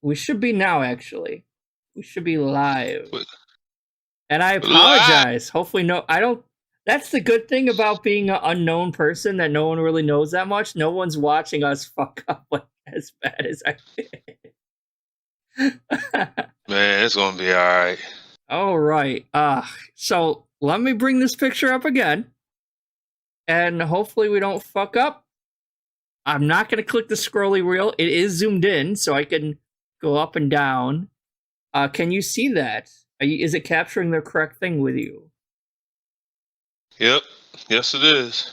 We should be now, actually. We should be live. What? And I apologize. Hopefully, I don't. That's the good thing about being an unknown person that no one really knows that much. No one's watching us fuck up as bad as I did. Man, it's gonna be all right. All right. So let me bring this picture up again. And hopefully we don't fuck up. I'm not going to click the scrolly wheel. It is zoomed in, so I can go up and down. Can you see that? Is it capturing the correct thing with you? Yep. Yes, it is.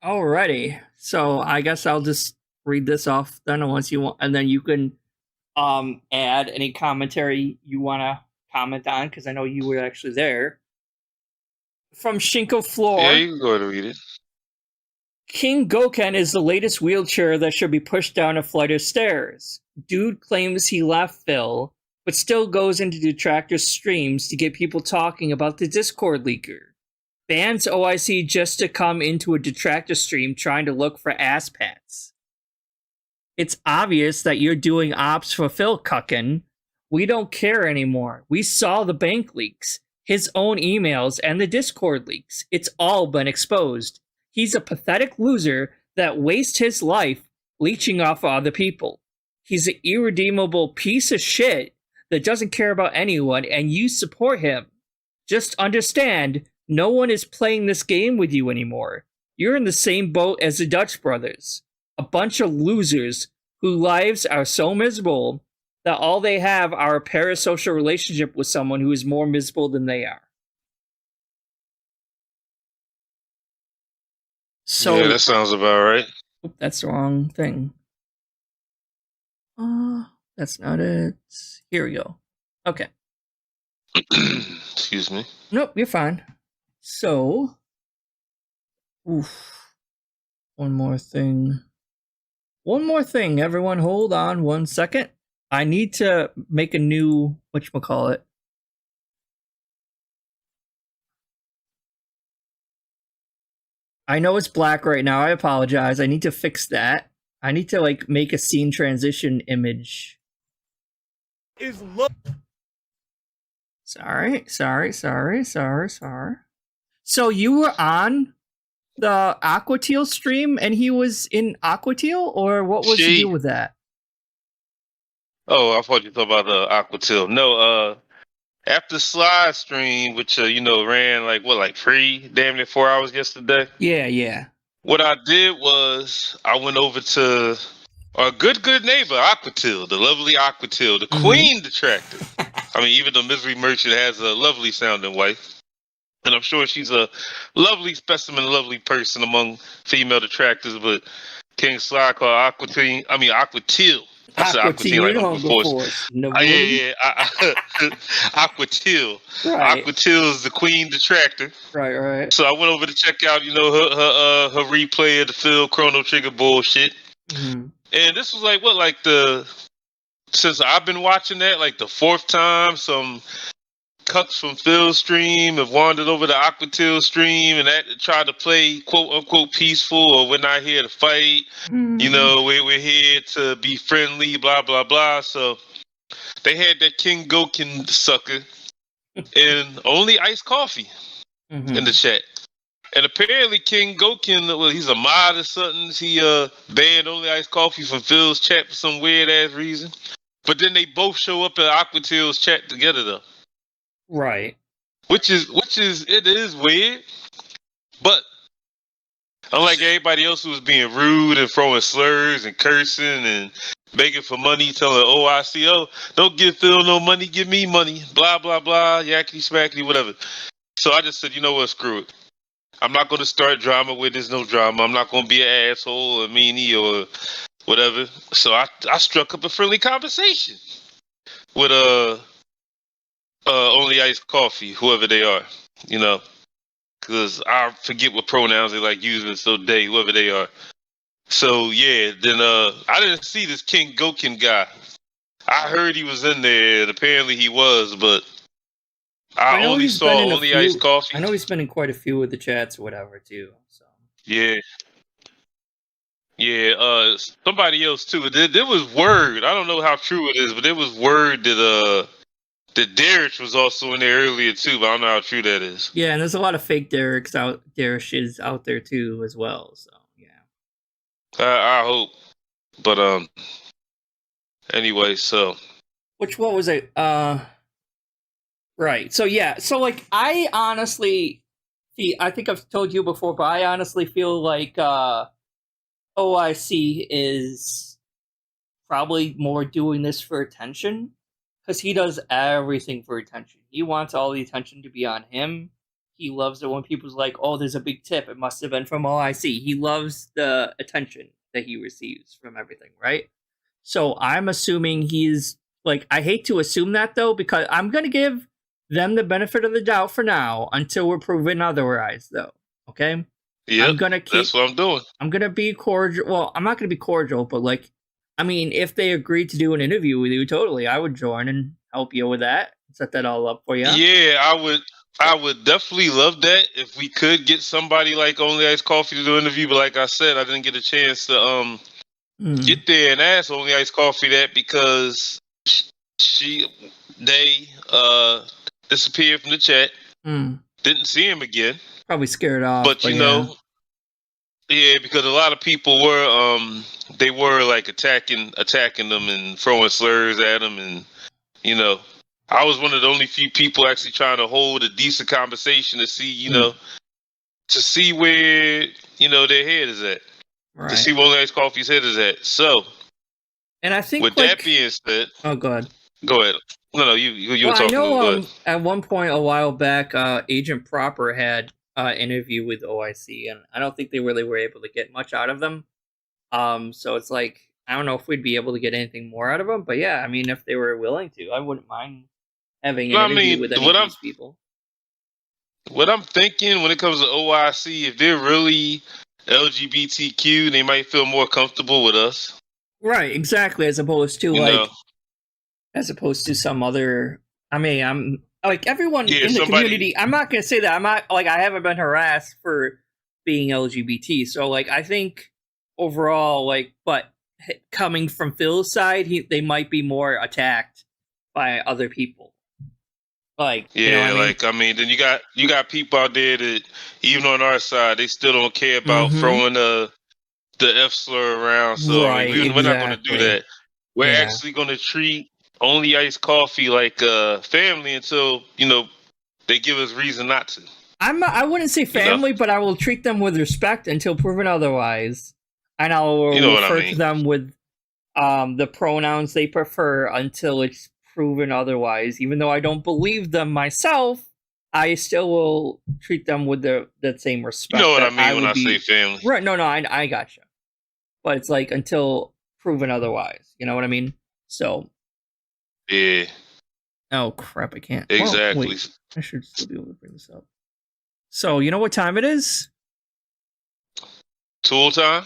Alrighty. So I guess I'll just read this off then once you want, and then you can add any commentary you want to comment on, because I know you were actually there. From Shinko Floor. Yeah, you can go ahead and read it. King Goken is the latest wheelchair that should be pushed down a flight of stairs. Dude claims he left Phil, but still goes into detractor streams to get people talking about the Discord leaker. Bans OIC just to come into a detractor stream trying to look for ass pats. It's obvious that you're doing ops for Phil Cuckin. We don't care anymore. We saw the bank leaks, his own emails, and the Discord leaks. It's all been exposed. He's a pathetic loser that wastes his life leeching off of other people. He's an irredeemable piece of shit that doesn't care about anyone, and you support him. Just understand, no one is playing this game with you anymore. You're in the same boat as the Dutch brothers. A bunch of losers whose lives are so miserable that all they have are a parasocial relationship with someone who is more miserable than they are. So, yeah, that sounds about right. That's the wrong thing. That's not it. Here we go. Okay. Excuse me. Nope, you're fine. So, one more thing. One more thing, everyone. Hold on 1 second. I need to make a new, whatchamacallit. I know it's black right now. I apologize. I need to fix that. I need to make a scene transition image. Sorry. So you were on the Aquateal stream and he was in Aquateal, or what was the deal with that? Oh, I thought you thought about the Aquateal. No, after Slide stream, which ran free, damn near 4 hours yesterday. Yeah. What I did was I went over to our good neighbor, Aquateal, the lovely Aquateal, the queen detractor. I mean, even the Misery Merchant has a lovely sounding wife. And I'm sure she's a lovely specimen, a lovely person among female detractors, but King Sly called Aquateal. I said Aquateal before. Yeah. Aquateal. Right. Aquateal is the queen detractor. Right. So I went over to check out, her replay of the Phil Chrono Trigger bullshit. Mm-hmm. And this was since I've been watching that, the fourth time some cucks from Phil's stream have wandered over to Aquateal stream and that tried to play quote unquote peaceful, or we're not here to fight. Mm-hmm. We're here to be friendly, blah blah blah. So they had that King Goken sucker and only iced coffee in the chat. And apparently King Goken, he's a mod or something. He banned only iced coffee from Phil's chat for some weird ass reason. But then they both show up at Aquateal's chat together though. Right. Which is weird. But unlike everybody else who was being rude and throwing slurs and cursing and begging for money, telling OICO, don't give Phil no money, give me money, blah blah blah, yakety smackety, whatever. So I just said, you know what, screw it. I'm not going to start drama where there's no drama. I'm not going to be an asshole or meanie or whatever. So I struck up a friendly conversation with only iced coffee, whoever they are, because I forget what pronouns they like using. So they, whoever they are. So yeah, then I didn't see this King Goken guy. I heard he was in there, and apparently he was, but I only saw only iced coffee. I know he's been in quite a few of the chats or whatever too. So yeah. Yeah, somebody else too. There was word. I don't know how true it is, but there was word that Derek was also in there earlier too. But I don't know how true that is. Yeah, and there's a lot of fake Derishes out there too as well. So yeah. I hope. But anyway, so What was it? Right. So yeah. So like, I honestly, I think I've told you before, but I honestly feel like OIC is probably more doing this for attention, because he does everything for attention. He wants all the attention to be on him. He loves it when people's like, "Oh, there's a big tip. It must have been from OIC." He loves the attention that he receives from everything, right? So I'm assuming he's like, I hate to assume that though, because I'm gonna give them the benefit of the doubt for now until we're proven otherwise, though. Okay? yeah, I'm gonna keep. that's what I'm doing. I'm gonna be cordial. Well, I'm not gonna be cordial, but like, I mean, if they agreed to do an interview with you, totally, I would join and help you with that. Set that all up for you. Yeah, I would definitely love that if we could get somebody like Only Ice Coffee to do an interview. But like I said, I didn't get a chance to get there and ask Only Ice Coffee that because they disappeared from the chat. Didn't see him again. Probably scared off. But you know, yeah, because a lot of people were they were like attacking them and throwing slurs at him, and you know, I was one of the only few people actually trying to hold a decent conversation to see, you know, to see where, you know, their head is at. Right. To see where Only Ice Coffee's head is at. So, and I think with that being said, oh, go ahead. Go ahead. No, you were talking. I know. At one point a while back, Agent Proper had an interview with OIC, and I don't think they really were able to get much out of them. So it's like, I don't know if we'd be able to get anything more out of them, but yeah, I mean, if they were willing to, I wouldn't mind having an interview with any of these people. What I'm thinking when it comes to OIC, if they're really LGBTQ, they might feel more comfortable with us. Right, exactly, as opposed to as opposed to some other. I mean, I'm like everyone in the community. I'm not gonna say that. I'm not like, I haven't been harassed for being LGBT. So like, I think overall, like, but coming from Phil's side, they might be more attacked by other people. Like, yeah, you know what I mean? like, I mean, then you got people out there that even on our side, they still don't care about throwing the F slur around. So right, I mean, we're not going to do that. We're actually going to treat Only Ice Coffee like family until, you know, they give us reason not to. I wouldn't say family, but I will treat them with respect until proven otherwise, and I will refer to them with the pronouns they prefer until it's proven otherwise. Even though I don't believe them myself, I still will treat them with that same respect. You know what I mean when I say family, right? No, I gotcha. But it's like until proven otherwise. You know what I mean? So. Yeah. Oh crap! I can't. Exactly. Well, wait, I should still be able to bring this up. So you know what time it is? Tool time?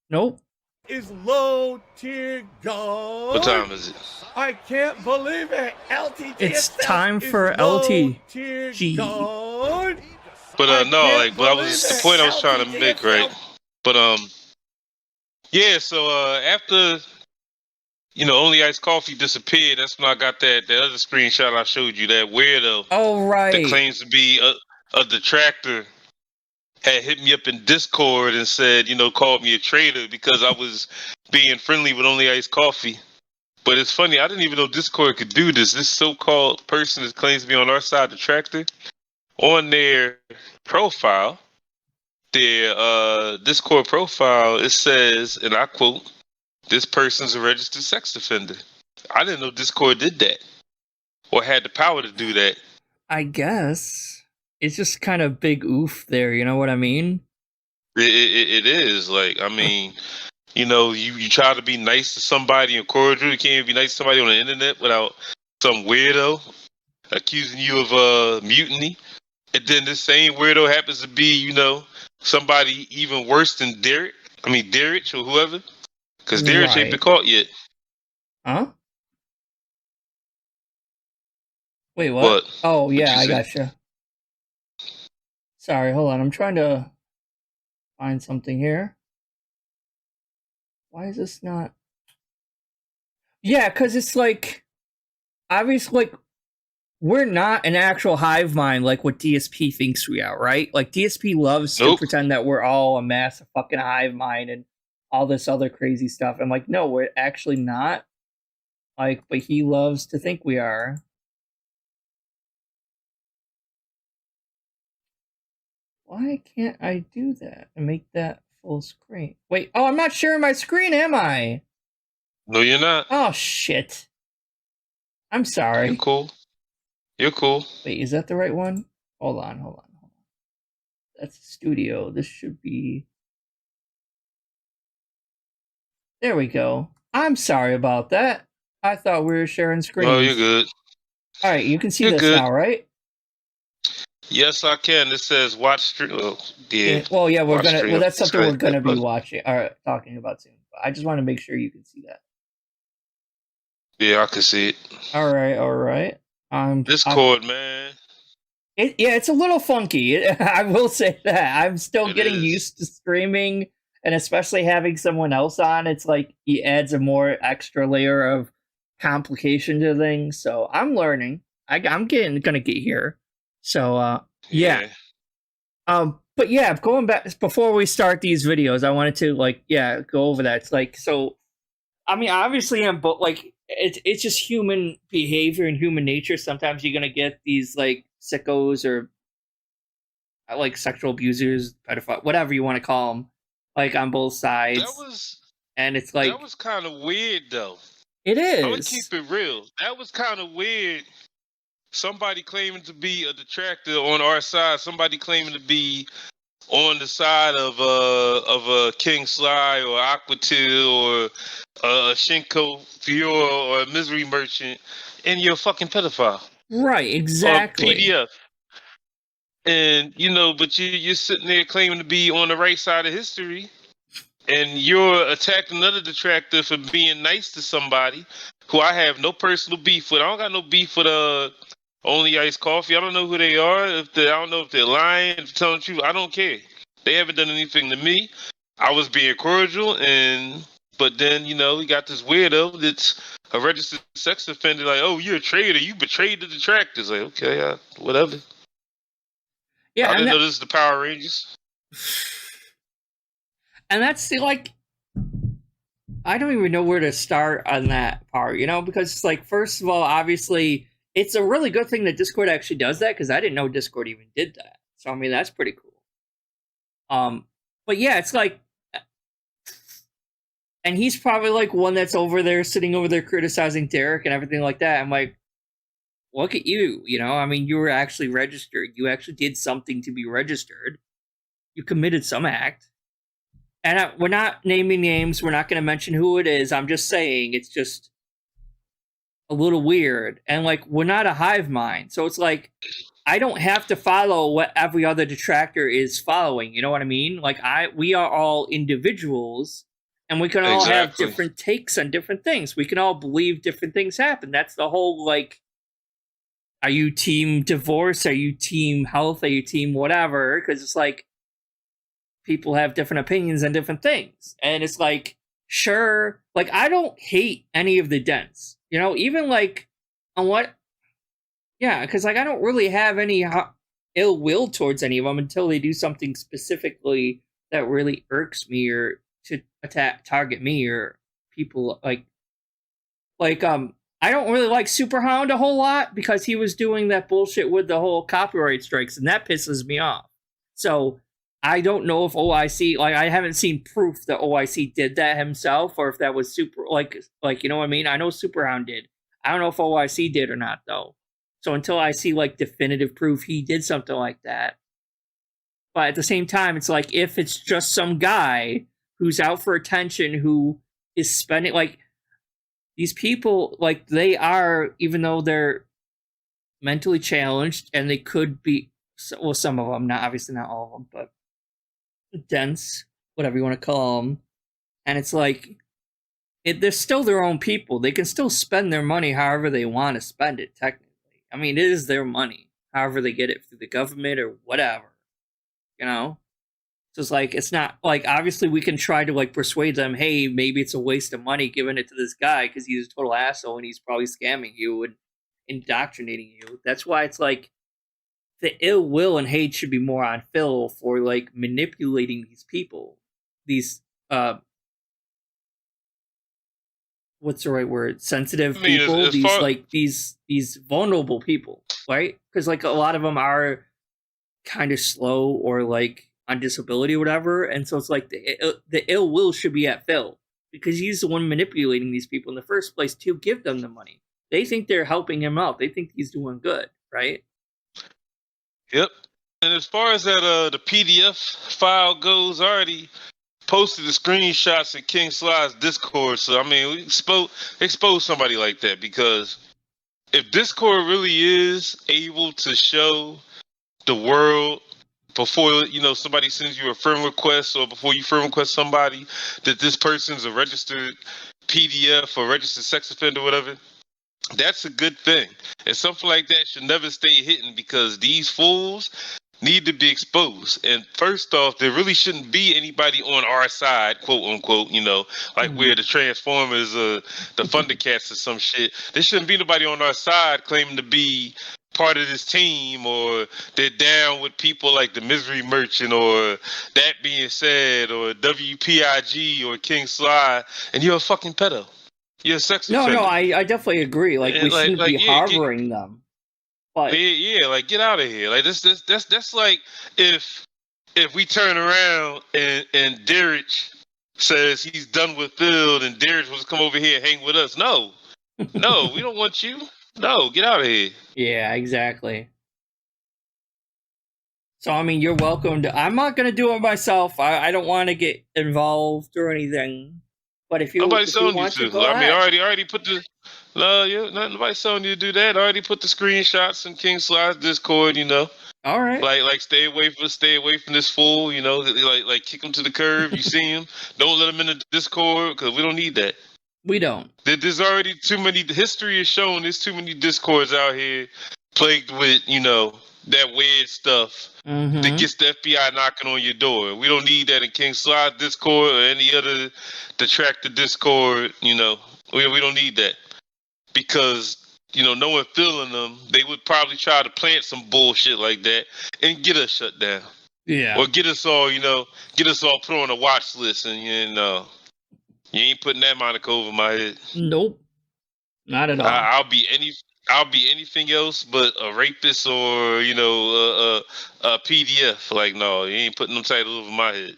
Nope. Is low tier gone? What time is it? I can't believe it. LTG. It's time for LTG. But no, like, but the point I was trying to make, right? But yeah. So after, you know, Only Ice Coffee disappeared, that's when I got that other screenshot I showed you. That weirdo. Oh right. That claims to be a detractor had hit me up in Discord and said, you know, called me a traitor because I was being friendly with Only Ice Coffee. But it's funny, I didn't even know Discord could do this. This so-called person that claims to be on our side, detractor, on their profile, their Discord profile, it says, and I quote, "This person's a registered sex offender." I didn't know Discord did that or had the power to do that. I guess. It's just kind of big oof there, you know what I mean? It is. Like, I mean, you know, you try to be nice to somebody and cordial. You can't even be nice to somebody on the internet without some weirdo accusing you of mutiny. And then this same weirdo happens to be, you know, somebody even worse than Derek or whoever. Because Derek ain't been caught yet. Huh? Wait, what? Oh, yeah, I gotcha. Sorry, hold on. I'm trying to find something here. Why is this not? Yeah, because it's like obviously like we're not an actual hive mind like what DSP thinks we are, right? Like DSP loves to Nope. pretend that we're all a massive fucking hive mind and all this other crazy stuff. I'm like, no, we're actually not. Like, but he loves to think we are. Why can't I do that and make that full screen? Wait, oh, I'm not sharing my screen, am I? No, you're not. Oh, shit. I'm sorry. You're cool. You're cool. Wait, is that the right one? Hold on. That's studio. This should be... There we go. I'm sorry about that. I thought we were sharing screens. No, you're good. All right, you can see You're this good. now, right? Yes, I can. It says watch stream. Oh, yeah. Well, yeah, we're Watch gonna. stream. Well, that's something we're Right. gonna be watching or talking about soon. But I just want to make sure you can see that. Yeah, I can see it. All right. Discord, man. It's a little funky. I will say that. I'm still It getting is. used to streaming, and especially having someone else on. It's like he adds a more extra layer of complication to things. So I'm learning. I'm gonna get here. So yeah. But yeah, going back before we start these videos, I wanted to go over that. It's like, so I mean, obviously it's just human behavior and human nature. Sometimes you're gonna get these like sickos or like sexual abusers, pedophile, whatever you want to call them, like on both sides. And it's like that was kind of weird though. It is. I'm gonna keep it real. That was kind of weird. Somebody claiming to be a detractor on our side. Somebody claiming to be on the side of a King Sly or Aquatil or a Shinko Fior or a Misery Merchant, and you're a fucking pedophile. Right, exactly. PDF. And but you're sitting there claiming to be on the right side of history, and you're attacking another detractor for being nice to somebody who I have no personal beef with. I don't got no beef with Only Iced Coffee. I don't know who they are. I don't know if they're lying, if they're telling the truth. I don't care. They haven't done anything to me. I was being cordial, but then we got this weirdo that's a registered sex offender. Like, oh, you're a traitor. You betrayed the detractors. Like, okay, whatever. Yeah, I didn't know this is the Power Rangers. And that's like, I don't even know where to start on that part, because it's like, first of all, obviously, it's a really good thing that Discord actually does that, because I didn't know Discord even did that. So I mean, that's pretty cool. But yeah, it's like, and he's probably like one that's sitting over there criticizing Derek and everything like that. I'm like, look at you, I mean, you were actually registered. You actually did something to be registered. You committed some act. And we're not naming names. We're not going to mention who it is. I'm just saying it's just a little weird. And like, we're not a hive mind. So it's like, I don't have to follow what every other detractor is following. You know what I mean? Like, we are all individuals, and we can all have different takes on different things. We can all believe different things happen. That's the whole, like, are you team divorce? Are you team health? Are you team whatever? Because it's like, people have different opinions on different things. And it's like, sure, like, I don't hate any of the dents. Even like, on what... Yeah, because like I don't really have any ill will towards any of them until they do something specifically that really irks me or to target me or people like I don't really like Superhound a whole lot because he was doing that bullshit with the whole copyright strikes, and that pisses me off. So I don't know if OIC, like, I haven't seen proof that OIC did that himself or if that was like you know what I mean? I know Superhound did. I don't know if OIC did or not though. So until I see like definitive proof he did something like that. But at the same time, it's like, if it's just some guy who's out for attention, who is spending, like, these people, like, they are, even though they're mentally challenged and they could be, well, some of them, not obviously not all of them, but dense, whatever you want to call them. And it's like, they're still their own people. They can still spend their money however they want to spend it, technically. I mean, it is their money, however they get it through the government or whatever, So it's like, it's not like, obviously we can try to like persuade them, hey, maybe it's a waste of money giving it to this guy because he's a total asshole and he's probably scamming you and indoctrinating you. That's why it's like the ill will and hate should be more on Phil for like manipulating these people. These what's the right word? Sensitive people. These vulnerable people, right? Because like a lot of them are kind of slow or like on disability or whatever, and so it's like the ill will should be at Phil because he's the one manipulating these people in the first place to give them the money. They think they're helping him out. They think he's doing good, right? Yep. And as far as that the PDF file goes, I already posted the screenshots in King Sly's Discord. So I mean, we expose somebody like that, because if Discord really is able to show the world before somebody sends you a friend request, or before you friend request somebody, that this person's a registered PDF or registered sex offender, whatever, that's a good thing. And something like that should never stay hidden, because these fools need to be exposed. And first off, there really shouldn't be anybody on our side, quote unquote, like we're the Transformers, the Thundercats or some shit. There shouldn't be nobody on our side claiming to be part of this team, or they're down with people like the Misery Merchant, or That Being Said, or WPIG, or King Sly, and you're a fucking pedo. You're a sex offender. No, I definitely agree. Like, we shouldn't be harboring them. But like, get out of here. Like, that's like if we turn around and Derek says he's done with Phil, and Derek wants to come over here and hang with us. No, we don't want you. No, get out of here. Yeah, exactly. So I mean, you're welcome to. I'm not gonna do it myself. I don't want to get involved or anything. But if you, nobody's telling you to, I mean, I already put the. No, nobody's telling you to do that. I already put the screenshots in King Sly's Discord. All right. Like stay away from this fool. Like kick him to the curb. You see him? Don't let him in the Discord, because we don't need that. We don't. There's already too many. History is shown. There's too many Discords out here plagued with that weird stuff that gets the FBI knocking on your door. We don't need that in King Sly's Discord or any other detractor Discord. We don't need that, because no one feeling them, they would probably try to plant some bullshit like that and get us shut down. Yeah. Or get us all put on a watch list, and you ain't putting that moniker over my head. Nope. Not at all. I'll be anything else but a rapist, or a PDF. Like, no, you ain't putting them titles over my head.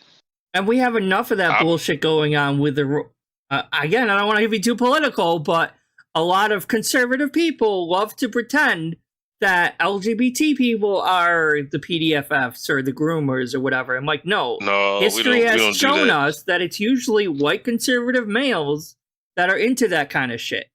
And we have enough of that bullshit going on with the. Again, I don't want to be too political, but a lot of conservative people love to pretend that LGBT people are the PDFFs or the groomers or whatever. I'm like, no. History has shown us that it's usually white conservative males that are into that kind of shit.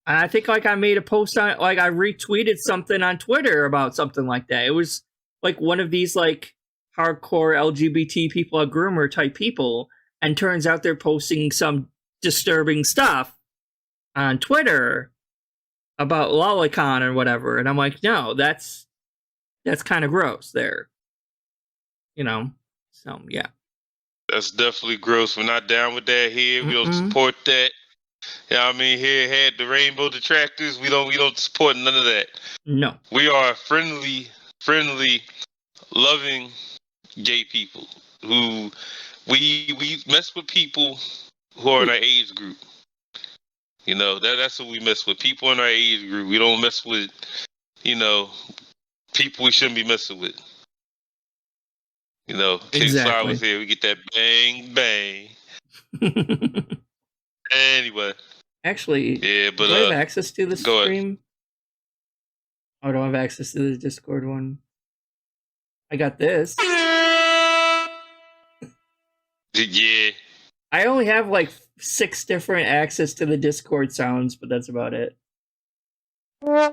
And I think like I made a post on it, like I retweeted something on Twitter about something like that. It was like one of these like hardcore LGBT people, a groomer type people, and turns out they're posting some disturbing stuff on Twitter about lolicon or whatever, and I'm like, no, that's kind of gross there, so yeah, that's definitely gross. We're not down with that here. We don't support that. I mean, here had the rainbow detractors. We don't support none of that. No, we are friendly, loving gay people who we mess with people who are in our age group. That's what we mess with. People in our age group. We don't mess with, people we shouldn't be messing with. King Sly was here. We get that bang, bang. Anyway. Actually, yeah, but do I have access to the stream? Oh, I don't have access to the Discord one. I got this. Yeah. I only have like 6 different access to the Discord sounds, but that's about it. All right.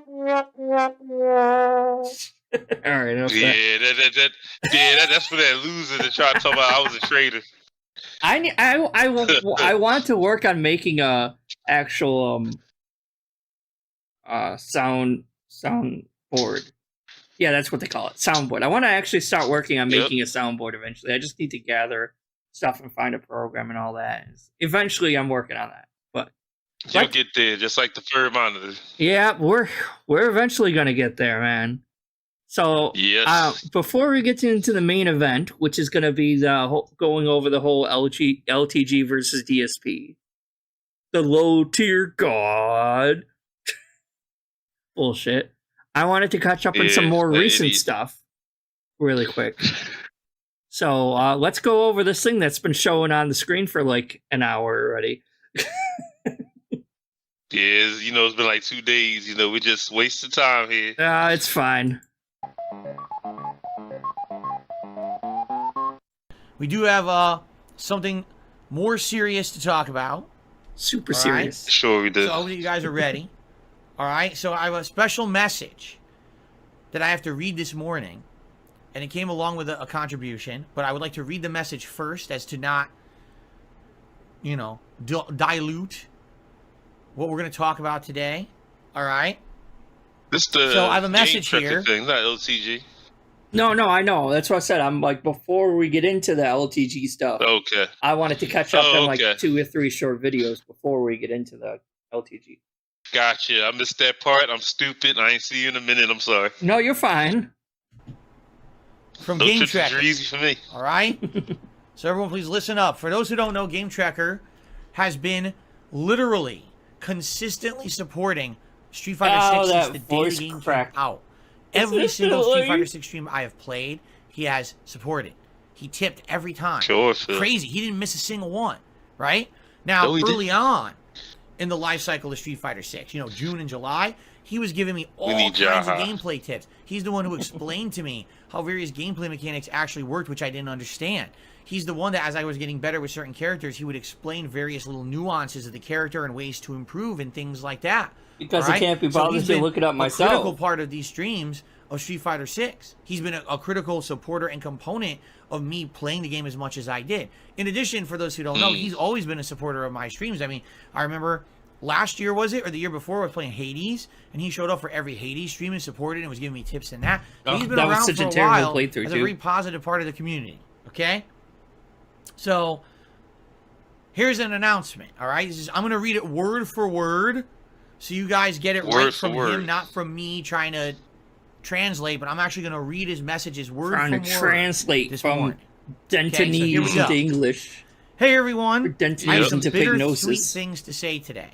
That's for that loser that tried to talk about I was a traitor. I want to work on making a actual sound board. Yeah, that's what they call it. Soundboard. I want to actually start working on Yep. making a soundboard eventually. I just need to gather stuff and find a program and all that. Eventually, I'm working on that. But You'll get there, just like the third monitor. yeah, we're eventually gonna get there, man. So Yes. before we get into the main event, which is gonna be going over the whole LTG versus DSP, the low tier god bullshit. I wanted to catch up on some more recent stuff really quick. So let's go over this thing that's been showing on the screen for like an hour already. Yeah, it's been like 2 days. We just wasted time here. It's fine. We do have something more serious to talk about. Super All serious. Sure we did. So I hope that you guys are ready. All right. So I have a special message that I have to read this morning, and it came along with a contribution. But I would like to read the message first, as to not, dilute what we're going to talk about today. All right. So I have a message here. Thing, not LTG. No, I know. That's what I said. I'm like, before we get into the LTG stuff, Okay. I wanted to catch up on like okay. 2 or 3 short videos before we get into the LTG. Gotcha. I missed that part. I'm stupid. I ain't see you in a minute. I'm sorry. No, you're fine. From Those Game pictures Tracker. are easy for me. All right. So everyone, please listen up. For those who don't know, Game Tracker has been literally consistently supporting Street Fighter 6 since the day the game came out. Every single Street Fighter 6 stream I have played, he has supported. He tipped every time. Sure, Phil. Crazy. He didn't miss a single one. Right? Now, No, he early on in the life cycle of Street Fighter 6, June and July, he was giving me all kinds of gameplay tips. He's the one who explained to me how various gameplay mechanics actually worked, which I didn't understand. He's the one that, as I was getting better with certain characters, he would explain various little nuances of the character and ways to improve and things like that. Because I can't be bothered to look it up myself. A critical part of these streams of Street Fighter 6. He's been a critical supporter and component of me playing the game as much as I did. In addition, for those who don't know, he's always been a supporter of my streams. I mean, I remember last year, was it, or the year before, I was playing Hades, and he showed up for every Hades stream and supported and was giving me tips in that. He's been around for a while as a very positive part of the community. Okay? So, here's an announcement, all right? I'm going to read it word for word, so you guys get it right from him, not from me trying to translate, but I'm actually going to read his messages word for word. Trying to translate from Dentonese to English. Hey, everyone. I have some bittersweet Pignosis. things to say today.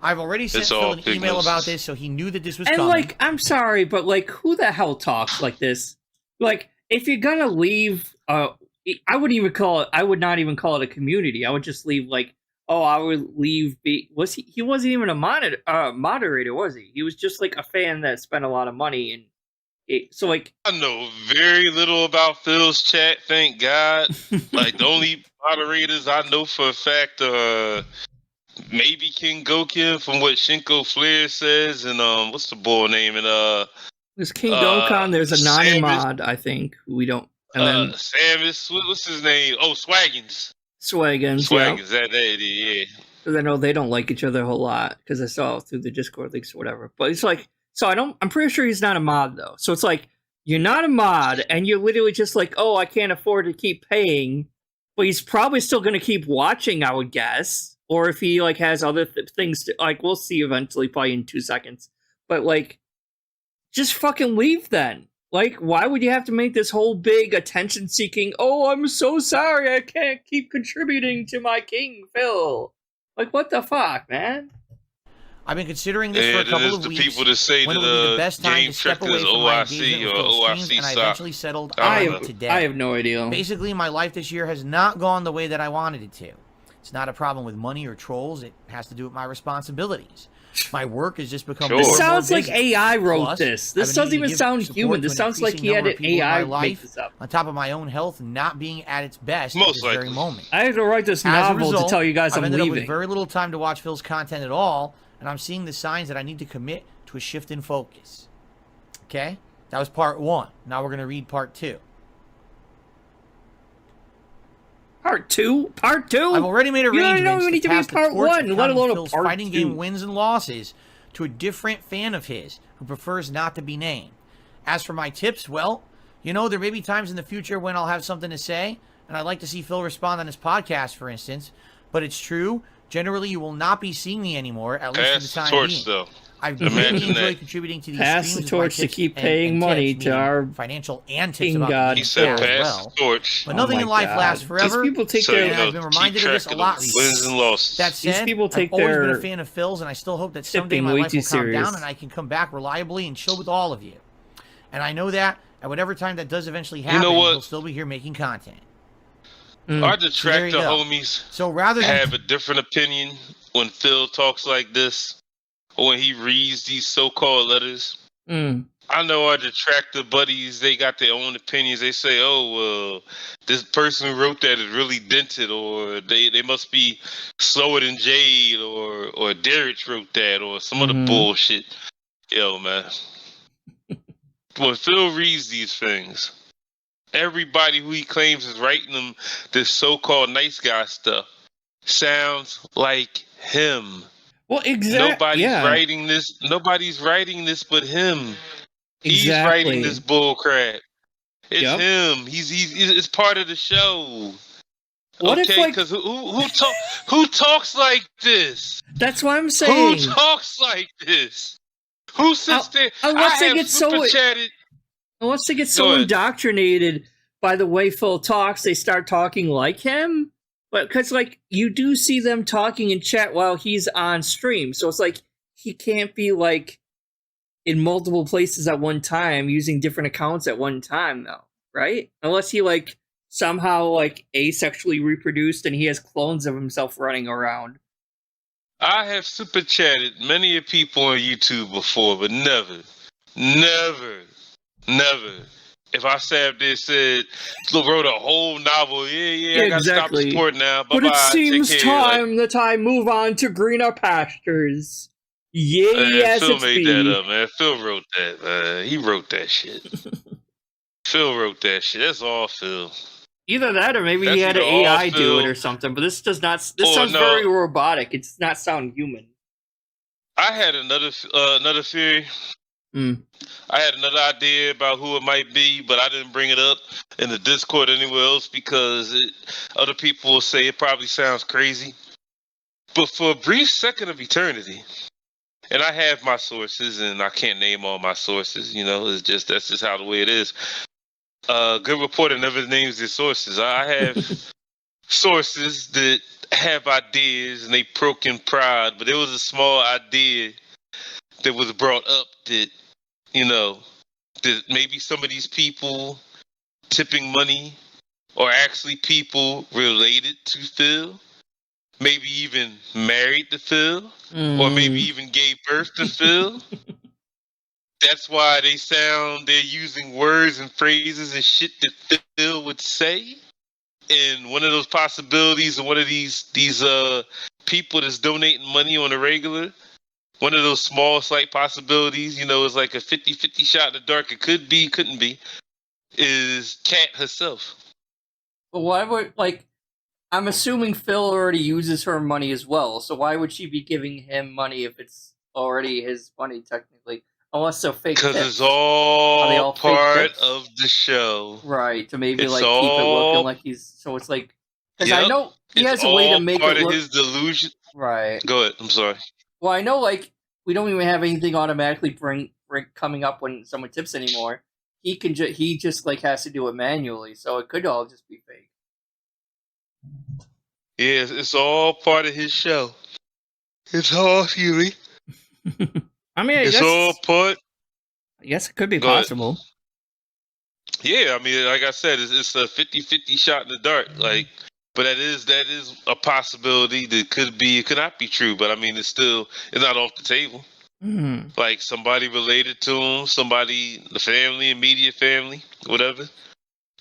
I've already sent It's Phil all an email about this, so he knew that this was And coming. like, I'm sorry, but like, who the hell talks like this? Like, if you're gonna leave, I would not even call it a community. I would just leave like, I would leave. He wasn't even a moderator, was he? He was just like a fan that spent a lot of money, and so like, I know very little about Phil's chat. Thank God. Like the only moderators I know for a fact are maybe King Gokin, from what Shinko Flair says, and what's the boy name? And there's King Dokkan. There's a Nani mod, I think. Who we don't. And then Samus. What's his name? Oh, Swaggins. Swaggins. That yeah. Because I know they don't like each other a whole lot, because I saw through the Discord links or whatever. But it's like, so I'm pretty sure he's not a mod though. So it's like, you're not a mod, and you're literally just like, I can't afford to keep paying. But he's probably still going to keep watching, I would guess. Or if he like has other things to, like, we'll see eventually, probably in 2 seconds. But like, just fucking leave then. Like, why would you have to make this whole big attention-seeking, I'm so sorry, I can't keep contributing to my King Phil. Like, what the fuck, man? I've been considering this for a couple of weeks. People that say when that it would be the best time to step away from my engagement with those streams, and I eventually settled on it today. I have no idea. Basically, my life this year has not gone the way that I wanted it to. It's not a problem with money or trolls. It has to do with my responsibilities. My work has just become more This and more sounds like busy. AI wrote Plus, this. I've This been doesn't needing even to sound give human. support This to an sounds like increasing he had number an of people in AI my make life, this up. on top of my own health not being at its best at Most this likely. very moment. I had to write this As a novel result, to tell you guys I've I'm ended up with leaving. very little time to watch Phil's content at all, and I'm seeing the signs that I need to commit to a shift in focus. Okay? That was part 1. Now we're going to read part 2. Part 2? Part 2? I've already made arrangements don't even need to be pass the part torch 1, of let alone a Phil's part fighting 2. game wins and losses to a different fan of his who prefers not to be named. As for my tips, well, you know, there may be times in the future when I'll have something to say, and I'd like to see Phil respond on his podcast, for instance. But it's true. Generally, you will not be seeing me anymore, at least for the time being. Though. I've Imagine really enjoyed that. contributing to these Pass streams the torch with my to tips keep and paying money tips, to meaning our financial and tips King about God. the He game said, as pass well. the torch. But nothing in life lasts forever. These people take So, their you and know, I've been reminded of this a keep lot track of recently. wins and losses. That said, people take I've always been a their fan of Phil's, and I still hope that someday tipping my way life too will calm serious. down and I can come back reliably and chill with all of you. And I know that at whatever time that does eventually happen, know what? we'll still be here making content. Our So there you detractor go. homies So rather than have a different opinion when Phil talks like this, or when he reads these so-called letters. I know our detractor buddies, they got their own opinions. They say, oh, well, this person who wrote that is really dented, or they must be slower than Jade, or Derek wrote that, or some other bullshit. Yo, man. When Phil reads these things, everybody who he claims is writing them this so-called nice guy stuff sounds like him. Well, exactly. Nobody's writing this but him. He's Exactly. writing this bull crap. It's Yep. him. It's part of the show. What okay, if, like, because who talks like this? That's what I'm saying. Who talks like this? Who sits there? Unless they get chatted. Unless they get so indoctrinated by the way Phil talks, they start talking like him. But because, like, you do see them talking in chat while he's on stream, so it's like he can't be like in multiple places at one time using different accounts at one time, though, right? Unless he like somehow like asexually reproduced and he has clones of himself running around. I have super chatted many people on YouTube before, but never. If I sat up there and said, wrote a whole novel, I gotta stop the sport now. Bye-bye. But it seems take care. time that I move on to greener pastures. Yes, Phil it's made me. that up, man. Phil wrote that, man. He wrote that shit. Phil wrote that shit. That's all Phil. Either that or maybe he had an AI do it or something, but this does not. This sounds very robotic. It does not sound human. I had another theory. I had another idea about who it might be, but I didn't bring it up in the Discord anywhere else because other people will say it probably sounds crazy. But for a brief second of eternity, and I have my sources, and I can't name all my sources. You know, that's just how the way it is. Good reporter never names his sources. I have sources that have ideas, and they broke in pride. But there was a small idea that was brought up that, you know, that maybe some of these people tipping money are actually people related to Phil. Maybe even married to Phil, or maybe even gave birth to Phil. That's why they're using words and phrases and shit that Phil would say. And one of those possibilities of one of these people that's donating money on a regular, one of those small slight possibilities, you know, is like a 50-50 shot in the dark. It could be, couldn't be, is Kat herself. But why would, like, I'm assuming Phil already uses her money as well, so why would she be giving him money if it's already his money, technically? Unless they're fake tips. Because it's all part tips? of the show. Right, to maybe, It's like, keep it looking like he's... So it's like... Because I know he has a way to make it look... It's all part of his delusion. Right. Go ahead, I'm sorry. Well, I know, like, we don't even have anything automatically bring coming up when someone tips anymore. He just, like, has to do it manually, so it could all just be fake. Yeah, it's all part of his show. It's all theory. I mean, it's all part. I guess it could be possible. Yeah, I mean, like I said, it's a 50-50 shot in the dark. Like, but that is a possibility that could be, it could not be true. But I mean, it's not off the table. Like somebody related to him, somebody, the family, immediate family, whatever.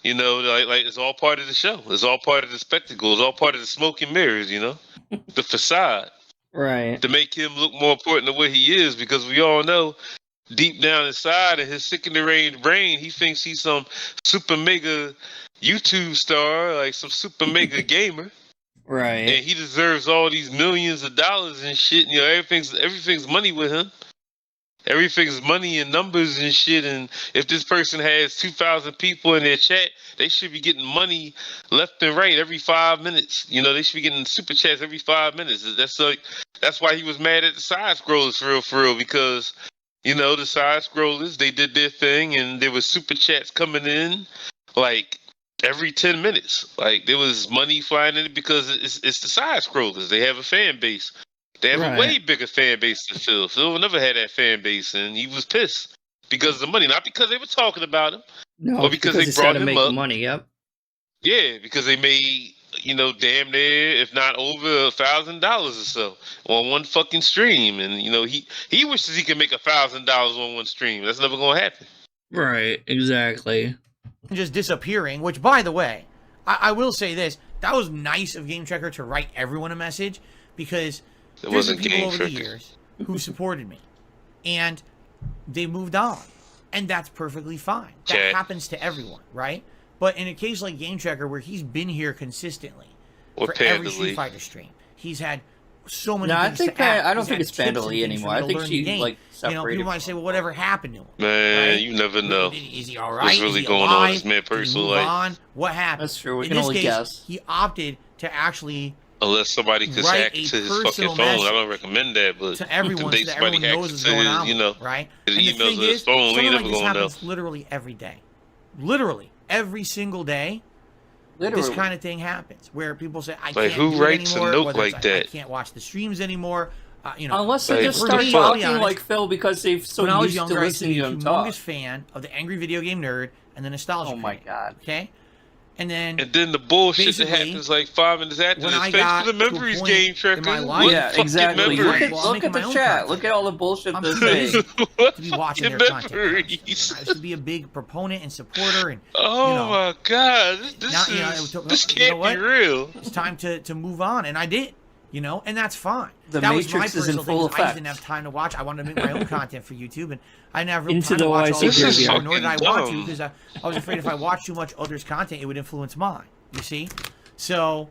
You know, like it's all part of the show. It's all part of the spectacle. It's all part of the smoke and mirrors, you know? The facade. Right. To make him look more important than what he is, because we all know deep down inside of his sick and deranged brain, he thinks he's some super mega YouTube star, like some super mega gamer. Right. And he deserves all these millions of dollars and shit. You know, everything's money with him. Everything's money and numbers and shit. And if this person has 2,000 people in their chat, they should be getting money left and right every 5 minutes. You know, they should be getting super chats every 5 minutes. That's why he was mad at the side scrollers for real, because you know the side scrollers, they did their thing and there was super chats coming in like every 10 minutes. Like there was money flying in it because it's the side scrollers. They have a fan base. They have a way bigger fan base than Phil. Phil never had that fan base, and he was pissed because of the money. Not because they were talking about him, but because they brought him up. Money, yep. Yeah, because they made, you know, damn near, if not over $1,000 or so on one fucking stream. And, you know, he wishes he could make $1,000 on one stream. That's never going to happen. Right, exactly. Just disappearing, which, by the way, I will say this. That was nice of Game Tracker to write everyone a message, because there's been people over the years who supported me, and they moved on, and that's perfectly fine. That happens to everyone, right? But in a case like Game Tracker, where he's been here consistently for every Street Fighter stream, he's had so many things to add. I don't think it's Pandally anymore. I think she like separated. You know, people might say, well, whatever happened to him? Man, right? You never know. Is he all right? What's really going on in this man's personal life? What happened? That's true. We in can this only case, guess. He opted to actually, unless somebody could hack to his fucking phone. I don't recommend that, but to everyone, so that everyone knows what's going on, you know, right? his and the emails thing or his is, phone, something we like never this gonna know. happens literally every day. Literally every single day. This kind of thing happens where people say, "I can't who do writes it anymore," a note like that? I can't watch the streams anymore. You know, unless they just for start me, talking honest, like Phil because they've so when I was used younger, to I used to listening be to a him humongous talk. fan of the Angry Video Game Nerd and the Nostalgia. Oh my Critic, god! Okay, and then the bullshit that happens like 5 minutes after when this. I Thanks got for the memories, to a point Game Tracker. in my life- Yeah, exactly. Memories. Look at the chat. Look at all the bullshit I'm they're too saying. busy to be watching their content. Memories. I used to be a big proponent and supporter, and Oh you know, my god, this you can't know what? be real. it's time to move on, and I did. You know, and that's fine. The that Matrix was my is in personal full thing. I just effect. didn't have time to watch. I wanted to make my own content for YouTube, and I never Into time the to watch OIC all this graveyard. stuff, nor did I want to, Dumb. because I was afraid if I watched too much others' content, it would influence mine. You see? So,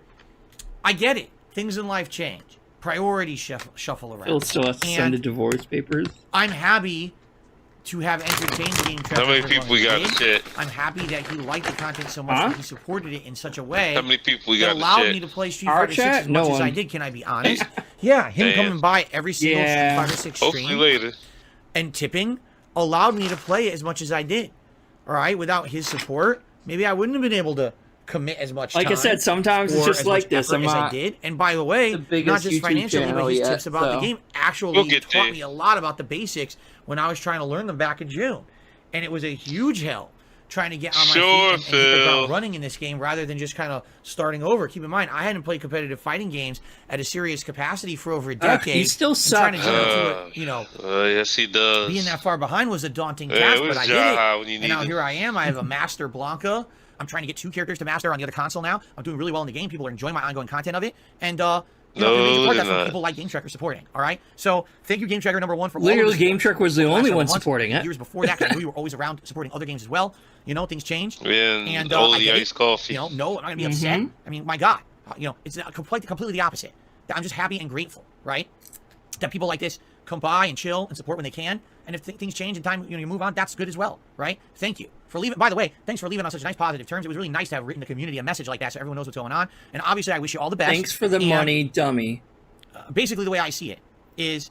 I get it. Things in life change. Priorities shuffle around. Phil still has to send the divorce papers. I'm happy to have entertained the Game Tracker. How many for people as we long got as in he did. chat? I'm happy that he liked the content so much that he supported it in such a way How many people we that got in allowed chat? me to play Street Our Fighter 6 chat? as No much as I one. did. Can I be honest? Yeah, him Damn. coming by every single Yeah. Street Fighter 6 Hopefully stream later. and tipping allowed me to play it as much as I did. All right, without his support, maybe I wouldn't have been able to commit as much Like I time said, sometimes it's or just as like much this. effort I'm as I not. did. And by the way, The not biggest just YouTube financially, but channel his yet, tips about the so. game actually We'll get taught there. me a lot about the basics when I was trying to learn them back in June. And it was a huge help trying to get on my feet and hit the Phil. ground running in this game rather than just kind of starting over. Keep in mind, I hadn't played competitive fighting games at a serious capacity for over a decade. you still And suck. trying to get into it, you know, Yes, he does. being that far behind was a daunting Yeah, task, it was but I did Jaha it. when you And now needed- here I am. I have a Master Blanca. I'm trying to get 2 characters to master on the other console now. I'm doing really well in the game. People are enjoying my ongoing content of it. And, you know, No, the major part they're that's what not. people like Game Tracker supporting. All right? So, thank you, Game Tracker, number 1, for all Literally, of the Game support Tracker was the over last only several one months. supporting it. Years before that, 'cause I knew you were always around supporting other games as well. You know, things changed. And I all the get it. iced coffee. You know, no, I'm not going to be upset. I mean, my God. You know, it's completely the opposite. I'm just happy and grateful, right? That people like this come by and chill and support when they can. And if things change in time, you know, you move on, that's good as well, right? Thank you for leaving. By the way, thanks for leaving on such nice positive terms. It was really nice to have written the community a message like that so everyone knows what's going on. And obviously, I wish you all the best. Thanks for the And, money, dummy. basically, the way I see it is,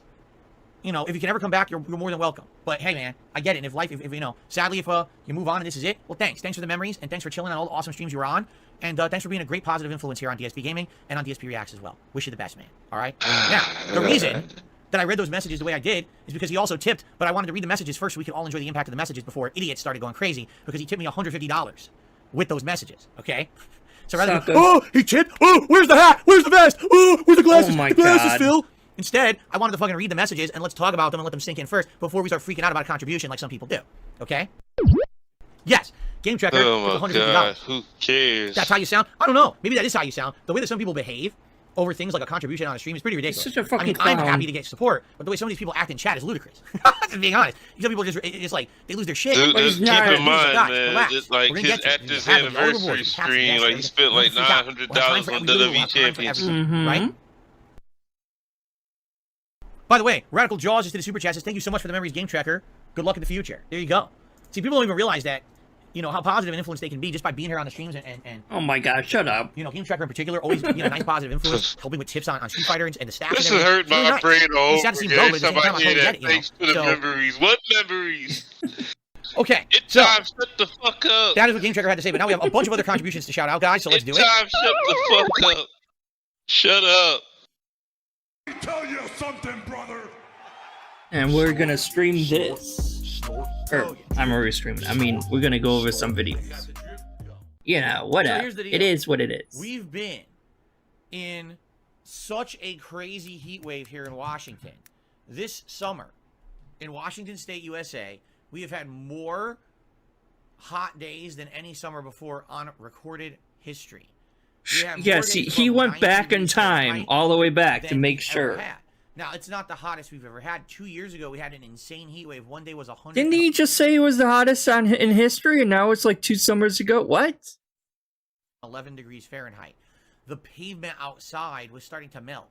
you know, if you can ever come back, you're more than welcome. But hey, man, I get it. And if life, if you know, sadly, if you move on and this is it, well, thanks. Thanks for the memories and thanks for chilling on all the awesome streams you were on. And thanks for being a great positive influence here on DSP Gaming and on DSP Reacts as well. Wish you the best, man. All right? Now, the reason that I read those messages the way I did is because he also tipped, but I wanted to read the messages first so we could all enjoy the impact of the messages before idiots started going crazy because he tipped me $150 with those messages, okay? So rather Sucker. than, oh, he tipped, oh, where's the hat, where's the vest, oh, where's the glasses, Oh my the glasses, God. Phil. Instead, I wanted to fucking read the messages and let's talk about them and let them sink in first before we start freaking out about a contribution like some people do, okay? Yes, Game Tracker Oh took my $150. god, who cares? That's how you sound? I don't know. Maybe that is how you sound. The way that some people behave over things like a contribution on a stream is pretty ridiculous. Such a fucking I mean, I'm clown. happy to get support, but the way some of these people act in chat is ludicrous. Just being honest. Some people it's like, they lose their shit. Dude, just keep not- in mind, Guys, man, relax. just like We're gonna his get to it. at this You have them, all the anniversary rewards, you have to stream, yes, like he spent like we'll have time $900 for on everything, we'll WWE have time for Championship. everything, right? By the way, Radical Jaws just did a super chat. Says, thank you so much for the memories game tracker. Good luck in the future. There you go. See, people don't even realize that, you know, how positive an influence they can be just by being here on the streams and Oh my god, shut up. you know, Game Tracker in particular, always being a nice positive influence, helping with tips on Street Fighter and the staff. This and has hurt everything. my brain all Sad to see him over go, again. but at the same time, I Somebody totally that get it, you know. thanks for the So- memories. What memories? Okay, It's so time, shut the fuck up. that is what Game Tracker had to say, but now we have a bunch of other contributions to shout out, guys, so let's do It's it. time, shut the fuck up. Shut up. Tell you something, brother. And we're gonna stream this. Or, I'm already streaming. I mean, we're gonna go over some videos. You know, whatever. here's the deal. It is what it is. We've been in such a crazy heat wave here in Washington. This summer, in Washington State, USA, we have had more hot days than any summer before on recorded history. We have more Yes, days he above went 90 back in degrees time, Fahrenheit all the way back to than make we've ever sure. had. Now, it's not the hottest we've ever had. 2 years ago, we had an insane heat wave. One day was 100. Didn't he just say it was the hottest in history, and now it's like 2 summers ago? What? 11 degrees Fahrenheit. The pavement outside was starting to melt.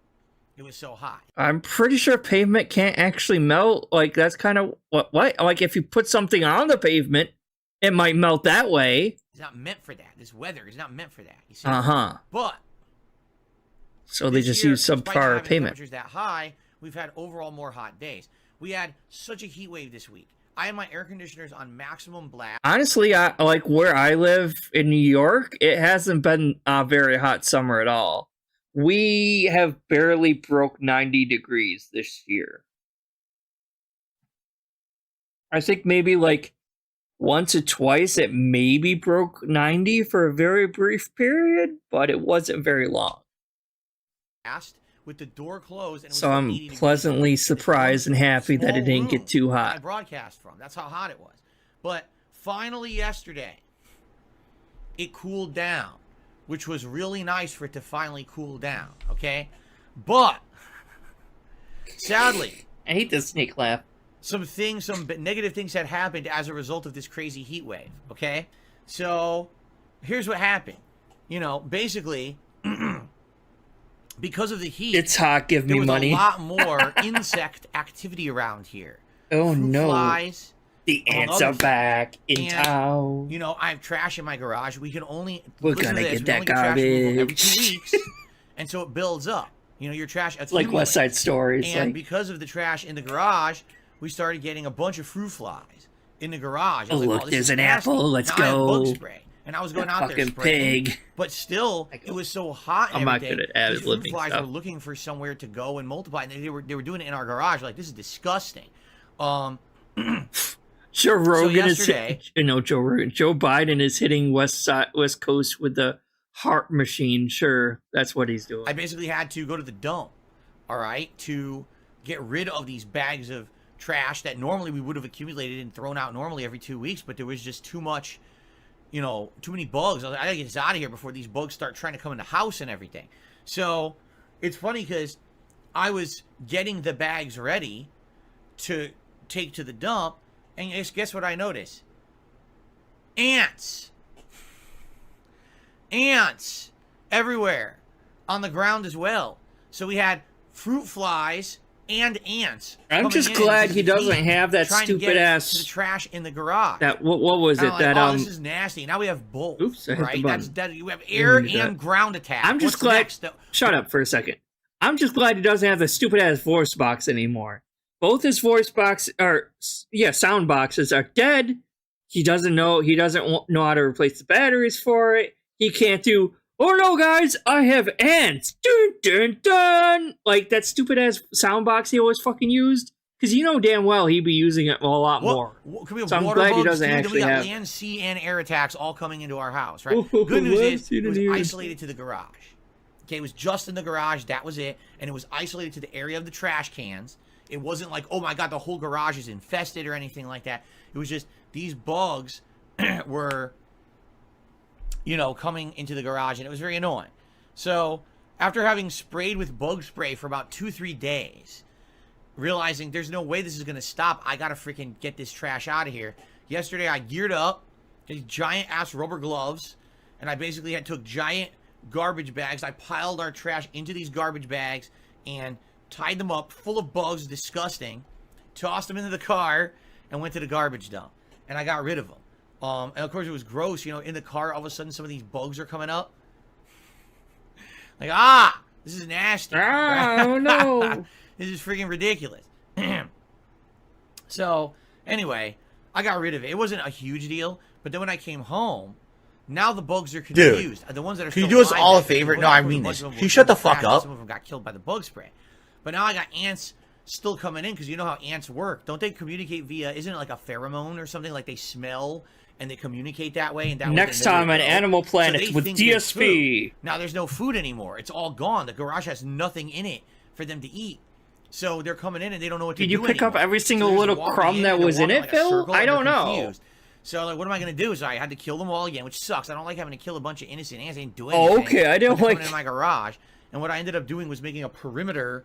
It was so hot. I'm pretty sure pavement can't actually melt. Like, that's kind of what? Like, if you put something on the pavement, it might melt that way. It's not meant for that. This weather is not meant for that. You see? Uh-huh. But So they this just year, use despite not subpar having pavement. temperatures that high, we've had overall more hot days. We had such a heat wave this week. I had my air conditioners on maximum blast. Honestly, I like where I live in New York, it hasn't been a very hot summer at all. We have barely broke 90 degrees this year. I think maybe like once or twice it maybe broke 90 for a very brief period, but it wasn't very long. With the door closed, and it was So still I'm 80 degrees. pleasantly It's one surprised and happy that it small didn't room get too that I hot. broadcast from. That's how hot it was. But finally yesterday, it cooled down, which was really nice for it to finally cool down. Okay, but sadly, I hate this snake laugh. some negative things had happened as a result of this crazy heat wave. Okay, so here's what happened. You know, basically. Because of the heat, It's hot, give there me was money. a lot more insect activity around here. Oh Fruit no. flies. The among ants other are things. back in And, town. You know, I have trash in my garage. We can only We're listen to gonna this, get we only that trash removal every garbage. 2 weeks, and so it builds up. You know, your trash It's like West Side Stories. And Like, because of the trash in the garage, we started getting a bunch of fruit flies in the garage. I was Oh, like, look, this there's is an nasty. apple. Let's Now I have bug go. spray. And I was going That out there fucking spraying, pig. but still, it was so hot and I'm not everything. good at These fruit ad-libbing flies stuff. were looking for somewhere to go and multiply, and they were doing it in our garage. Like, this is disgusting. Joe Rogan yesterday- is, you know, Joe Rogan. Joe Biden is hitting West Coast with the heart machine. Sure, that's what he's doing. I basically had to go to the dump, all right, to get rid of these bags of trash that normally we would have accumulated and thrown out normally every 2 weeks, but there was just too much, you know, too many bugs. I was like, I gotta get this out of here before these bugs start trying to come in the house and everything. So it's funny because I was getting the bags ready to take to the dump, and guess what I noticed? Ants. Ants everywhere on the ground as well. So we had fruit flies and ants. I'm coming just in glad into he the doesn't heat, have that trying to stupid get ass- to the trash in the garage. That what was And it? I'm That like, oh, this is nasty. Now we have both. Oops, I hit the right? button. That's you have air do that. and ground attack. I'm just What's glad. next, though? Shut up for a second. I'm just glad he doesn't have the stupid ass voice box anymore. Both his voice box sound boxes are dead. He doesn't know know how to replace the batteries for it. He can't do, oh no guys, I have ants. Dun dun dun. Like that stupid ass sound box he always fucking used. Because you know damn well he'd be using it a lot more. Can we have So I'm water glad he bugs, doesn't too? Then actually we got have- land, sea, and air attacks all coming into our house, right? Ooh, Good news what? is See it the was news. isolated to the garage. Okay, it was just in the garage. That was it. And it was isolated to the area of the trash cans. It wasn't like, oh my God, the whole garage is infested or anything like that. It was just these bugs were, you know, coming into the garage, and it was very annoying. So after having sprayed with bug spray for about 2-3 days, realizing there's no way this is going to stop, I got to freaking get this trash out of here. Yesterday, I geared up, these giant-ass rubber gloves, and I basically took giant garbage bags. I piled our trash into these garbage bags and tied them up, full of bugs, disgusting, tossed them into the car, and went to the garbage dump. And I got rid of them. And of course it was gross, you know, in the car, all of a sudden some of these bugs are coming up. Like, this is nasty. Oh, no. This is freaking ridiculous. So, anyway, I got rid of it. It wasn't a huge deal, but then when I came home, now the bugs are confused. The ones that are Can you still do us alive, all a actually, favor? but No, I of course, mean a bunch this. of them Can you were shut the crashed, fuck up? Some of them got killed by the bug spray. But now I got ants still coming in, because you know how ants work. Don't they communicate via, isn't it like a pheromone or something? Like they smell and they communicate that way. And that Next way they know time where on to go. Animal So Planet they with think there's food. DSP. Now there's no food anymore. It's all gone. The garage has nothing in it for them to eat. So they're coming in and they don't know what to do. Did you pick up anymore. every single they're just little walking crumb in that and they're was in walking it, like a Phil? circle I and they're don't know. confused. So like, what am I gonna do? So I had to kill them all again, which sucks. I don't like having to kill a bunch of innocent ants. They didn't do anything. Oh, okay. I didn't They're like. coming in my garage, and what I ended up doing was making a perimeter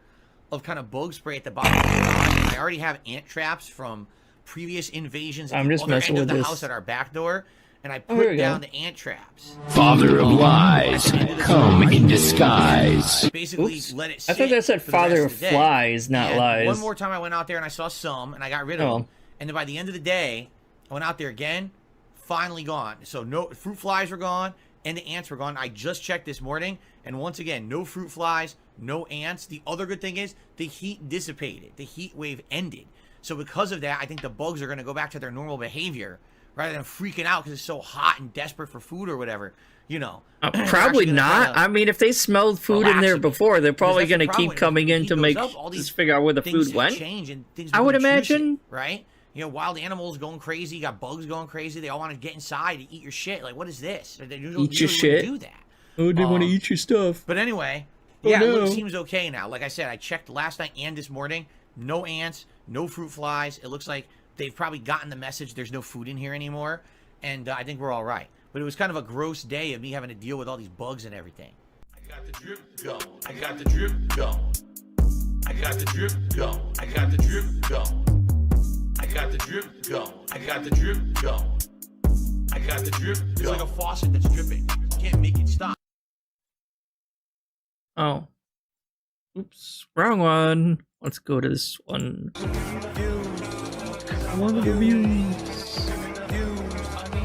of kind of bug spray at the bottom of the garage. I already have ant traps from previous invasions at I'm the just other messing end with of the this. house at our back door, and I Oh, put there you down go. the ant traps. Father of lies, come in disguise. Basically, Oops. let it I sit thought that said for the father rest of of the day. flies, not And lies. one more time I went out there and I saw some, and I got rid of Oh. them. And then by the end of the day, I went out there again, finally gone. So no fruit flies were gone, and the ants were gone. I just checked this morning, and once again, no fruit flies, no ants. The other good thing is the heat dissipated. The heat wave ended. So because of that, I think the bugs are going to go back to their normal behavior rather than freaking out because it's so hot and desperate for food or whatever. You know, Probably They're actually gonna not. kinda I mean, if they smelled food in relax there a bit. before, they're Because probably that's the going to problem. keep coming When in heat to goes make up, all these just figure out where the things food went. change and things I would become intrusive, imagine. right? You know, wild animals going crazy, you got bugs going crazy. They all want to get inside to eat your shit. Like, what is this? They usually Eat your wouldn't shit? Do that. Oh, they want to eat your stuff. But anyway, Oh, yeah, no. it seems okay now. Like I said, I checked last night and this morning. No ants, no fruit flies. It looks like they've probably gotten the message there's no food in here anymore. And I think we're all right. But it was kind of a gross day of me having to deal with all these bugs and everything. I got the drip going. I got the drip going. I got the drip going. I got the drip going. I got the drip going. I got the drip going. I got the drip going. It's like a faucet that's dripping. You can't make it stop. Oh. Oops. Wrong one. Let's go to this one. One of the views.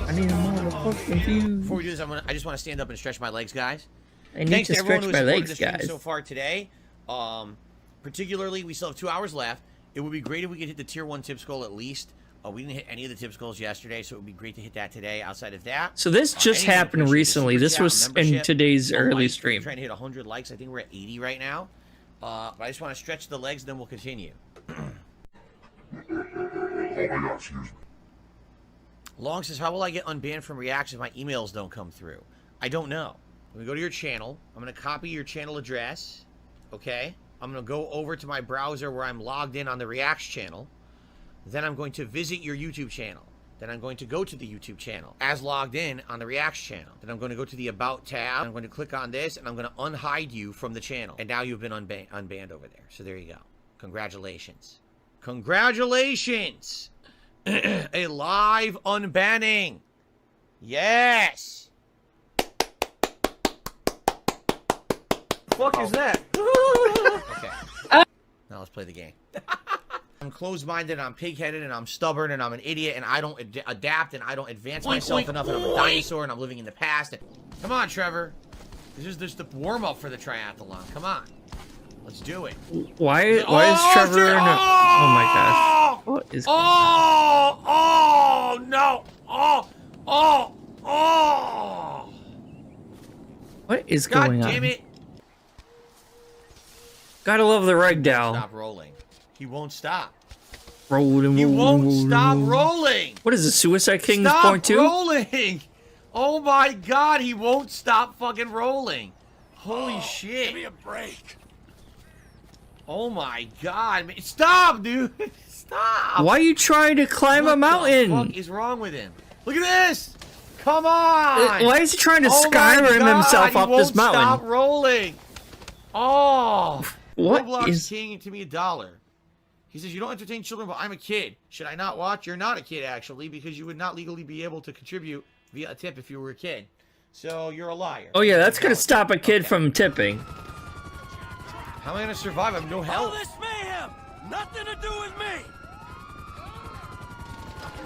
I need a motherfucking view. Before we do this, I just want to stand up and stretch my legs, guys. I need Thanks to to everyone stretch who my has supported legs, the stream guys. so far today. Particularly, we still have 2 hours left. It would be great if we could hit the tier 1 tips goal at least. We didn't hit any of the tips goals yesterday, so it would be great to hit that today. Outside of that, So this just anyone happened appreciate the recently. super This chat, was in membership, today's a early like. We're stream. trying to hit 100 likes. I think we're at 80 right now. But I just want to stretch the legs, then we'll continue. Oh my God, excuse me. Long says, how will I get unbanned from reactions if my emails don't come through? I don't know. Let me go to your channel. I'm going to copy your channel address. Okay? I'm going to go over to my browser where I'm logged in on the Reacts channel. Then I'm going to visit your YouTube channel. Then I'm going to go to the YouTube channel as logged in on the Reacts channel. Then I'm going to go to the About tab. I'm going to click on this, and I'm going to unhide you from the channel. And now you've been unbanned over there. So there you go. Congratulations. Congratulations! A live unbanning. Yes. Fuck is that? Okay. Now let's play the game. I'm closed-minded, I'm pig-headed, and I'm stubborn, and I'm an idiot, and I don't adapt, and I don't advance myself enough, and I'm a dinosaur, and I'm living in the past. And... Come on, Trevor. This is just the warm-up for the triathlon. Come on. Let's do it. Why is Trevor in a... Oh my gosh. What is going on? Oh, no. Oh. What is God going on? damn it. Gotta love the reg down. Stop rolling. He won't stop. Rolling, He won't rolling, stop rolling. rolling. What is this, Suicide Kings Stop point 2? rolling. Oh my God, he won't stop fucking rolling. Holy shit. Give me a break. Oh my God. Man. Stop, dude. Stop. Why are you trying to climb What a the mountain? fuck is wrong with him? Look at this. Come on. Why is he trying to Oh my Skyrim God, himself he up won't this mountain? Stop rolling. Oh. What Roblox is... King to me $1. He says, you don't entertain children, but I'm a kid. Should I not watch? You're not a kid, actually, because you would not legally be able to contribute via a tip if you were a kid. So you're a liar. Oh yeah, that's gonna stop a kid from tipping. How am I gonna survive? I have no All health. this mayhem, nothing to do with me.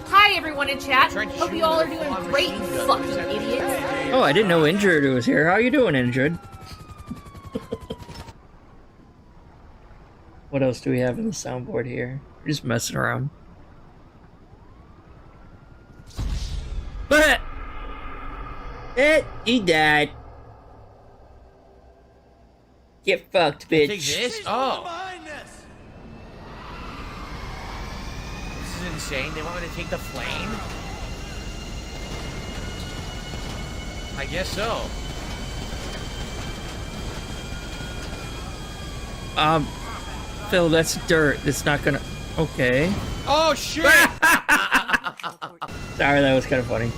Hi everyone in chat. Trying to Hope shoot you all are with a doing full-on great, machine gun. fucking What is that? idiots. Oh, I didn't know Injured was here. How you doing, Injured? What else do we have in the soundboard here? We're just messing around. But he died. Get fucked, bitch. Take this? He's Oh, behind this. this is insane. They want me to take the flame? I guess so. Phil, that's dirt. It's not gonna. Okay. Oh shit! Sorry, that was kind of funny.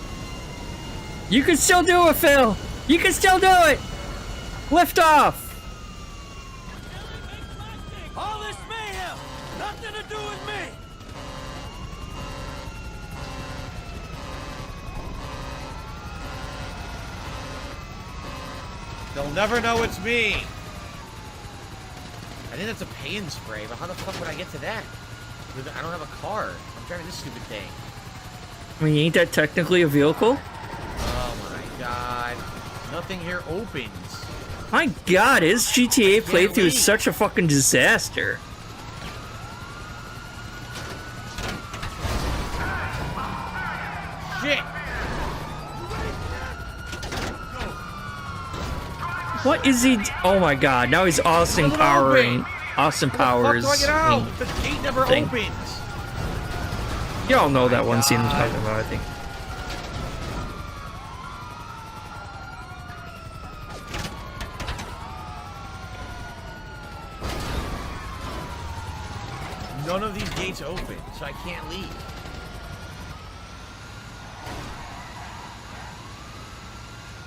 You can still do it, Phil. You can still do it. Lift off. All this mayhem, nothing to do with me. They'll never know it's me. I think that's a pay-in spray, but how the fuck would I get to that? I don't have a car. I'm driving this stupid thing. I mean, ain't that technically a vehicle? Oh my god. Nothing here opens. My god, his GTA playthrough leave. is such a fucking disaster. Shit! What is he? Oh my god, now he's Austin Doesn't powering. open. Austin How the Powers. fuck do I get out? The gate never thing. opens. You all know that my one scene I'm God. talking about, I think. None of these gates open, so I can't leave.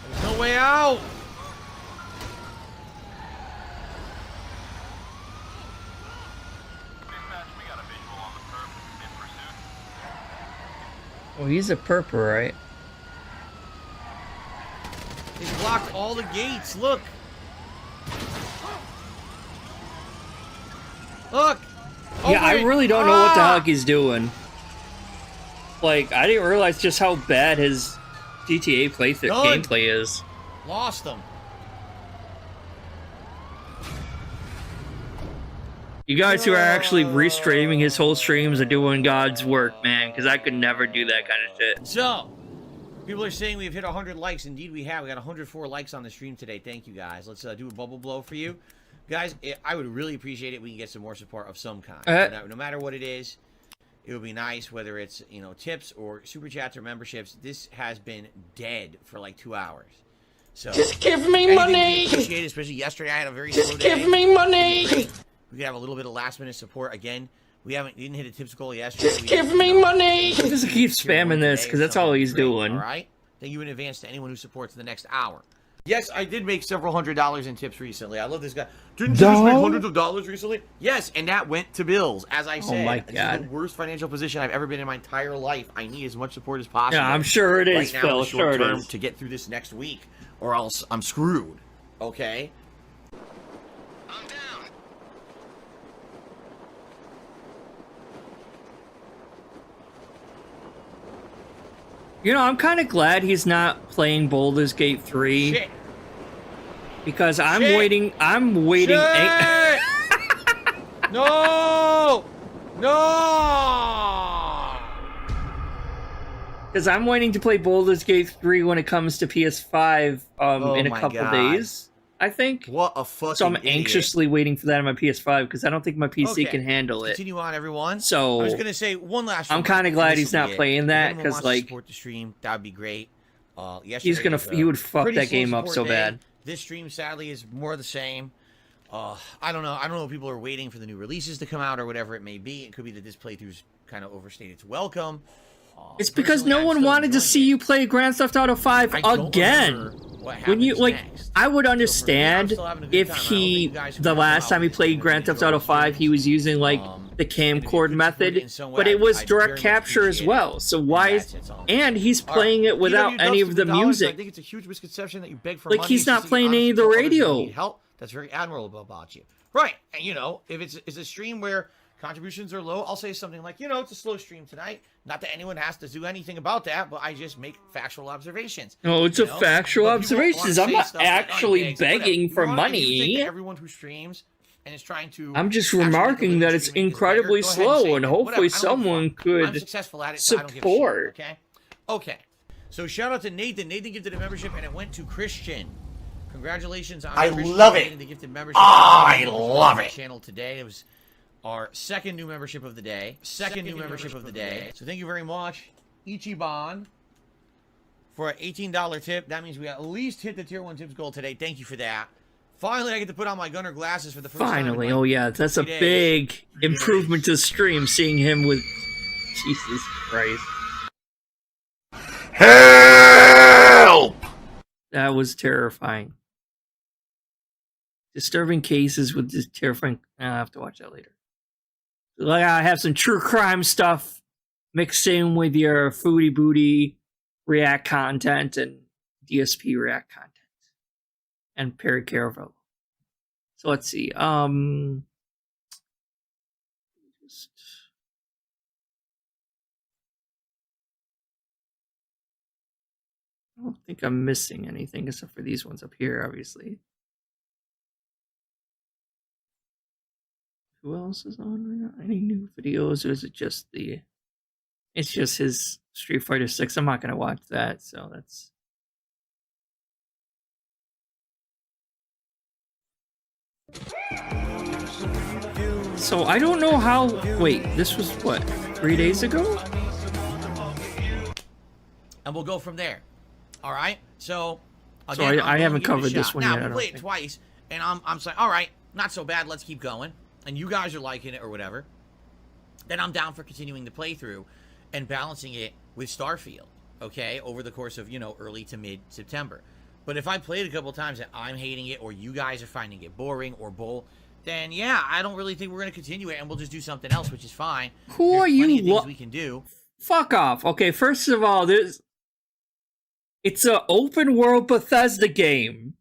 There's no way out! Well, he's a perper, right? They blocked all the gates, look! Look! Yeah, I Open! really don't know what the Ah! heck he's doing. Like, I didn't realize just how bad his GTA Done. gameplay is. Lost them. You guys who are actually restreaming his whole streams are doing God's work, man, because I could never do that kind of shit. So, people are saying we've hit 100 likes. Indeed, we have. We got 104 likes on the stream today. Thank you, guys. Let's do a bubble blow for you. Guys, I would really appreciate it if we can get some more support of some kind. No matter what it is, it would be nice, whether it's, you know, tips or super chats or memberships. This has been dead for like 2 hours. So Just give me money! Appreciate it, especially yesterday. I had a very slow Just day. give me money! We could have a little bit of last minute support. Again, we didn't hit a tips goal yesterday. Just give me money! Just keep spamming this, because that's all he's doing. All right. Thank you in advance to anyone who supports the next hour. Yes, I did make several $100s in tips recently. I love this guy. Didn't you just make hundreds of dollars recently? Yes, and that went to bills, as I said. my This is God. the worst financial position I've ever been in my entire life. I need as much support as possible. Yeah, I'm sure it is, right now, in Phil. the short Sure it term, is. to get through this next week, or else I'm screwed. Okay? I'm down. You know, I'm kind of glad he's not playing Baldur's Gate 3. Shit. Because I'm Shit. waiting. I'm waiting. Shit! No! No! Because I'm waiting to play Baldur's Gate 3 when it comes to PS5 in a my couple God. days, I think. What a fucking So I'm idiot. anxiously waiting for that on my PS5 because I don't think my PC Okay, can handle it. Continue on, everyone. So I was gonna say one last. I'm reminder, kinda glad and this he's will not be it. playing If that, anyone 'cause, wants to like, support the stream, that'd be great. he's gonna he would fuck pretty that slow game up support so day. bad. This stream, sadly, is more of the same. I don't know. I don't know if people are waiting for the new releases to come out or whatever it may be. It could be that this playthrough's kind of overstayed its welcome. It's because Personally, no I'm one still wanted to enjoying see it. you play Grand Theft Auto 5 I don't again. remember what When you happens like, next. I would So for me, I'm understand still having a good if time. I don't think he, you guys who the come last out time he with played me Grand and Theft enjoy Auto the 5, he was using like the and if camcorder you could support it method, in some but way, it was I'd direct very much capture as appreciate it. well. So why And is, that's all. and he's All right. playing it without DW any of the $50, I music. think it's a huge misconception that you beg for Like, money he's just not to get playing honest any of the until others who radio. need help. That's very admirable about you. Right. And, if it's a stream where contributions are low, I'll say something like, it's a slow stream tonight. Not that anyone has to do anything about that, but I just make factual observations. No, it's a factual observations. I'm not actually begging for money. Everyone who streams and is trying to... I'm just remarking that it's incredibly slow, and hopefully someone could support. Okay. So shout out to Nathan. Nathan gifted a membership, and it went to Christian. Congratulations on Christian getting the gifted membership. I love it. Channel today. It was our second new membership of the day. Second new membership of the day. So thank you very much, Ichiban, for an $18 tip. That means we at least hit the tier 1 tips goal today. Thank you for that. Finally, I get to put on my gunner glasses for the first time. Finally, oh yeah, that's a big improvement to the stream, seeing him with... Jesus Christ. Help! That was terrifying. Disturbing cases with this terrifying... I'll have to watch that later. Like, I have some true crime stuff mixed in with your foodie booty React content and DSP React content. And Perry Caravel. So let's see. I don't think I'm missing anything except for these ones up here, obviously. Who else is on right now? Any new videos, or is it just the... It's just his Street Fighter 6. I'm not going to watch that, so that's... So I don't know how... Wait, this was what? 3 days ago? And we'll go from there. All right? So, again, I haven't covered this one yet. Now, we played it twice, and I'm saying, all right, not so bad, let's keep going. And you guys are liking it or whatever. Then I'm down for continuing the playthrough and balancing it with Starfield, okay, over the course of, early to mid-September. But if I played a couple times and I'm hating it, or you guys are finding it boring or bull, then yeah, I don't really think we're going to continue it, and we'll just do something else, which is fine. Who are you? Things we can do. Fuck off. Okay, first of all, it's an open world Bethesda game.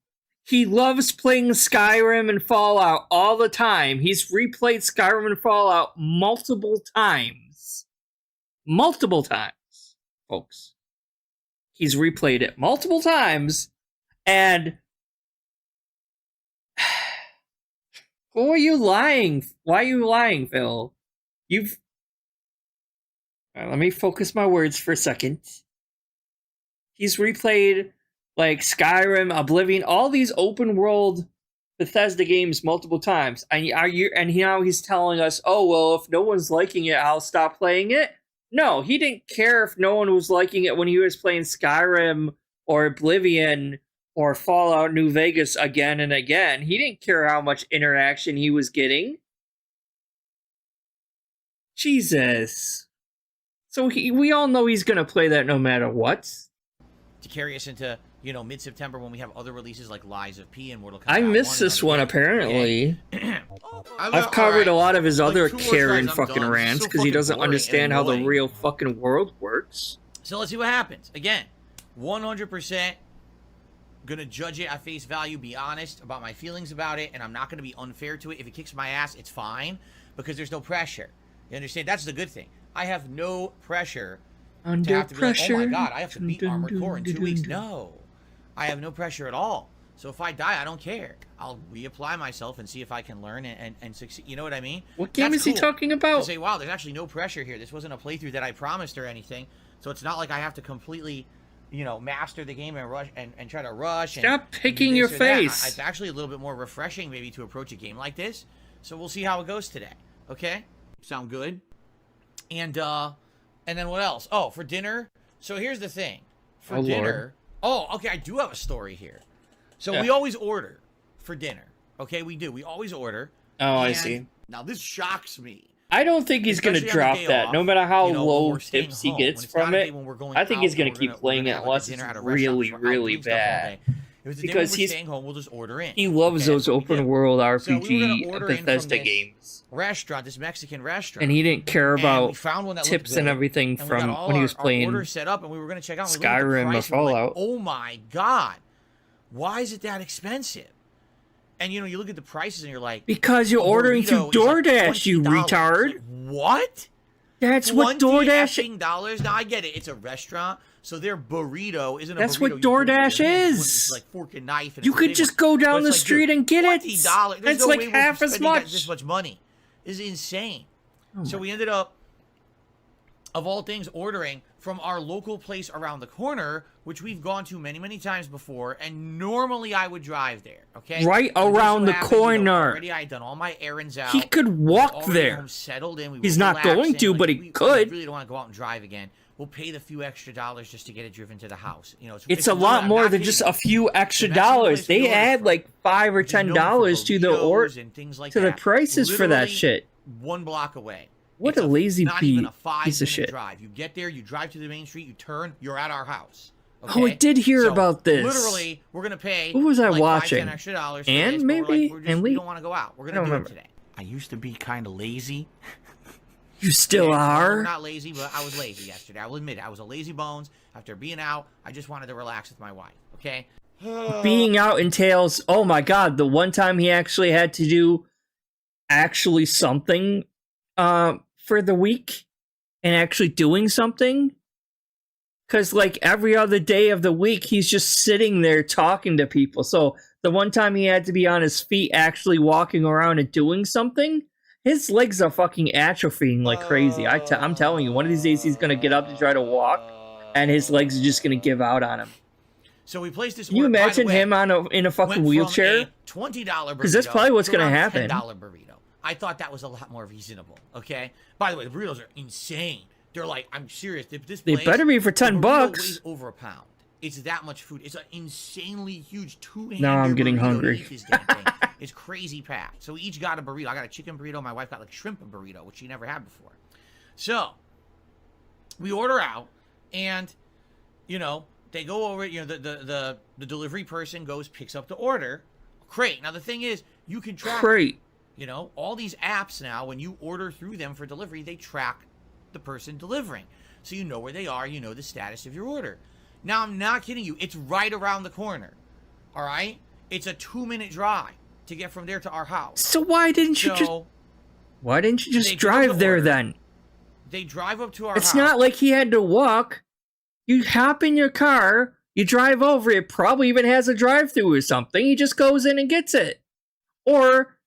He loves playing Skyrim and Fallout all the time. He's replayed Skyrim and Fallout multiple times. Multiple times, folks. He's replayed it multiple times, and... Who are you lying? Why are you lying, Phil? Let me focus my words for a second. He's replayed, like, Skyrim, Oblivion, all these open world Bethesda games multiple times. And now he's telling us, oh, well, if no one's liking it, I'll stop playing it? No, he didn't care if no one was liking it when he was playing Skyrim or Oblivion or Fallout New Vegas again and again. He didn't care how much interaction he was getting. Jesus. So we all know he's going to play that no matter what. To carry us into, mid-September when we have other releases like Lies of P and Mortal Kombat. I missed this one, apparently. I've covered a lot of his other Karen fucking rants because he doesn't understand how the real fucking world works. So let's see what happens. Again, 100% gonna judge it at face value, be honest about my feelings about it, and I'm not gonna be unfair to it. If it kicks my ass, it's fine, because there's no pressure. You understand? That's the good thing. I have no pressure to have to be like, oh my god, I have to beat Armored Core in 2 weeks. No. I have no pressure at all. So if I die, I don't care. I'll reapply myself and see if I can learn and succeed. You know what I mean? What game is he talking about? To say, wow, there's actually no pressure here. This wasn't a playthrough that I promised or anything. So it's not like I have to completely... master the game and rush and try to rush. Stop picking your face. It's actually a little bit more refreshing, maybe, to approach a game like this. So we'll see how it goes today. Okay, sound good? And then what else? Oh, for dinner. So here's the thing. For dinner. Lord. Oh, okay. I do have a story here. So we always order for dinner. Okay, we do. We always order. Oh, I see. Now this shocks me. I don't think he's going to drop that, no matter how low tips he gets from it. I think he's going to keep playing it unless it's really, really bad. Because staying home, we'll just order in. He loves those open world RPG Bethesda games. Restaurant, this Mexican restaurant, and he didn't care about tips and everything from when he was playing order set up, and we were going to check out Skyrim or Fallout. Oh my god, why is it that expensive? And you look at the prices and you're like, because you're ordering through DoorDash, you retard. What? That's what DoorDash. $20. Now I get it. It's a restaurant, so their burrito isn't a burrito. That's what DoorDash is. It's like fork and knife. And you could just go down the street and get it. $20. That's like half as much. This much money is insane. Oh so we ended up, of all things, ordering from our local place around the corner, which we've gone to many, many times before, and normally I would drive there, okay? Right around the corner. Already I had done all my errands out. He could walk there. Home, settled in. He's not going to, but he could. We really don't want to go out and drive again. We'll pay the few extra dollars just to get it driven to the house. It's a lot more than just a few extra dollars. They add like $5 or $10 to the prices for that shit. 1 block away. What a lazy piece of shit. Drive. You get there, you drive to the main street, you turn, you're at our house. Okay? Oh, I did hear about this. Literally, we're gonna pay. Who was I like watching? $5, $10 and this, maybe we don't want to go out. We're gonna do it today. I used to be kind of lazy. You still are? I'm not lazy, but I was lazy yesterday. I will admit it. I was a lazy bones. After being out, I just wanted to relax with my wife. Okay. Being out entails. Oh my God! The one time he actually had to do something. For the week and actually doing something, because like every other day of the week he's just sitting there talking to people. So the one time he had to be on his feet actually walking around and doing something, his legs are fucking atrophying like crazy. I'm telling you, one of these days he's gonna get up to try to walk and his legs are just gonna give out on him. So we placed this. Can you imagine him in a fucking wheelchair? $20 burrito, because that's probably what's gonna happen. $10 burrito. I thought that was a lot more reasonable, okay? By the way, the burritos are insane. They're like, I'm serious. This they better be for $10. Weighs over a pound. It's that much food. It's an insanely huge two-handed Now I'm getting hungry. It's crazy packed. So we each got a burrito. I got a chicken burrito. My wife got like shrimp burrito, which she never had before. So we order out, and they go over. The delivery person goes, picks up the order. Crate. Now the thing is, you can track. Crate. All these apps now, when you order through them for delivery, they track the person delivering. So you know where they are, you know the status of your order. Now, I'm not kidding you. It's right around the corner. All right? It's a 2-minute drive to get from there to our house. So why didn't you just drive there then? They drive up to our house. It's not like he had to walk. You hop in your car, you drive over, it probably even has a drive-through or something. He just goes in and gets it. Or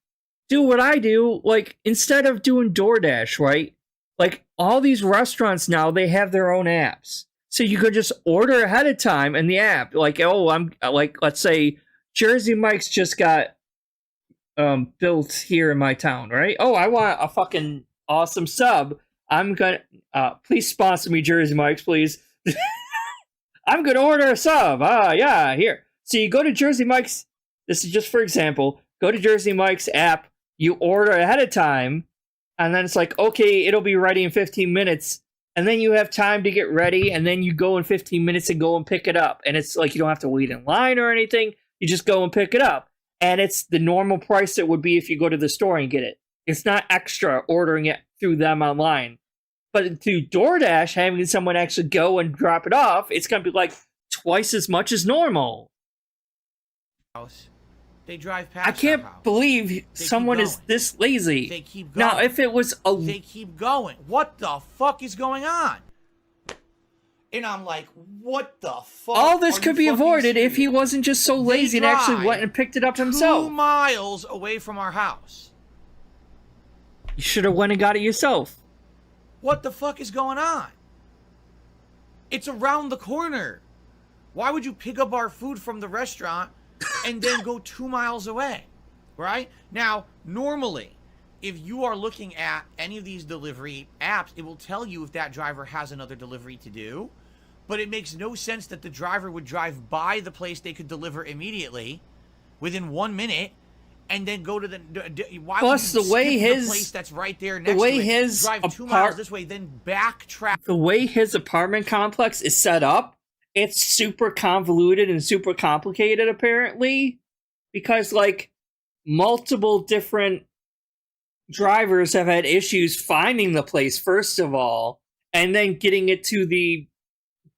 do what I do, like, instead of doing DoorDash, right? Like, all these restaurants now, they have their own apps. So you could just order ahead of time in the app. Like, let's say Jersey Mike's just got built here in my town, right? Oh, I want a fucking awesome sub. I'm gonna, please sponsor me, Jersey Mike's, please. I'm gonna order a sub. Yeah, here. So you go to Jersey Mike's, this is just for example, go to Jersey Mike's app, you order ahead of time, and then it's like, okay, it'll be ready in 15 minutes. And then you have time to get ready, and then you go in 15 minutes and go and pick it up. And it's like you don't have to wait in line or anything. You just go and pick it up. And it's the normal price it would be if you go to the store and get it. It's not extra ordering it through them online. But through DoorDash, having someone actually go and drop it off, it's going to be like twice as much as normal. They drive past. I can't believe someone is this lazy. They keep going. Now, if it was they keep going. What the fuck is going on? And I'm like, what the fuck? All this could be avoided if he wasn't just so lazy and actually went and picked it up himself. 2 miles away from our house. You should have went and got it yourself. What the fuck is going on? It's around the corner. Why would you pick up our food from the restaurant and then go 2 miles away, right? Now, normally, if you are looking at any of these delivery apps, it will tell you if that driver has another delivery to do, but it makes no sense that the driver would drive by the place they could deliver immediately within 1 minute and then go to the... Why Plus, would you the way skip his... the place that's right there next the way to it, his drive 2 miles this way, then backtrack... The way his apartment complex is set up, it's super convoluted and super complicated, apparently, because, like, multiple different drivers have had issues finding the place, first of all, and then getting it to the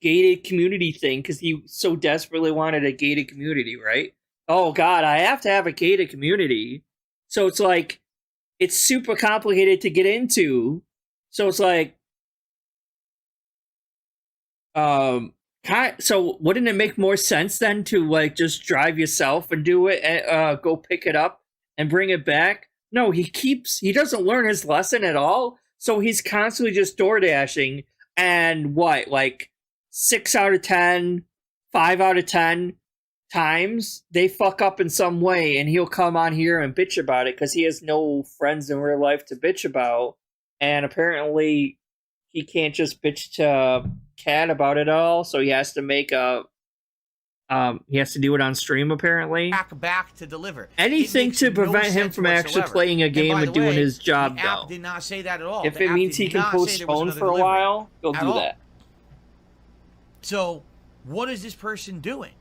gated community thing, because he so desperately wanted a gated community, right? Oh God, I have to have a gated community. So it's like, it's super complicated to get into. So it's like, so wouldn't it make more sense then to like just drive yourself and do it, and go pick it up and bring it back? No, he doesn't learn his lesson at all. So he's constantly just door dashing, and like 6 out of 10, 5 out of 10 times they fuck up in some way, and he'll come on here and bitch about it because he has no friends in real life to bitch about, and apparently he can't just bitch to Cat about it all, so he has to make he has to do it on stream apparently. Back to deliver anything to prevent him from actually playing a game and doing his job. The app did not say that at all. If it means he can postpone for a while, he'll do that. So what is this person doing?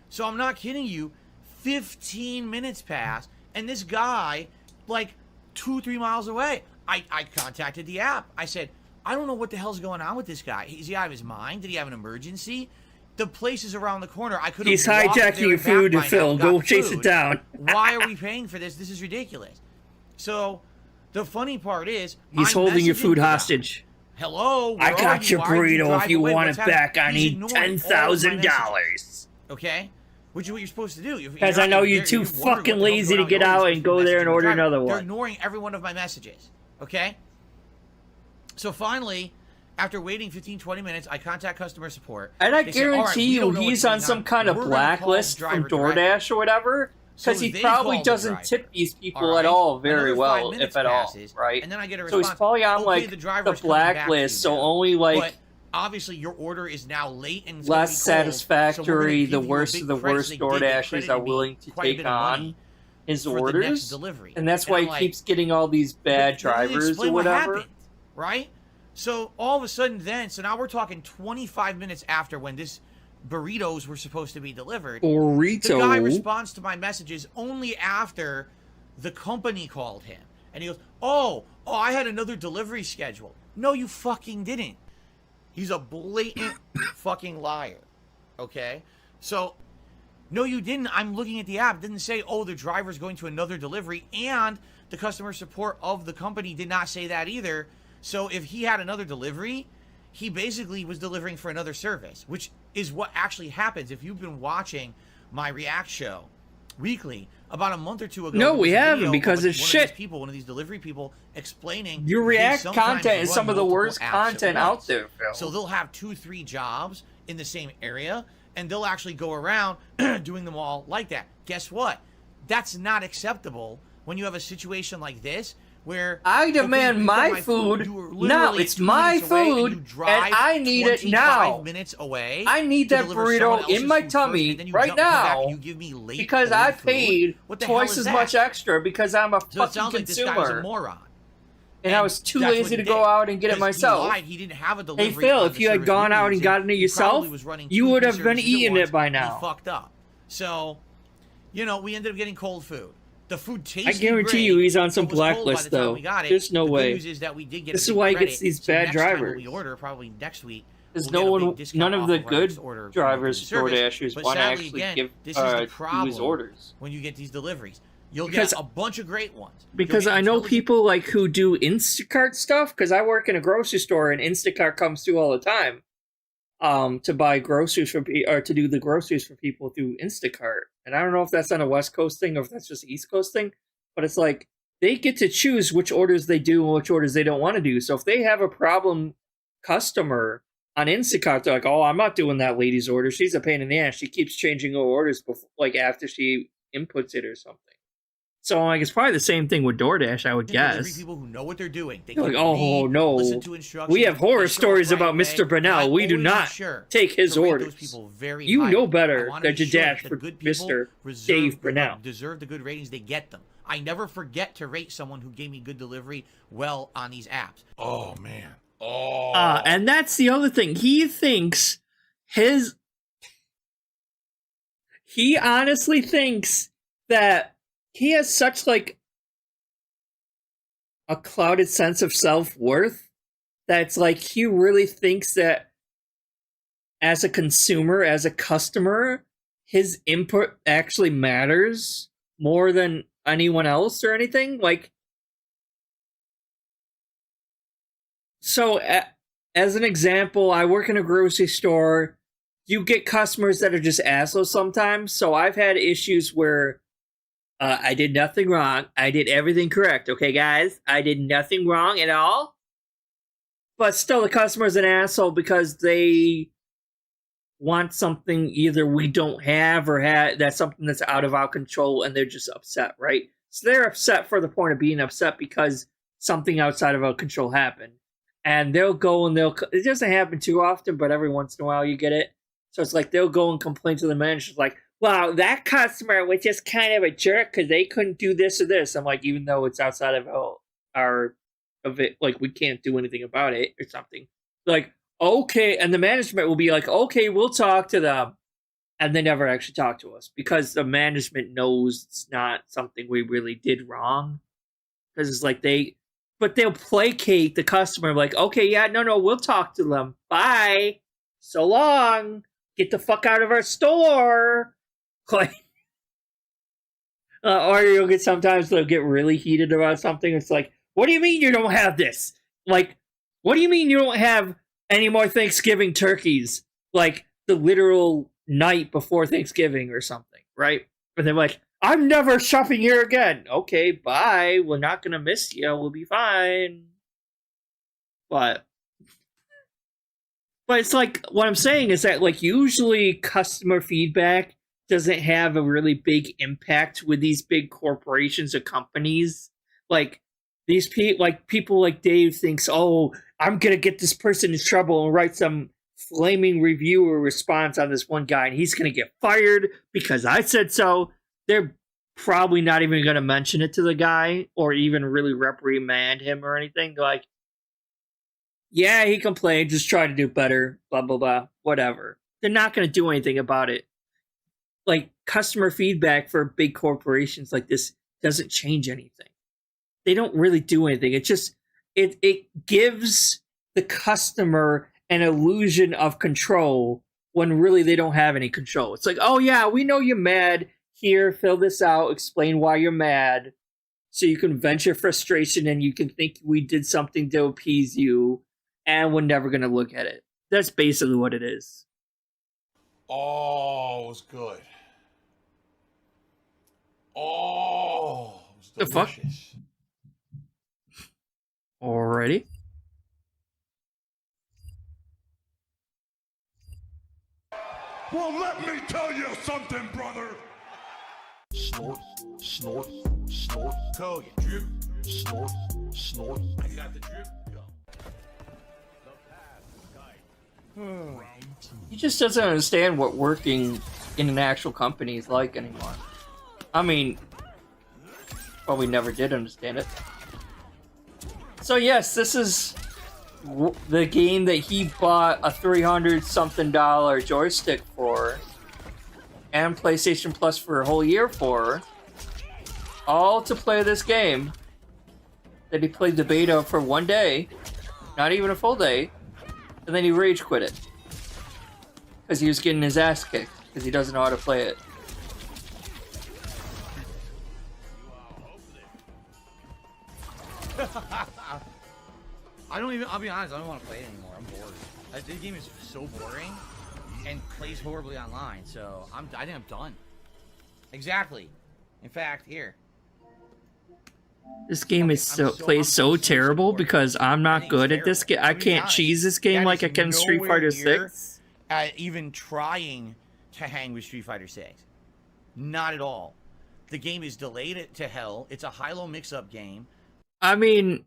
So I'm not kidding you, 15 minutes pass, and this guy, like 2-3 miles away, I contacted the app. I said, I don't know what the hell's going on with this guy. Is he out of his mind? Did he have an emergency? The place is around the corner. I could have. He's hijacking your food, Phil. Go chase it down. Why are we paying for this? This is ridiculous. So the funny part is, he's holding your food hostage. Hello, I got your burrito. If you want it back, I need $10,000. Okay, which is what you're supposed to do. Because I know you're too fucking lazy to get out and go there and order another one. They're ignoring every one of my messages. Okay. So finally, after waiting 15-20 minutes, I contact customer support. And I guarantee you he's on some kind of blacklist from DoorDash or whatever, because he probably doesn't tip these people at all very well, if at all, right? And then I get a response. So he's probably on like the blacklist, so only like obviously your order is now late and less satisfactory. The worst of the worst DoorDashers are willing to take on his orders, and that's why he keeps getting all these bad drivers or whatever. Right? So all of a sudden then, so now we're talking 25 minutes after when this burritos were supposed to be delivered. Burrito. The guy responds to my messages only after the company called him. And he goes, oh, I had another delivery scheduled. No, you fucking didn't. He's a blatant fucking liar. Okay? So, no, you didn't. I'm looking at the app. It didn't say, oh, the driver's going to another delivery. And the customer support of the company did not say that either. So if he had another delivery, he basically was delivering for another service, which is what actually happens. If you've been watching my React show weekly, about a month or two ago. No, we haven't, because it's shit. One of these delivery people explaining your React content is some of the worst content out there, Phil. So they'll have 2-3 jobs in the same area, and they'll actually go around doing them all like that. Guess what? That's not acceptable when you have a situation like this, where I demand my food. No, it's my food, and I need it now. Minutes away. I need that burrito in my tummy right now because I paid twice as much extra because I'm a fucking consumer. This guy was a moron. And I was too lazy to go out and get it myself. He didn't have a delivery. Hey Phil, if you had gone out and gotten it yourself, you would have been eating it by now. He fucked up. So, we ended up getting cold food. The food tasted I guarantee you he's on some blacklist, though. There's no way. The good news is that we did get this is why he gets these bad drivers. We order probably next week. There's none of the good drivers, DoorDashers, want to actually give do his orders. When you get these deliveries, you'll get a bunch of great ones. Because I know people like who do Instacart stuff. Because I work in a grocery store, and Instacart comes through all the time. To buy groceries or to do the groceries for people through Instacart. And I don't know if that's on a West Coast thing or if that's just an East Coast thing, but it's like they get to choose which orders they do and which orders they don't want to do. So if they have a problem customer on Instacart, they're like, oh, I'm not doing that lady's order. She's a pain in the ass. She keeps changing her orders before, like after she inputs it or something. So like it's probably the same thing with DoorDash, I would guess. People who know what they're doing. They like, oh no, we have horror stories about Mr. Brunel. We do not take his orders. You know better than to dash for Mr. Dave Brunel. Deserve the good ratings. They get them. I never forget to rate someone who gave me good delivery well on these apps. Oh man. Oh. And that's the other thing. He thinks he honestly thinks that he has such like a clouded sense of self-worth that it's like he really thinks that as a consumer, as a customer, his input actually matters more than anyone else or anything. Like, so as an example, I work in a grocery store. You get customers that are just assholes sometimes. So I've had issues where I did nothing wrong. I did everything correct. Okay, guys? I did nothing wrong at all. But still, the customer's an asshole because they want something either we don't have or that's something that's out of our control, and they're just upset, right? So they're upset for the point of being upset because something outside of our control happened. And they'll go and it doesn't happen too often, but every once in a while you get it. So it's like they'll go and complain to the manager, like, wow, that customer was just kind of a jerk because they couldn't do this or this. I'm like, even though it's outside of like, we can't do anything about it or something. Like, okay. And the management will be like, okay, we'll talk to them. And they never actually talk to us because the management knows it's not something we really did wrong. Because it's like but they'll placate the customer, like, okay, yeah, no, we'll talk to them. Bye. So long. Get the fuck out of our store. Like, or you'll get sometimes they'll get really heated about something. It's like, what do you mean you don't have this? Like, what do you mean you don't have any more Thanksgiving turkeys? Like, the literal night before Thanksgiving or something, right? And they're like, I'm never shopping here again. Okay, bye. We're not gonna miss you. We'll be fine. But it's like, what I'm saying is that, like, usually customer feedback doesn't have a really big impact with these big corporations or companies. Like, people like Dave thinks, oh, I'm gonna get this person in trouble and write some flaming review or response on this one guy, and he's gonna get fired because I said so. They're probably not even gonna mention it to the guy or even really reprimand him or anything. Like, yeah, he complained, just try to do better, blah, blah, blah, whatever. They're not going to do anything about it. Like, customer feedback for big corporations like this doesn't change anything. They don't really do anything. It just, it gives the customer an illusion of control when really they don't have any control. It's like, oh yeah, we know you're mad. Here, fill this out, explain why you're mad. So you can vent your frustration and you can think we did something to appease you. And we're never going to look at it. That's basically what it is. Oh, it was good. Oh, it was delicious. The fuck? Alrighty. Well, let me tell you something, brother. Snort, snort, snort. Code, drip, snort, snort. I got the drip. He just doesn't understand what working in an actual company is like anymore. I mean, well, we never did understand it. So yes, this is the game that he bought a $300-something joystick for, and PlayStation Plus for a whole year for, all to play this game that he played the beta for one day, not even a full day. And then he rage quit it. Because he was getting his ass kicked. Because he doesn't know how to play it. I'll be honest, I don't want to play it anymore. I'm bored. This game is so boring and plays horribly online. So I think I'm done. Exactly. In fact, here. This game plays so terrible because I'm not good at this game. I can't cheese this game like I can Street Fighter 6. Even trying to hang with Street Fighter 6. Not at all. The game is delayed to hell. It's a high-low mix-up game. I mean,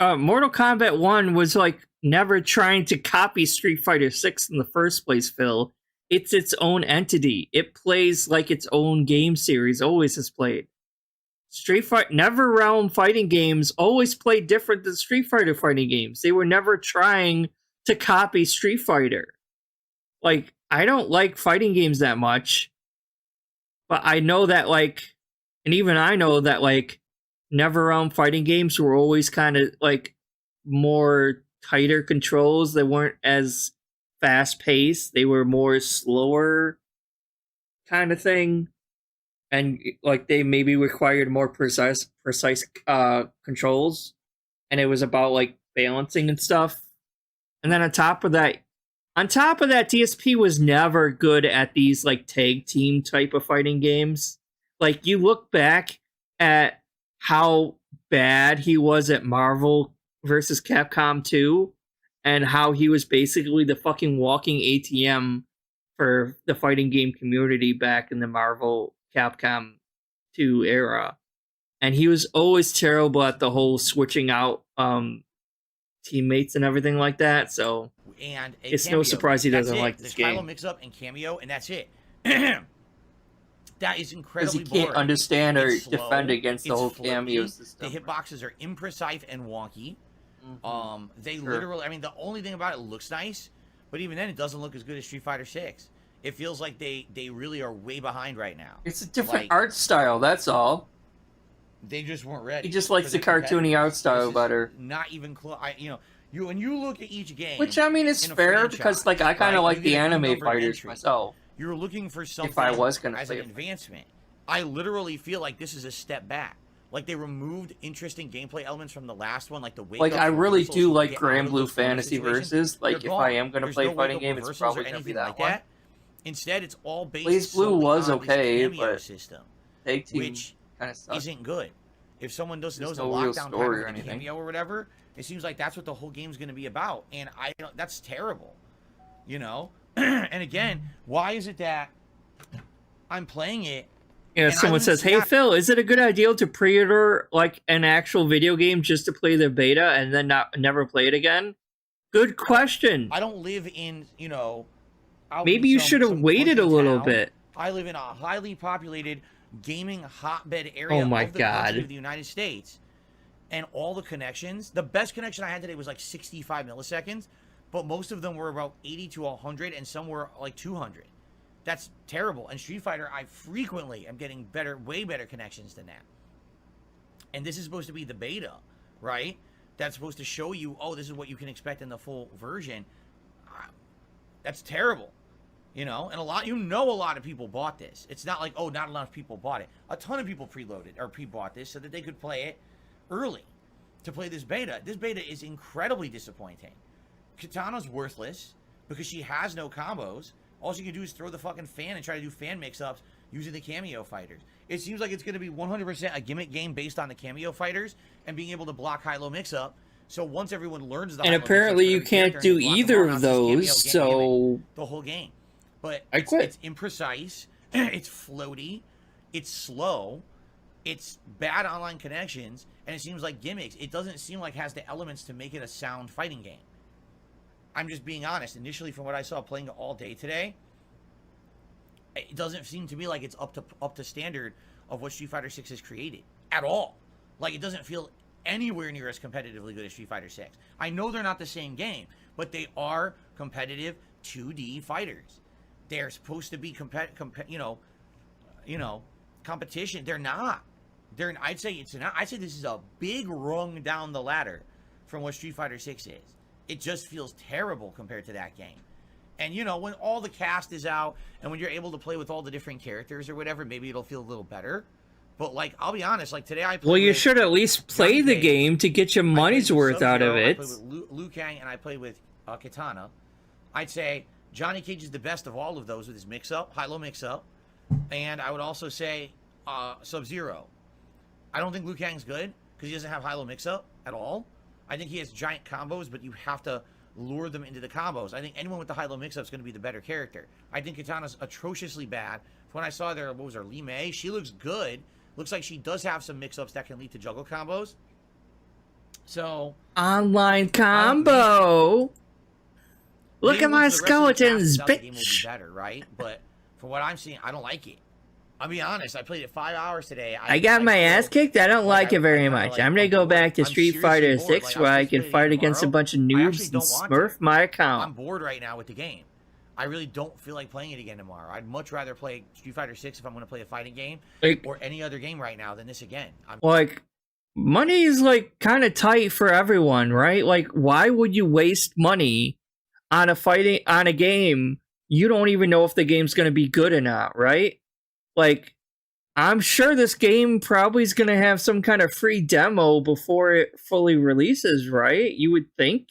Mortal Kombat 1 was like never trying to copy Street Fighter 6 in the first place, Phil. It's its own entity. It plays like its own game series, always has played. NetherRealm fighting games always play different than Street Fighter fighting games. They were never trying to copy Street Fighter. Like, I don't like fighting games that much, but I know that, like, and even I know that, like, NetherRealm fighting games were always kind of, like, more tighter controls. They weren't as fast-paced. They were more slower kind of thing, and like they maybe required more precise controls, and it was about like balancing and stuff. And then on top of that, DSP was never good at these like tag team type of fighting games. Like you look back at how bad he was at Marvel versus Capcom 2, and how he was basically the fucking walking ATM for the fighting game community back in the Marvel Capcom 2 era. And he was always terrible at the whole switching out teammates and everything like that. So and it's cameo. No surprise he doesn't like this game. There's mix-up and cameo, and that's it. That is incredibly Because he can't boring. understand or It's slow, defend against the it's whole floaty, cameo system. The hitboxes are imprecise and wonky. They Sure. literally, I mean, the only thing about it looks nice, but even then, it doesn't look as good as Street Fighter 6. It feels like they really are way behind right now. It's a different Like, art style, that's all. They just weren't ready. He just likes for the cartoony art style better. Not even close. When you look at each game, Which, I mean, it's in a fair, franchise, because, like, I kind right, of like you the get a anime number of fighters entries. myself. You're looking for something I was gonna as play an it. advancement. I literally feel like this is a step back. Like they removed interesting gameplay elements from the last one, like the wake Like, up I really reversals do to like get out Grand of Blue those corner Fantasy situations. Versus. Like, They're if I gone. am gonna There's play no a fighting wake-up game, it's reversals probably or gonna be anything that like one. that. Instead, it's all based Blaze Blue solely was on this okay, cameo but system, Tag team which kind of sucks. isn't good. If someone knows a no real lockdown story pattern or with a anything. cameo or whatever, it seems like that's what the whole game's going to be about, and that's terrible, you know. And again, why is it that I'm playing it? Yeah, and someone says, "Hey Phil, is it a good idea to pre-order like an actual video game just to play the beta and then never play it again?" Good question. I don't live in, out Maybe in you some- should have some waited a country little town. bit. I live in a highly populated gaming hotbed area Oh my of the God. country of the United States. And all the connections, the best connection I had today was like 65 milliseconds, but most of them were about 80 to 100, and some were like 200. That's terrible. And Street Fighter, I frequently am getting way better connections than that. And this is supposed to be the beta, right? That's supposed to show you, oh, this is what you can expect in the full version. That's terrible. And a lot of people bought this. It's not like, oh, not enough people bought it. A ton of people preloaded or pre-bought this so that they could play it early to play this beta. This beta is incredibly disappointing. Katana's worthless because she has no combos. All she can do is throw the fucking fan and try to do fan mix-ups using the cameo fighters. It seems like it's going to be 100% a gimmick game based on the cameo fighters and being able to block high-low mix-up. So once everyone learns the And high-low apparently you mix-ups for every can't character do and block them either all, of now it's just cameo those, so the whole game. But I quit. It's imprecise, it's floaty, it's slow, it's bad online connections, and it seems like gimmicks. It doesn't seem like it has the elements to make it a sound fighting game. I'm just being honest. Initially, from what I saw playing it all day today, it doesn't seem to me like it's up to standard of what Street Fighter 6 has created at all. Like, it doesn't feel anywhere near as competitively good as Street Fighter 6. I know they're not the same game, but they are competitive 2D fighters. They're supposed to be competition. They're not. I'd say it's not. I'd say this is a big rung down the ladder from what Street Fighter 6 is. It just feels terrible compared to that game. And when all the cast is out and when you're able to play with all the different characters or whatever, maybe it'll feel a little better. But like, I'll be honest, like today I played well, you with should at least play the Johnny game to get your I played money's with worth out of Sub-Zero, it. I played with Liu Kang and I played with Katana. I'd say Johnny Cage is the best of all of those with his mix-up, high-low mix-up. And I would also say Sub-Zero. I don't think Liu Kang's good because he doesn't have high-low mix-up at all. I think he has giant combos, but you have to lure them into the combos. I think anyone with the high-low mix-up is going to be the better character. I think Katana's atrociously bad. When I saw what was her, Lee Mei? She looks good. Looks like she does have some mix-ups that can lead to juggle combos. So Online combo. Look maybe at my once the rest of the cast skeletons, is out, the game will be bitch. better, right? But from what I'm seeing, I don't like it. I'll be honest. I played it 5 hours today. I got my ass kicked. I don't like it very much. I'm gonna go back to Street Fighter 6 where I can fight against a bunch of noobs and smurf my I'm account. bored right now with the game. I really don't feel like playing it again tomorrow. I'd much rather play Street Fighter 6 if I'm going to play a fighting game Like, or any other game right now than this again. money is like kind of tight for everyone, right? Like, why would you waste money on a game you don't even know if the game's going to be good or not, right? Like, I'm sure this game probably is going to have some kind of free demo before it fully releases, right? You would think.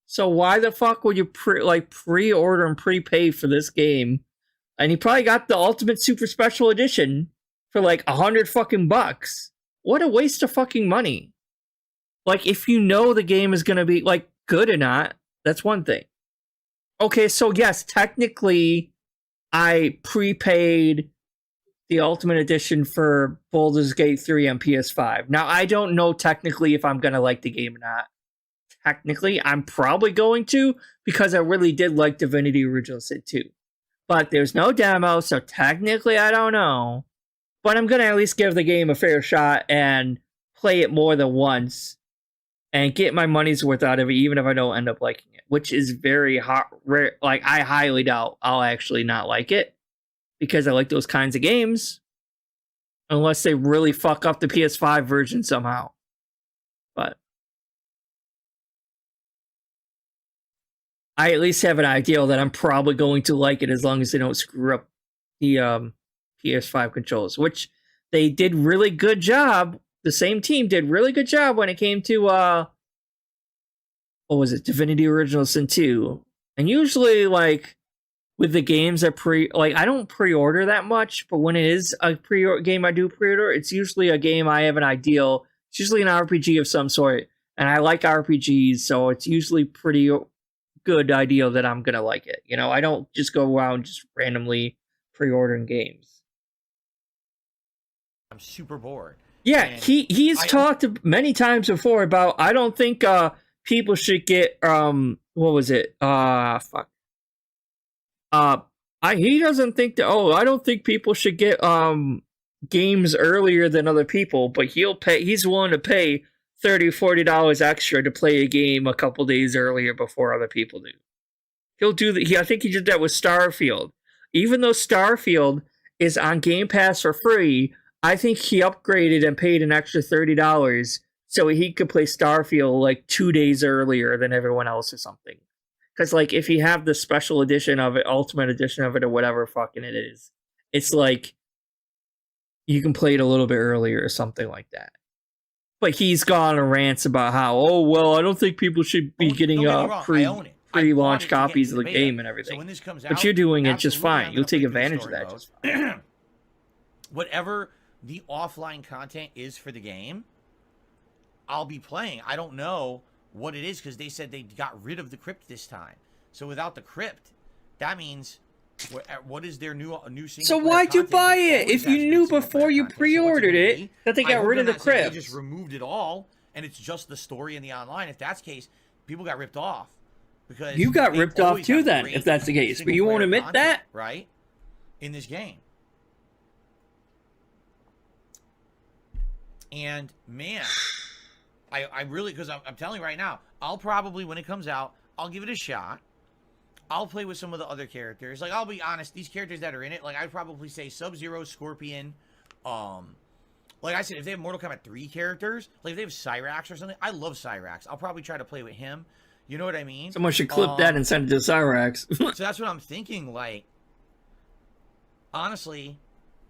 So why the fuck would you pre-order and prepay for this game? And you probably got the Ultimate Super Special Edition for like $100 fucking bucks. What a waste of fucking money. Like, if you know the game is going to be like good or not, that's one thing. Okay, so yes, technically I prepaid the Ultimate Edition for Baldur's Gate 3 on PS5. Now, I don't know technically if I'm going to like the game or not. Technically, I'm probably going to, because I really did like Divinity Original Sin 2. But there's no demo, so technically I don't know. But I'm going to at least give the game a fair shot and play it more than once and get my money's worth out of it, even if I don't end up liking it, which is very rare. Like, I highly doubt I'll actually not like it, because I like those kinds of games, unless they really fuck up the PS5 version somehow. But I at least have an idea that I'm probably going to like it, as long as they don't screw up the PS5 controls, which they did really good job. The same team did really good job when it came to what was it, Divinity Original Sin 2. And usually, like, with the games that I don't pre-order that much, but when it is a game I do pre-order, it's usually a game I have an ideal. It's usually an RPG of some sort, and I like RPGs, so it's usually pretty good ideal that I'm gonna like it. You know, I don't just go around just randomly pre-ordering games. I'm super bored. Yeah, And he's talked many times before about, I don't think people should get what was it? Fuck. He doesn't think that. Oh, I don't think people should get games earlier than other people, but he's willing to pay $30-$40 extra to play a game a couple days earlier before other people do. He'll do that. I think he did that with Starfield. Even though Starfield is on Game Pass for free, I think he upgraded and paid an extra $30 so he could play Starfield like 2 days earlier than everyone else or something. Because, like, if you have the special edition of it, Ultimate Edition of it, or whatever fucking it is, it's like you can play it a little bit earlier or something like that. But he's gone on rants about how, oh, well, I don't think people should be getting pre-launch copies of the game and everything. So when this comes but out, you're doing it just absolutely, fine. I'm You'll gonna take play through the advantage of story that mode. just fine. Whatever the offline content is for the game, I'll be playing. I don't know what it is, because they said they got rid of the crypt this time. So without the crypt, that means what is their new single So player why'd you content? buy There it always if has you been knew single before player you content. So what's it pre-ordered gonna it be? that they I got hope rid of they're the not saying crypt? They just removed it all, and it's just the story and the online. If that's the case, people got ripped off. Because You got they ripped off always too have then, great if that's the case. But you single won't player admit content, that? right? In this game. And man, I really, because I'm telling you right now, I'll probably, when it comes out, I'll give it a shot. I'll play with some of the other characters. Like, I'll be honest, these characters that are in it, like, I'd probably say Sub-Zero, Scorpion, like I said, if they have Mortal Kombat 3 characters, like if they have Cyrax or something, I love Cyrax. I'll probably try to play with him. You know what I mean? Someone should clip that and send it to Cyrax. So that's what I'm thinking, like, honestly.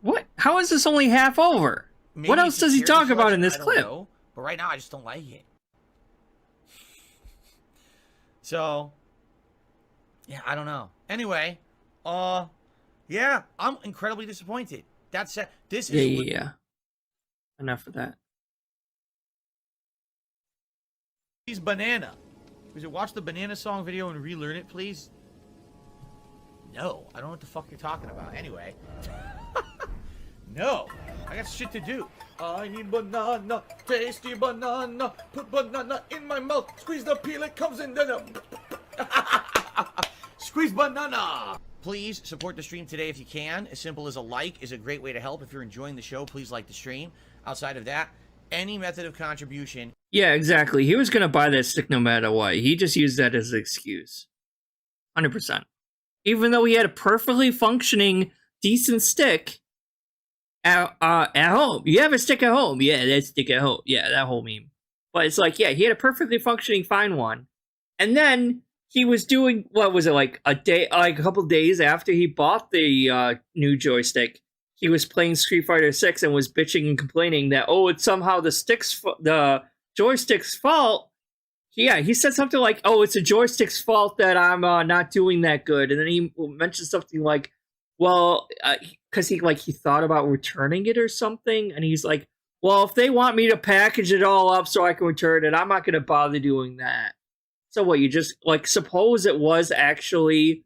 What? How is this only half over? What else does he talk about in this clip? Know, but right now, I just don't like it. So, yeah, I don't know. Anyway, yeah, I'm incredibly disappointed. That's it. This is Yeah. Enough of that. He's banana. Was it watch the banana song video and relearn it, please? No, I don't know what the fuck you're talking about. Anyway. No, I got shit to do. I need banana, tasty banana. Put banana in my mouth. Squeeze the peel, it comes in. Squeeze banana. Please support the stream today if you can. As simple as a like is a great way to help. If you're enjoying the show, please like the stream. Outside of that, any method of contribution. Yeah, exactly. He was going to buy that stick no matter what. He just used that as an excuse. 100%. Even though he had a perfectly functioning, decent stick at home. You have a stick at home. Yeah, that stick at home. Yeah, that whole meme. But it's like, yeah, he had a perfectly functioning fine one. And then he was doing, what was it, like a couple days after he bought the new joystick, he was playing Street Fighter 6 and was bitching and complaining that, oh, it's somehow the joystick's fault. Yeah, he said something like, oh, it's a joystick's fault that I'm not doing that good. And then he mentioned something like, well, because he thought about returning it or something. And he's like, well, if they want me to package it all up so I can return it, I'm not going to bother doing that. So what, you just, like, suppose it was actually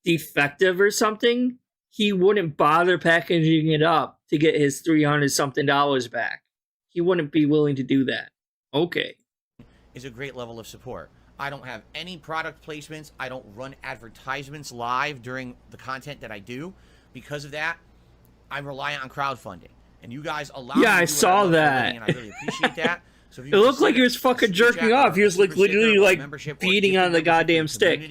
defective or something, he wouldn't bother packaging it up to get his $300-something back. He wouldn't be willing to do that. Okay. Is a great level of support. I don't have any product placements. I don't run advertisements live during the content that I do. Because of that, I'm reliant on crowdfunding. And you guys allow me to do I saw that. And I really appreciate that. So if you It looked like he was fucking jerking off. He was like literally like beating on the goddamn stick.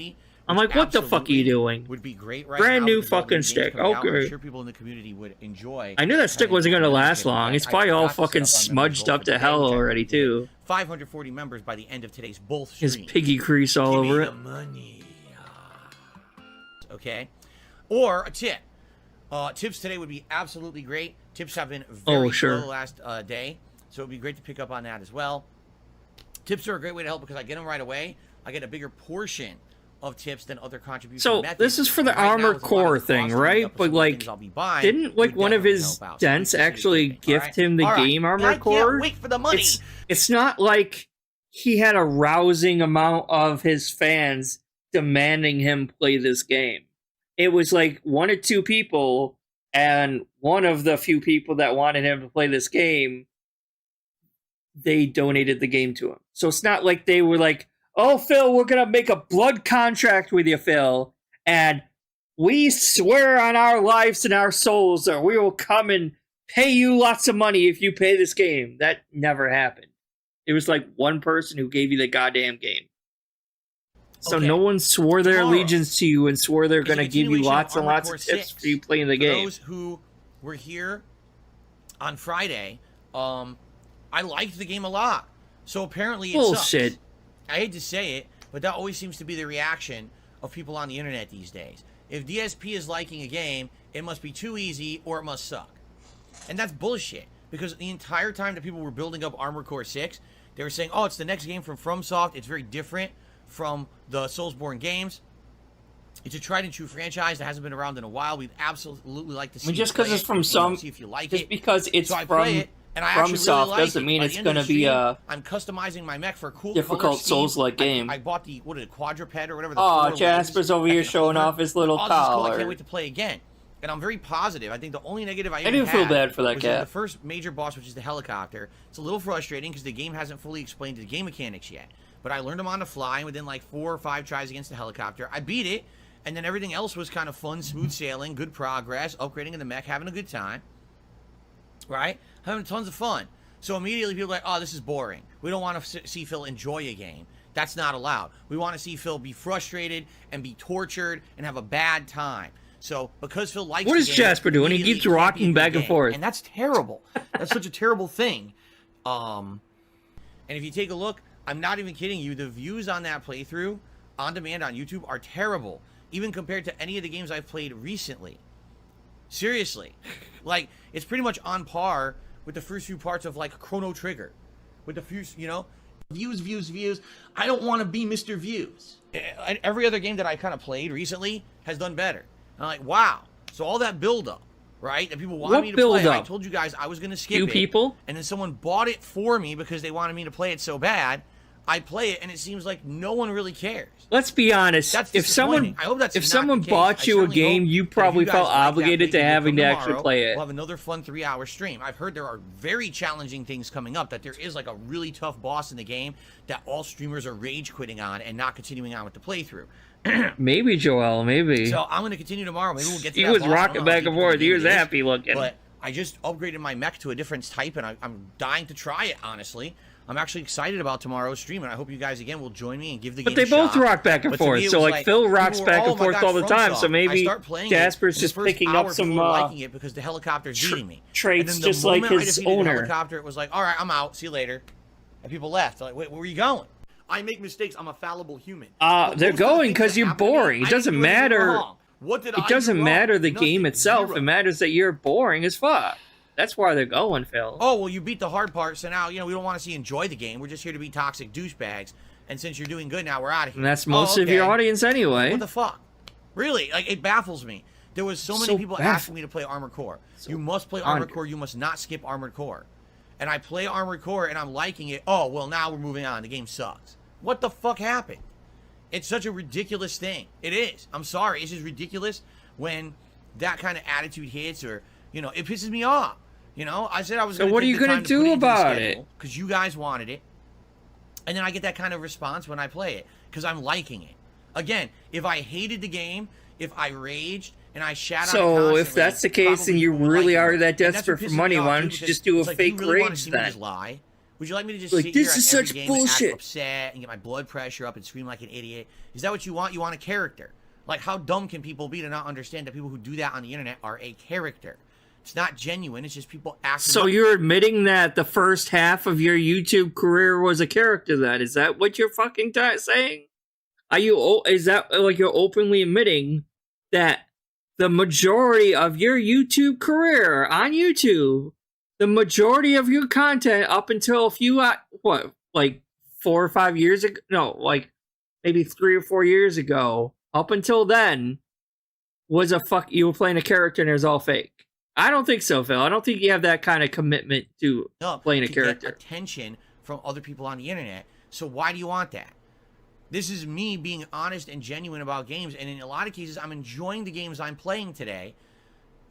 I'm like, what the fuck are you doing? Would be great right Brand now new because all the fucking games stick. coming out, Okay. I'm sure people in the community would enjoy. I knew that stick having wasn't gonna a last membership. long. It's I probably all got the fucking stuff on smudged membership up to goal hell for the already check. too. 540 members by the end of today's both His streams. piggy crease all Give over me it. the money. Okay, or a tip. Tips today would be absolutely great. Tips have been very sure. low the last day, so it'd be great to pick up on that as well. Tips are a great way to help because I get them right away. I get a bigger portion of tips than other contribution So methods. this is for the And right now, Armor with a lot of Core the thing, costs going right? up of But some of the like, things I'll be buying, didn't like would one of definitely his help out. So dents appreciate it, actually Katie. gift Alright? him the Alright. game Armor I Core? can't wait for the money. It's not like he had a rousing amount of his fans demanding him play this game. It was like one or two people, and one of the few people that wanted him to play this game, they donated the game to him. So it's not like they were like, oh, Phil, we're going to make a blood contract with you, Phil, and we swear on our lives and our souls that we will come and pay you lots of money if you pay this game. That never happened. It was like one person who gave you the goddamn game. So Okay. no one swore their Tomorrow allegiance to you and swore they're is a going to give you continuation of lots and Armored lots Core of tips 6. for you playing the For game. those who were here on Friday, I liked the game a lot. So apparently it Bullshit. sucks. I hate to say it, but that always seems to be the reaction of people on the internet these days. If DSP is liking a game, it must be too easy or it must suck. And that's bullshit. Because the entire time that people were building up Armored Core 6, they were saying, oh, it's the next game from FromSoft. It's very different from the Soulsborne games. It's a tried and true franchise that hasn't been around in a while. We'd absolutely like to see. I mean, just you play because it's it, from and, some, see if you like just it. because it's So I from play it, and I actually FromSoft really like doesn't it. mean By it's the end going of to the be stream, a I'm customizing my mech for a cool difficult color scheme. Souls-like game. I bought the quadruped or whatever. The Oh, four legs Jasper's over that here can showing hover. off his little All this is cool. I collar. can't wait to play again. And I'm very positive. I think the only negative I even didn't feel had bad for that was cat. the first major boss, which is the helicopter. It's a little frustrating because the game hasn't fully explained the game mechanics yet. But I learned them on the fly, and within like 4 or 5 tries against the helicopter, I beat it. And then everything else was kind of fun, smooth sailing, good progress, upgrading in the mech, having a good time. Right? Having tons of fun. So immediately people are like, oh, this is boring. We don't want to see Phil enjoy a game. That's not allowed. We want to see Phil be frustrated and be tortured and have a bad time. So because Phil likes What the is game, Jasper doing? He immediately keeps it can't rocking be a good back and game. forth. And that's terrible. That's such a terrible thing. And if you take a look, I'm not even kidding you, the views on that playthrough on demand on YouTube are terrible, even compared to any of the games I've played recently. Seriously. Like, it's pretty much on par with the first few parts of, like, Chrono Trigger. With the few, you know, views. I don't want to be Mr. Views. Every other game that I kind of played recently has done better. I'm like, wow. So all that build-up, right, that people wanted What me to play, I build-up? told you guys I was going to skip Few it. people? And then someone bought it for me because they wanted me to play it so bad. I play it, and it seems like no one really cares. Let's be honest. That's If someone disappointing. I hope that's if not someone the case. bought I you a certainly game, hope you that if probably guys felt like that obligated to playthrough, having to tomorrow, actually play it. We'll have another fun 3-hour stream. I've heard there are very challenging things coming up, that there is like a really tough boss in the game that all streamers are rage quitting on and not continuing on with the playthrough. Maybe, Joel, maybe. So I'm going to continue tomorrow. Maybe we'll get to He that was boss. I don't rocking know how back deep and into forth. the He game was it is, happy looking. But I just upgraded my mech to a different type, and I'm dying to try it, honestly. I'm actually excited about tomorrow's stream, and I hope you guys, again, will join me and give the game But they a both shot. rock back and But to me, forth. it So, was like, Phil rocks people were, back "Oh and my forth God, all the time. So FromSoft." maybe I start playing Jasper's it, just and the first picking hour up some people were liking it because the helicopter's beating me. traits And then the just like moment I his defeated the owner. helicopter, it was like, all right, I'm out. See you later. And people left. Like, wait, where are you going? I make mistakes. I'm a fallible human. They're But most of the going things because that you're happen to me, boring. It I doesn't didn't do anything matter. wrong. What did I It do doesn't wrong? matter the Nothing. game itself. Zero. It matters that you're boring as fuck. That's why they're going, Phil. Oh, well, you beat the hard part, so now, we don't want to see you enjoy the game. We're just here to be toxic douchebags. And since you're doing good now, we're out of here. And that's most of your audience anyway. What the fuck? Really? Like, it baffles me. There was so many people asking me to play Armored Core. You must play Armored Core. You must not skip Armored Core. And I play Armored Core, and I'm liking it. Oh, well, now we're moving on. The game sucks. What the fuck happened? It's such a ridiculous thing. It is. I'm sorry. It's just ridiculous when that kind of attitude hits, or, it pisses me off. I said I was going to. So what are you going to do about it? Because you guys wanted it. And then I get that kind of response when I play it, because I'm liking it. Again, if I hated the game, if I raged, and I shat on it constantly, so if that's the case, and you really are that desperate for money, why don't you just do a fake rage then? Lie? Would you like me to just like, sit this here is at every such game bullshit, and act upset and get my blood pressure up and scream like an idiot? Is that what you want? You want a character? Like, how dumb can people be to not understand that people who do that on the internet are a character? It's not genuine. It's just people acting. So you're admitting that the first half of your YouTube career was a character? Then is that what you're fucking saying? Are you? Is that like you're openly admitting that the majority of your YouTube career on YouTube, the majority of your content up until a few like 4 or 5 years ago? No, like maybe 3 or 4 years ago. Up until then, was you were playing a character and it was all fake. I don't think so, Phil. I don't think you have that kind of commitment to playing a character. Get attention from other people on the internet. So why do you want that? This is me being honest and genuine about games, and in a lot of cases, I'm enjoying the games I'm playing today.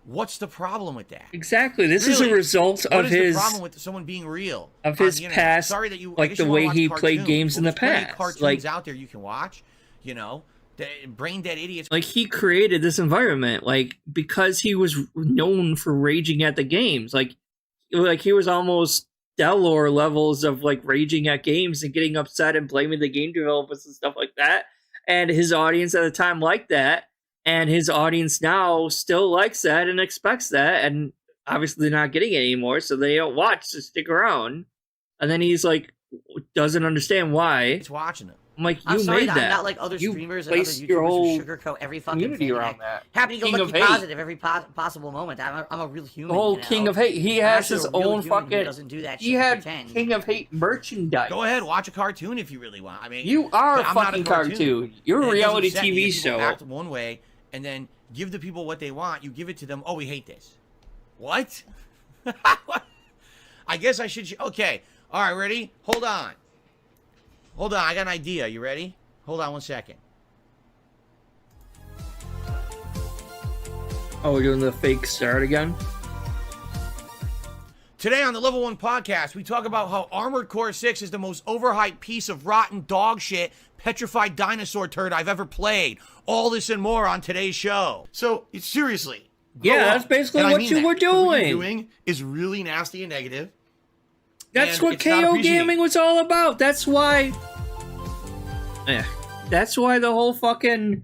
What's the problem with that? Exactly. This is a result of his. What is the problem with someone being real? Of his past. Sorry that you like the way he played games in the past. Cartoons like out there you can watch. The brain dead idiots. Like, he created this environment, like, because he was known for raging at the games. Like he was almost Delor levels of, like, raging at games and getting upset and blaming the game developers and stuff like that. And his audience at the time liked that. And his audience now still likes that and expects that. And obviously they're not getting it anymore, so they don't watch to stick around. And then he's, like, doesn't understand why. He's watching it. I'm like, I'm you sorry made that that. I'm not like other streamers and other YouTubers your whole who sugarcoat every fucking community thing. around that. Happy go King lucky of hate. positive every possible moment. I'm a real human. The whole King of Hate. He has his own fucking. Doesn't do that shit. He had pretend. King of Hate merchandise. Go ahead, watch a cartoon if you really want. I mean, You are a I'm not fucking cartoon. You're And a it doesn't reality upset me TV if people show. Act one way and then give the people what they want. You give it to them. Oh, we hate this. What? I guess I should. Okay. All right. Ready? Hold on. Hold on. I got an idea. You ready? Hold on 1 second. Oh, we're doing the fake start again? Today on the Level 1 podcast, we talk about how Armored Core 6 is the most overhyped piece of rotten dog shit, petrified dinosaur turd I've ever played. All this and more on today's show. So, seriously. Yeah, that's basically And I what mean you that, were 'cause what you're doing. doing is really nasty and negative. That's and what it's not KO appreciated. Gaming was all about. That's why. That's why the whole fucking.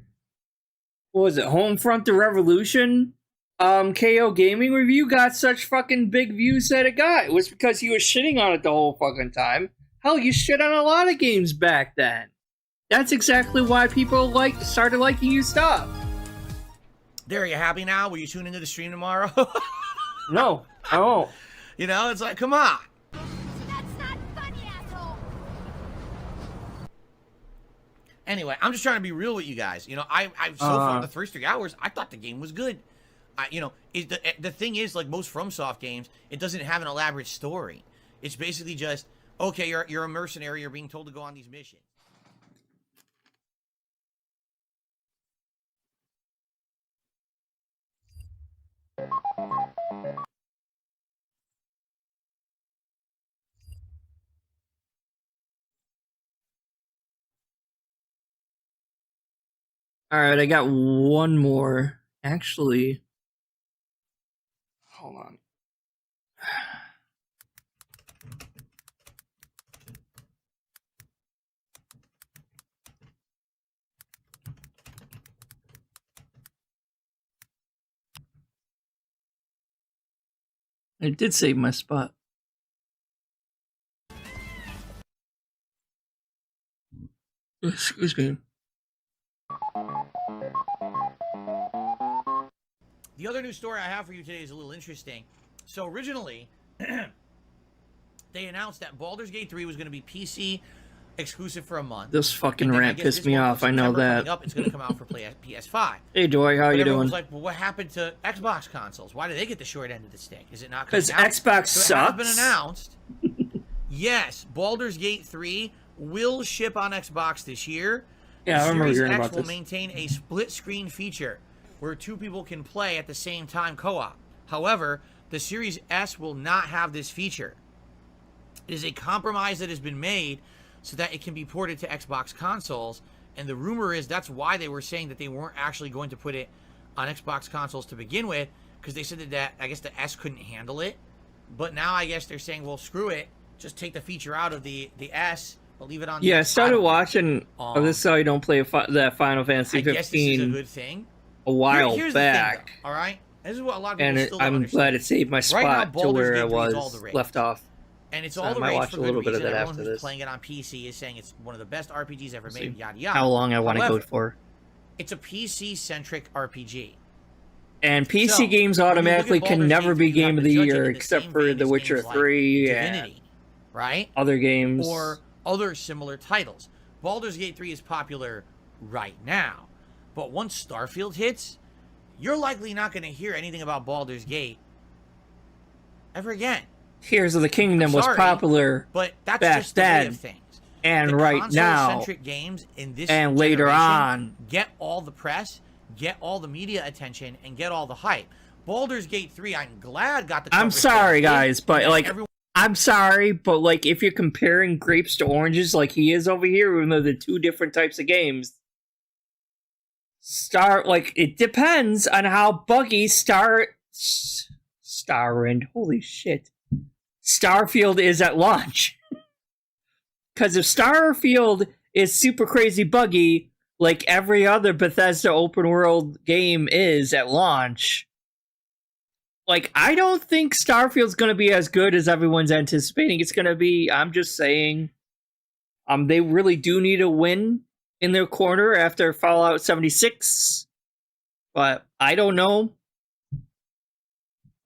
What was it? Homefront the Revolution? KO Gaming review got such fucking big views that it got. It was because he was shitting on it the whole fucking time. Hell, you shit on a lot of games back then. That's exactly why people started liking your stuff. There, are you happy now? Will you tune into the stream tomorrow? No, I won't. It's like, come on. Anyway, I'm just trying to be real with you guys. I so far the first 3 hours, I thought the game was good. The thing is, like most FromSoft games, it doesn't have an elaborate story. It's basically just, okay, you're a mercenary, you're being told to go on these missions. Alright, I got one more. Actually, hold on. I did save my spot. Excuse me. The other news story I have for you today is a little interesting. So originally, they announced that Baldur's Gate 3 was going to be PC exclusive for a month. This fucking And then I rant guess pissed this me month of off. I know September coming that. Up, it's going to come out for PS5. Hey, Joy, how But you everyone doing? was like, well, what happened to Xbox consoles? Why do they get the short end of the stick? Is it not Because coming out? Xbox So it has sucks. been announced. Yes, Baldur's Gate 3 will ship on Xbox this year. Yeah, The I remember Series hearing X about will this. maintain a split screen feature where two people can play at the same time co-op. However, the Series S will not have this feature. It is a compromise that has been made so that it can be ported to Xbox consoles, and the rumor is that's why they were saying that they weren't actually going to put it on Xbox consoles to begin with, because they said that I guess the S couldn't handle it. But now I guess they're saying, well, screw it, just take the feature out of the S, but leave it on. Yeah, I the started X. watching. This is how you don't play that Final Fantasy I guess this is a 15 good thing. a while Here's back, the thing, though, all right? This is what a lot of people and still don't I'm understand. glad it saved my spot now, to Baldur's where Gate I 3 is all was the rage. left off. And it's So all I the might rage watch for a good little bit of reason. that Everyone after who's this. playing it on PC is saying it's one of the best RPGs ever See made, yada yada. How long I want to go However, for. It's a PC-centric RPG. And PC So, games when you look automatically at can Baldur's never Gate be 3, you have Game of to the judge it Year in the except same for vein The as Witcher games like 3 and Divinity, right? other games. Or other similar titles. Baldur's Gate 3 is popular right now. But once Starfield hits, you're likely not going to hear anything about Baldur's Gate ever again. Tears of the Kingdom was sorry, popular But that's back just the way then, of things. and The right now, console-centric games in this and later generation on. get all the press, get all the media attention, and get all the hype. Baldur's Gate 3, I'm glad got the. I'm coverage sorry, that it did, guys, but and like, everyone I'm sorry, but like, if you're comparing grapes to oranges, like he is over here, even though they're two different types of games, it depends on how buggy holy shit, Starfield is at launch. Because if Starfield is super crazy buggy, like every other Bethesda open world game is at launch, like, I don't think Starfield's going to be as good as everyone's anticipating it's going to be. I'm just saying, they really do need a win in their corner after Fallout 76. But I don't know.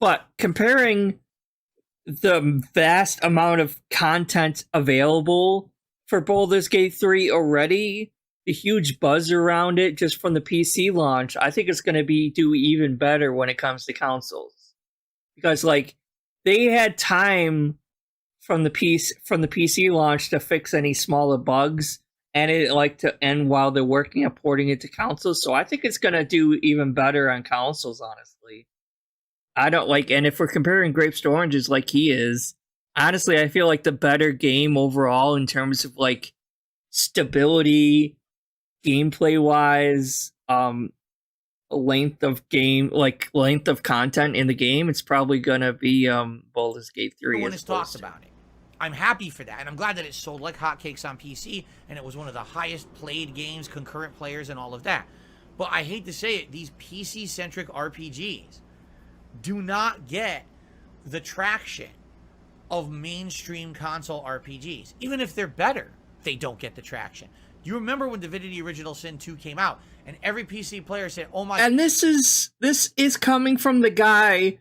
But comparing the vast amount of content available for Baldur's Gate 3 already, the huge buzz around it just from the PC launch, I think it's going to do even better when it comes to consoles. Because like they had time from the PC launch to fix any smaller bugs, and while they're working at porting it to consoles, so I think it's gonna do even better on consoles. Honestly, I don't like, and if we're comparing grapes to oranges, like he is, honestly, I feel like the better game overall in terms of like stability, gameplay wise, length of content in the game, it's probably gonna be Baldur's Gate 3. Everyone has talked about it. I'm happy for that, and I'm glad that it sold like hotcakes on PC, and it was one of the highest played games, concurrent players, and all of that. But I hate to say it, these PC-centric RPGs do not get the traction of mainstream console RPGs. Even if they're better, they don't get the traction. You remember when Divinity Original Sin 2 came out, and every PC player said, "Oh my!" And this is coming from the guy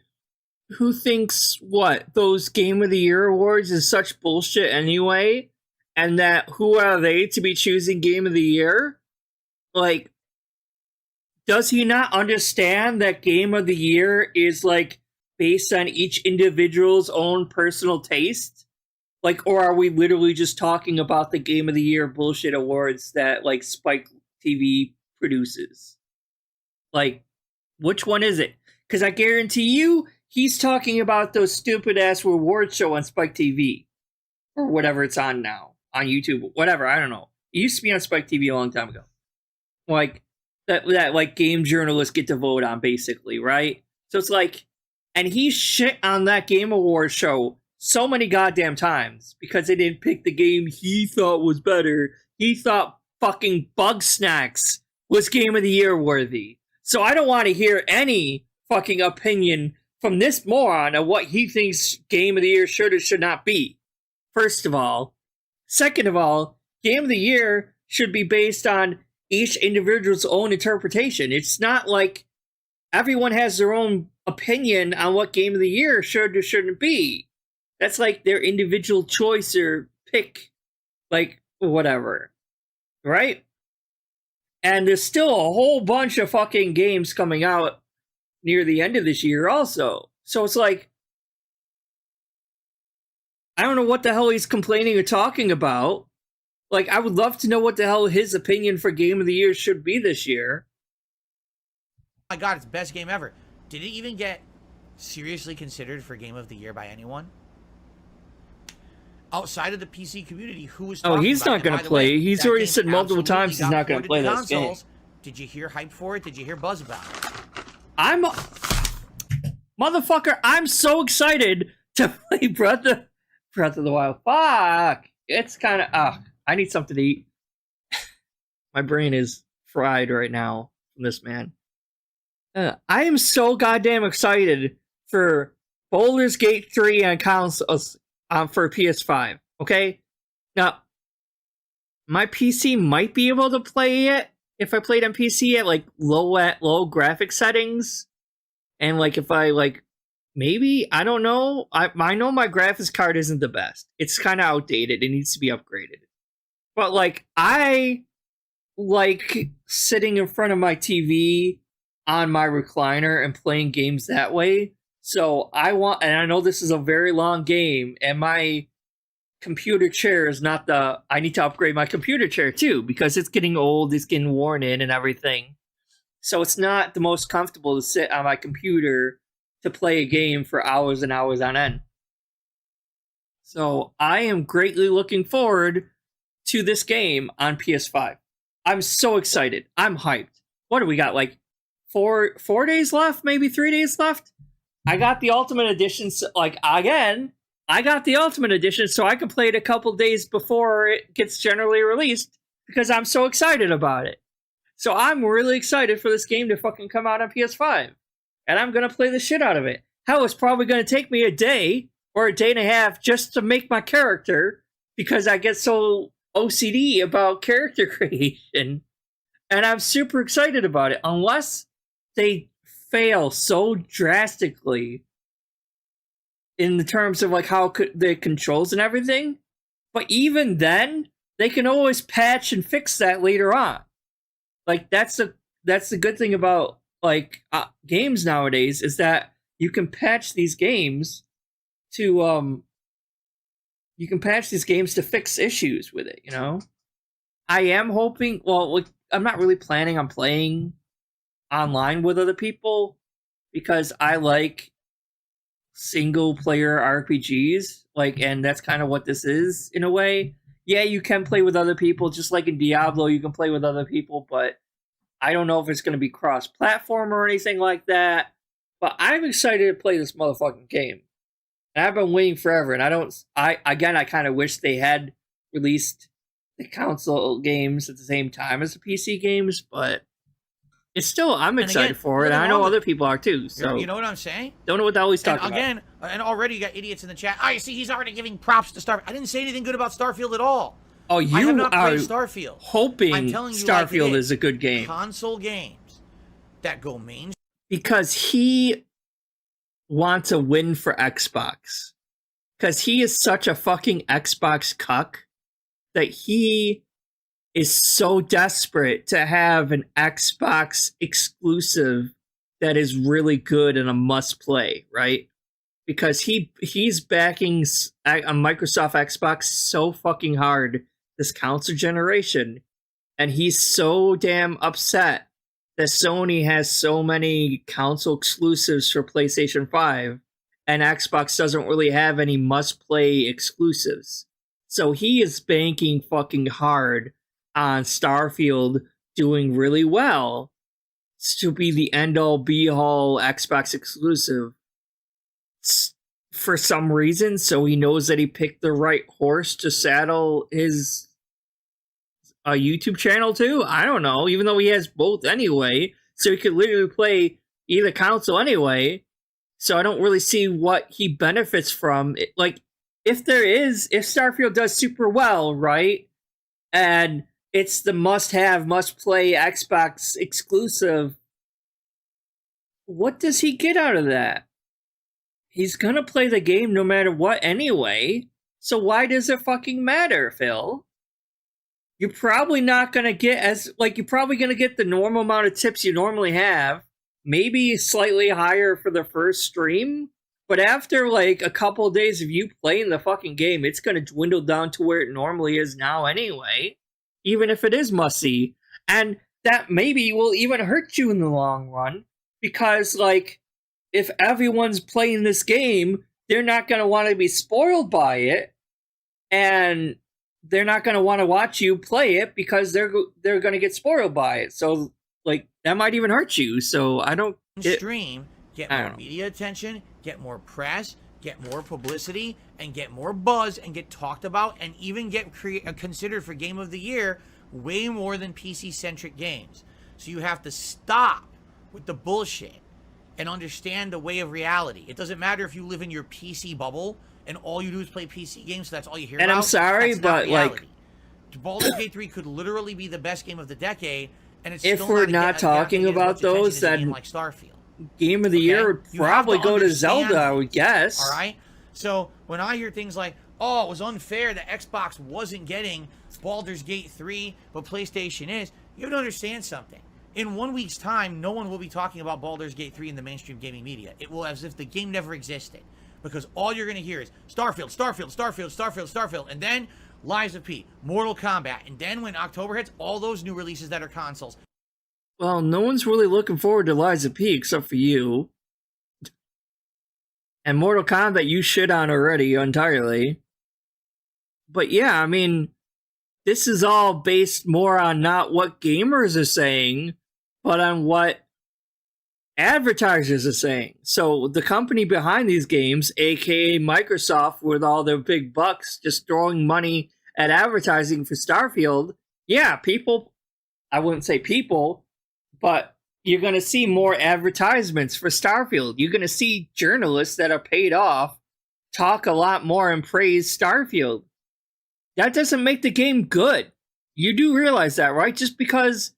who thinks those Game of the Year awards is such bullshit anyway, and that who are they to be choosing Game of the Year? Like, does he not understand that Game of the Year is like based on each individual's own personal taste? Like, or are we literally just talking about the Game of the Year bullshit awards that like Spike TV produces? Like, which one is it? Because I guarantee you, he's talking about those stupid ass reward show on Spike TV or whatever it's on now on YouTube, whatever. I don't know. It used to be on Spike TV a long time ago. Like that like game journalists get to vote on, basically, right? So it's like, and he shit on that Game Award show so many goddamn times because they didn't pick the game he thought was better. He thought fucking Bug Snacks was Game of the Year worthy. So I don't want to hear any fucking opinion from this moron of what he thinks Game of the Year should or should not be. First of all. Second of all, Game of the Year should be based on each individual's own interpretation. It's not like everyone has their own opinion on what game of the year should or shouldn't be. That's like their individual choice or pick, like whatever, right? And there's still a whole bunch of fucking games coming out near the end of this year also. So it's like, I don't know what the hell he's complaining or talking about. Like, I would love to know what the hell his opinion for Game of the Year should be this year. My God, it's the best game ever. Did it even get seriously considered for Game of the Year by anyone? Outside of the PC community, who was talking he's about not it? going By to the way, play. He's that already game said multiple times absolutely he's got not going to ported play to this game. consoles. Did you hear hype for it? Did you hear buzz about it? Motherfucker, I'm so excited to play Breath of the Wild. Fuck! It's kind of, I need something to eat. My brain is fried right now from this, man. I am so goddamn excited for Baldur's Gate 3 on consoles for PS5. Okay? Now, my PC might be able to play it if I played on PC at like low graphic settings. And like if I like maybe, I don't know. I know my graphics card isn't the best. It's kind of outdated. It needs to be upgraded. But like I like sitting in front of my TV on my recliner and playing games that way. So I want, and I know this is a very long game, and my computer chair is not I need to upgrade my computer chair too, because it's getting old, it's getting worn in and everything. So it's not the most comfortable to sit on my computer to play a game for hours and hours on end. So I am greatly looking forward to this game on PS5. I'm so excited. I'm hyped. What do we got? Like four days left? Maybe 3 days left? I got the Ultimate Edition. Like, again, I got the Ultimate Edition so I can play it a couple days before it gets generally released because I'm so excited about it. So I'm really excited for this game to fucking come out on PS5. And I'm going to play the shit out of it. Hell, it's probably going to take me a day or a day and a half just to make my character because I get so OCD about character creation. And I'm super excited about it. Unless they fail so drastically in the terms of like how the controls and everything. But even then, they can always patch and fix that later on. Like that's the good thing about like games nowadays is that you can patch these games to fix issues with it, you know? I am hoping, well, like, I'm not really planning on playing online with other people because I like single player RPGs, like, and that's kind of what this is in a way. Yeah, you can play with other people, just like in Diablo, you can play with other people, but I don't know if it's going to be cross-platform or anything like that. But I'm excited to play this motherfucking game. And I've been waiting forever, and I kind of wish they had released the console games at the same time as the PC games, but it's still, I'm excited for it, and I know other people are too, so. You know what I'm saying? Don't know what the hell he's talking about. And already you got idiots in the chat. You see, he's already giving props to Starfield. I didn't say anything good about Starfield at all. Oh, you I have not are played Starfield. hoping I'm telling you Starfield like is a good game. Console games that go main. Because he wants a win for Xbox. Because he is such a fucking Xbox cuck that he is so desperate to have an Xbox exclusive that is really good and a must play, right? Because he's backing a Microsoft Xbox so fucking hard this console generation, and he's so damn upset that Sony has so many console exclusives for PlayStation 5 and Xbox doesn't really have any must-play exclusives. So he is banking fucking hard on Starfield doing really well to be the end-all be-all Xbox exclusive for some reason, so he knows that he picked the right horse to saddle his YouTube channel too. I don't know, even though he has both anyway, so he could literally play either console anyway. So I don't really see what he benefits from. Like, if Starfield does super well, right, and it's the must-have, must-play Xbox exclusive. What does he get out of that? He's gonna play the game no matter what anyway. So why does it fucking matter, Phil? You're probably not gonna get you're probably gonna get the normal amount of tips you normally have. Maybe slightly higher for the first stream. But after like a couple of days of you playing the fucking game, it's gonna dwindle down to where it normally is now anyway. Even if it is must-see. And that maybe will even hurt you in the long run. Because, like, if everyone's playing this game, they're not going to want to be spoiled by it. And they're not going to want to watch you play it because they're going to get spoiled by it. So, like, that might even hurt you. So, I don't... Stream, get more media attention, get more press, get more publicity, and get more buzz, and get talked about, and even get considered for Game of the Year way more than PC-centric games. So you have to stop with the bullshit and understand the way of reality. It doesn't matter if you live in your PC bubble and all you do is play PC games, so that's all you hear about. And I'm sorry, but like... Baldur's Gate 3 could literally be the best game of the decade, and it's if still we're not not talking about those, then like Starfield. Game of the Year would probably go to Zelda, I would guess. All right? So when I hear things like, oh, it was unfair that Xbox wasn't getting Baldur's Gate 3, but PlayStation is, you have to understand something. In 1 week's time, no one will be talking about Baldur's Gate 3 in the mainstream gaming media. It will as if the game never existed. Because all you're going to hear is Starfield, Starfield, Starfield, Starfield, Starfield, and then Lies of P, Mortal Kombat, and then when October hits, all those new releases that are consoles. Well, no one's really looking forward to Lies of P except for you. And Mortal Kombat you shit on already entirely. But yeah, I mean, this is all based more on not what gamers are saying, but on what advertisers are saying. So the company behind these games, aka Microsoft, with all their big bucks just throwing money at advertising for Starfield, yeah, people, I wouldn't say people, but you're going to see more advertisements for Starfield. You're going to see journalists that are paid off talk a lot more and praise Starfield. That doesn't make the game good. You do realize that, right? Just because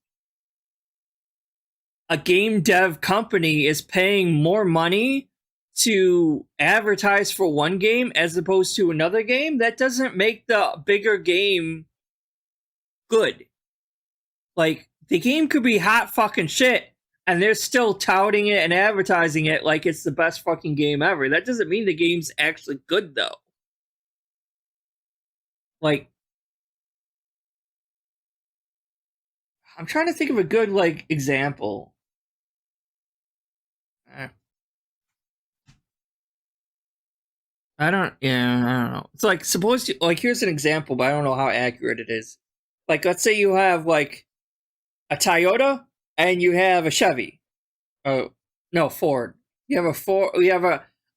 a game dev company is paying more money to advertise for one game as opposed to another game, that doesn't make the bigger game good. Like, the game could be hot fucking shit, and they're still touting it and advertising it like it's the best fucking game ever. That doesn't mean the game's actually good, though. Like, I'm trying to think of a good, like, example. I don't know. It's like, suppose you, like, here's an example, but I don't know how accurate it is. Like, let's say you have, like, a Toyota and you have a Chevy. Oh, no, Ford. You have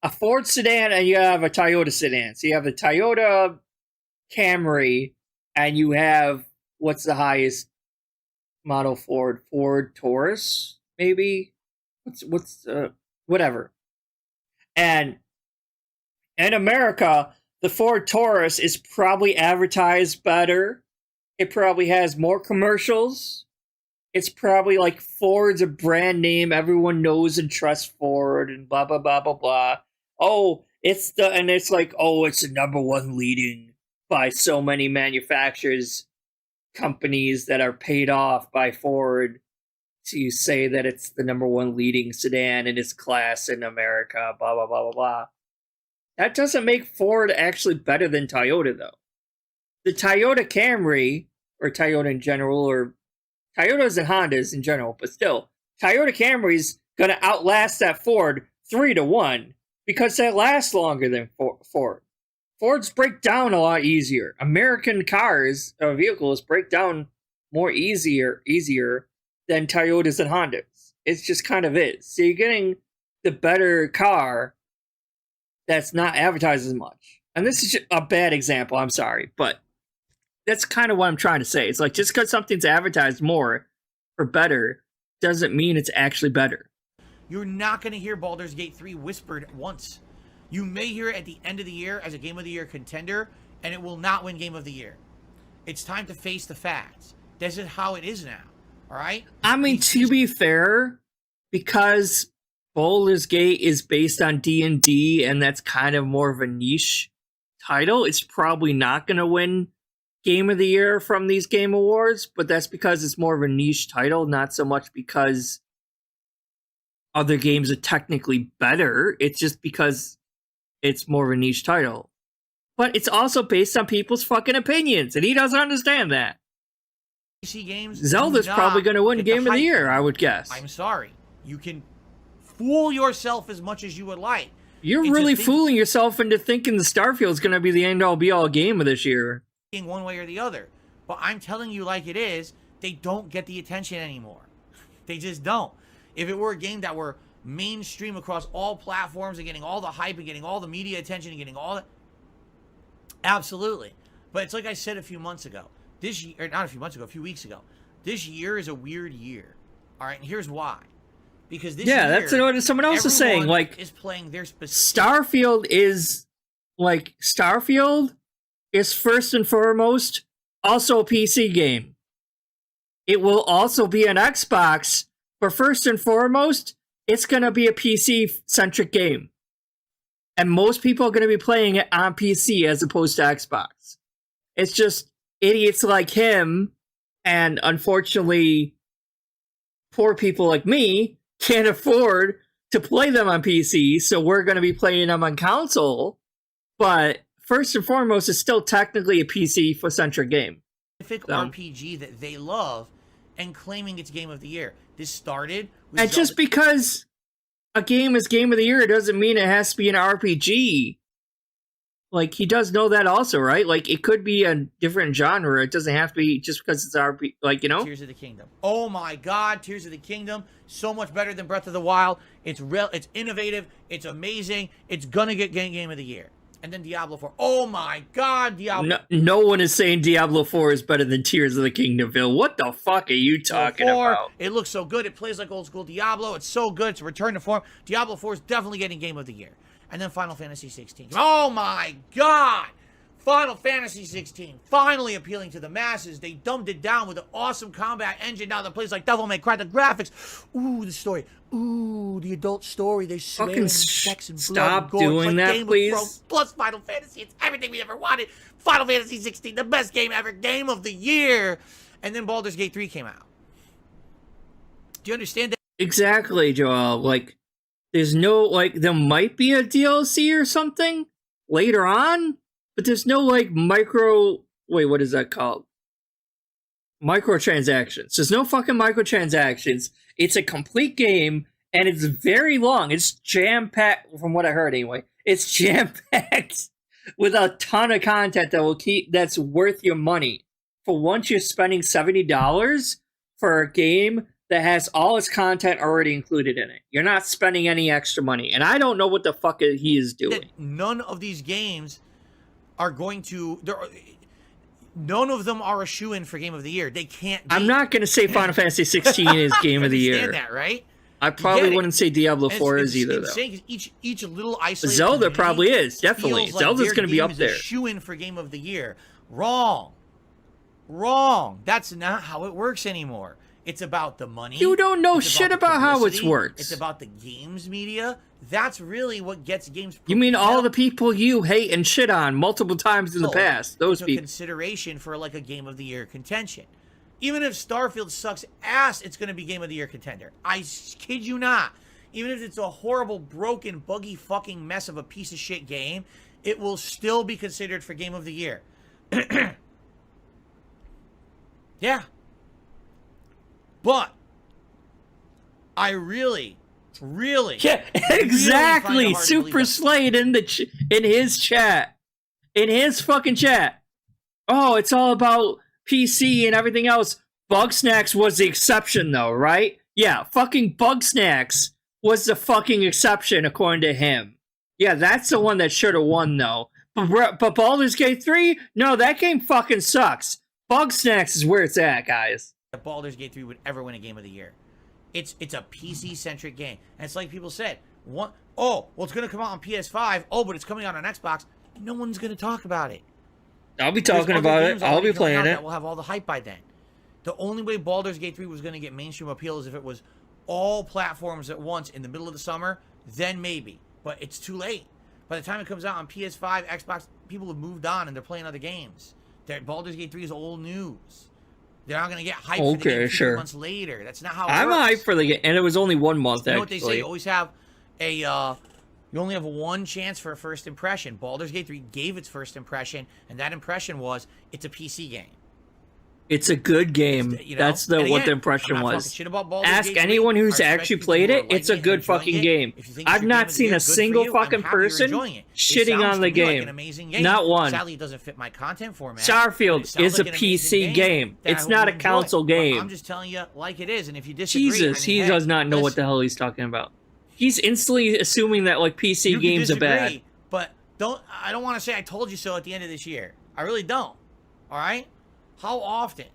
a Ford sedan and you have a Toyota sedan. So you have the Toyota Camry and you have, what's the highest model Ford? Ford Taurus, maybe? Whatever. And in America, the Ford Taurus is probably advertised better. It probably has more commercials. It's probably like Ford's a brand name. Everyone knows and trusts Ford and blah, blah, blah, blah, blah. Oh, it's like, oh, it's the number one leading by so many manufacturers, companies that are paid off by Ford to say that it's the number one leading sedan in its class in America, blah, blah, blah, blah, blah. That doesn't make Ford actually better than Toyota, though. The Toyota Camry, or Toyota in general, or Toyotas and Hondas in general, but still, Toyota Camry's going to outlast that Ford 3-1 because they last longer than Ford. Fords break down a lot easier. American cars or vehicles break down more easier than Toyotas and Hondas. It's just kind of is. So you're getting the better car that's not advertised as much. And this is just a bad example, I'm sorry, but that's kind of what I'm trying to say. It's like, just because something's advertised more or better doesn't mean it's actually better. You're not going to hear Baldur's Gate 3 whispered once. You may hear it at the end of the year as a Game of the Year contender, and it will not win Game of the Year. It's time to face the facts. This is how it is now. All right. I mean, to be fair, because Baldur's Gate is based on D&D, and that's kind of more of a niche title, it's probably not going to win Game of the Year from these Game Awards, but that's because it's more of a niche title, not so much because other games are technically better. It's just because it's more of a niche title. But it's also based on people's fucking opinions, and he doesn't understand that. PC games. Zelda's probably going to win Game of the Year, I would guess. I'm sorry. You can fool yourself as much as you would like. You're really fooling yourself into thinking the Starfield is going to be the end-all be-all game of this year. One way or the other. But I'm telling you like it is, they don't get the attention anymore. They just don't. If it were a game that were mainstream across all platforms and getting all the hype and getting all the media attention and getting all that, absolutely. But it's like I said a few months ago. This year, or not a few months ago, a few weeks ago. This year is a weird year. All right, and here's why. Because this year, that's what someone else is saying. Like, is playing their specific. Starfield is first and foremost also a PC game. It will also be an Xbox, but first and foremost, it's going to be a PC-centric game. And most people are going to be playing it on PC as opposed to Xbox. It's just idiots like him, and unfortunately, poor people like me can't afford to play them on PC, so we're going to be playing them on console. But first and foremost, it's still technically a PC-centric game. RPG that they love and claiming it's Game of the Year. This started with and just because a game is Game of the Year doesn't mean it has to be an RPG. Like, he does know that also, right? Like, it could be a different genre. It doesn't have to be just because it's RPG, like, you know? Tears of the Kingdom. Oh my God, Tears of the Kingdom. So much better than Breath of the Wild. It's it's innovative. It's amazing. It's gonna get Game of the Year. And then Diablo 4. Oh my God, Diablo. No one is saying Diablo 4 is better than Tears of the Kingdom, Phil. What the fuck are you talking about? It looks so good. It plays like old school Diablo. It's so good. It's a return to form. Diablo 4 is definitely getting Game of the Year. And then Final Fantasy 16. Oh my God! Final Fantasy 16. Finally appealing to the masses. They dumbed it down with an awesome combat engine now that plays like Devil May Cry. The graphics. Ooh, the story. Ooh, the adult story. They swear in sex and blood. Stop doing that, Game please. of Thrones plus Final Fantasy. It's everything we ever wanted. Final Fantasy 16, the best game ever. Game of the Year. And then Baldur's Gate 3 came out. Do you understand that? Exactly, Joel. Like, there's no, like, there might be a DLC or something later on, but there's no, like, what is that called? Microtransactions. There's no fucking microtransactions. It's a complete game, and it's very long. It's jam-packed, from what I heard anyway. It's jam-packed with a ton of content that's worth your money. For once you're spending $70 for a game that has all its content already included in it. You're not spending any extra money. And I don't know what the fuck he is doing. None of these games are going to... None of them are a shoo-in for Game of the Year. They can't be. I'm not going to say Final Fantasy 16 is Game of the Year. You understand that, right? I probably wouldn't say Diablo 4 is either, though. Each little isolated Zelda probably is, definitely. Like Zelda's going to be up there. Shoo-in for Game of the Year. Wrong. That's not how it works anymore. It's about the money. You don't know shit about how it works. It's about the games media. That's really what gets games. You mean all the people you hate and shit on multiple times in the past? Those people. Consideration for like a Game of the Year contention. Even if Starfield sucks ass, it's going to be Game of the Year contender. I kid you not. Even if it's a horrible, broken, buggy fucking mess of a piece of shit game, it will still be considered for Game of the Year. Yeah. But I really yeah, exactly. Really Super Slade in his chat, in his fucking chat. Oh, it's all about PC and everything else. Bugsnax was the exception, though, right? Yeah, fucking Bugsnax was the fucking exception, according to him. Yeah, that's the one that should have won, though. But Baldur's Gate 3, no, that game fucking sucks. Bugsnax is where it's at, guys. That Baldur's Gate 3 would ever win a Game of the Year. It's a PC-centric game. And it's like people said, it's going to come out on PS5. Oh, but it's coming out on Xbox. No one's going to talk about it. I'll be talking about it. I'll be playing it. We'll have all the hype by then. The only way Baldur's Gate 3 was going to get mainstream appeal is if it was all platforms at once in the middle of the summer, then maybe. But it's too late. By the time it comes out on PS5, Xbox, people have moved on and they're playing other games. Baldur's Gate 3 is old news. They're not going to get hyped for the game 2 months later. That's not how it I'm works. hyped for the game, and it was only 1 month, You know actually. what they say? You always have a, you only have one chance for a first impression. Baldur's Gate 3 gave its first impression, and that impression was, it's a PC game. It's a good game. That's what the impression was. Ask anyone who's actually played it. It's a good fucking game. I've not seen a single fucking person shitting on the game. Not one. Sadly, it doesn't fit my content format. Starfield is a PC game. It's not a console game. I'm just telling you like it is, and if you disagree, Jesus, he does not know what the hell he's talking about. He's instantly assuming that like PC games are bad. But I don't want to say I told you so at the end of this year. I really don't. All right? How often,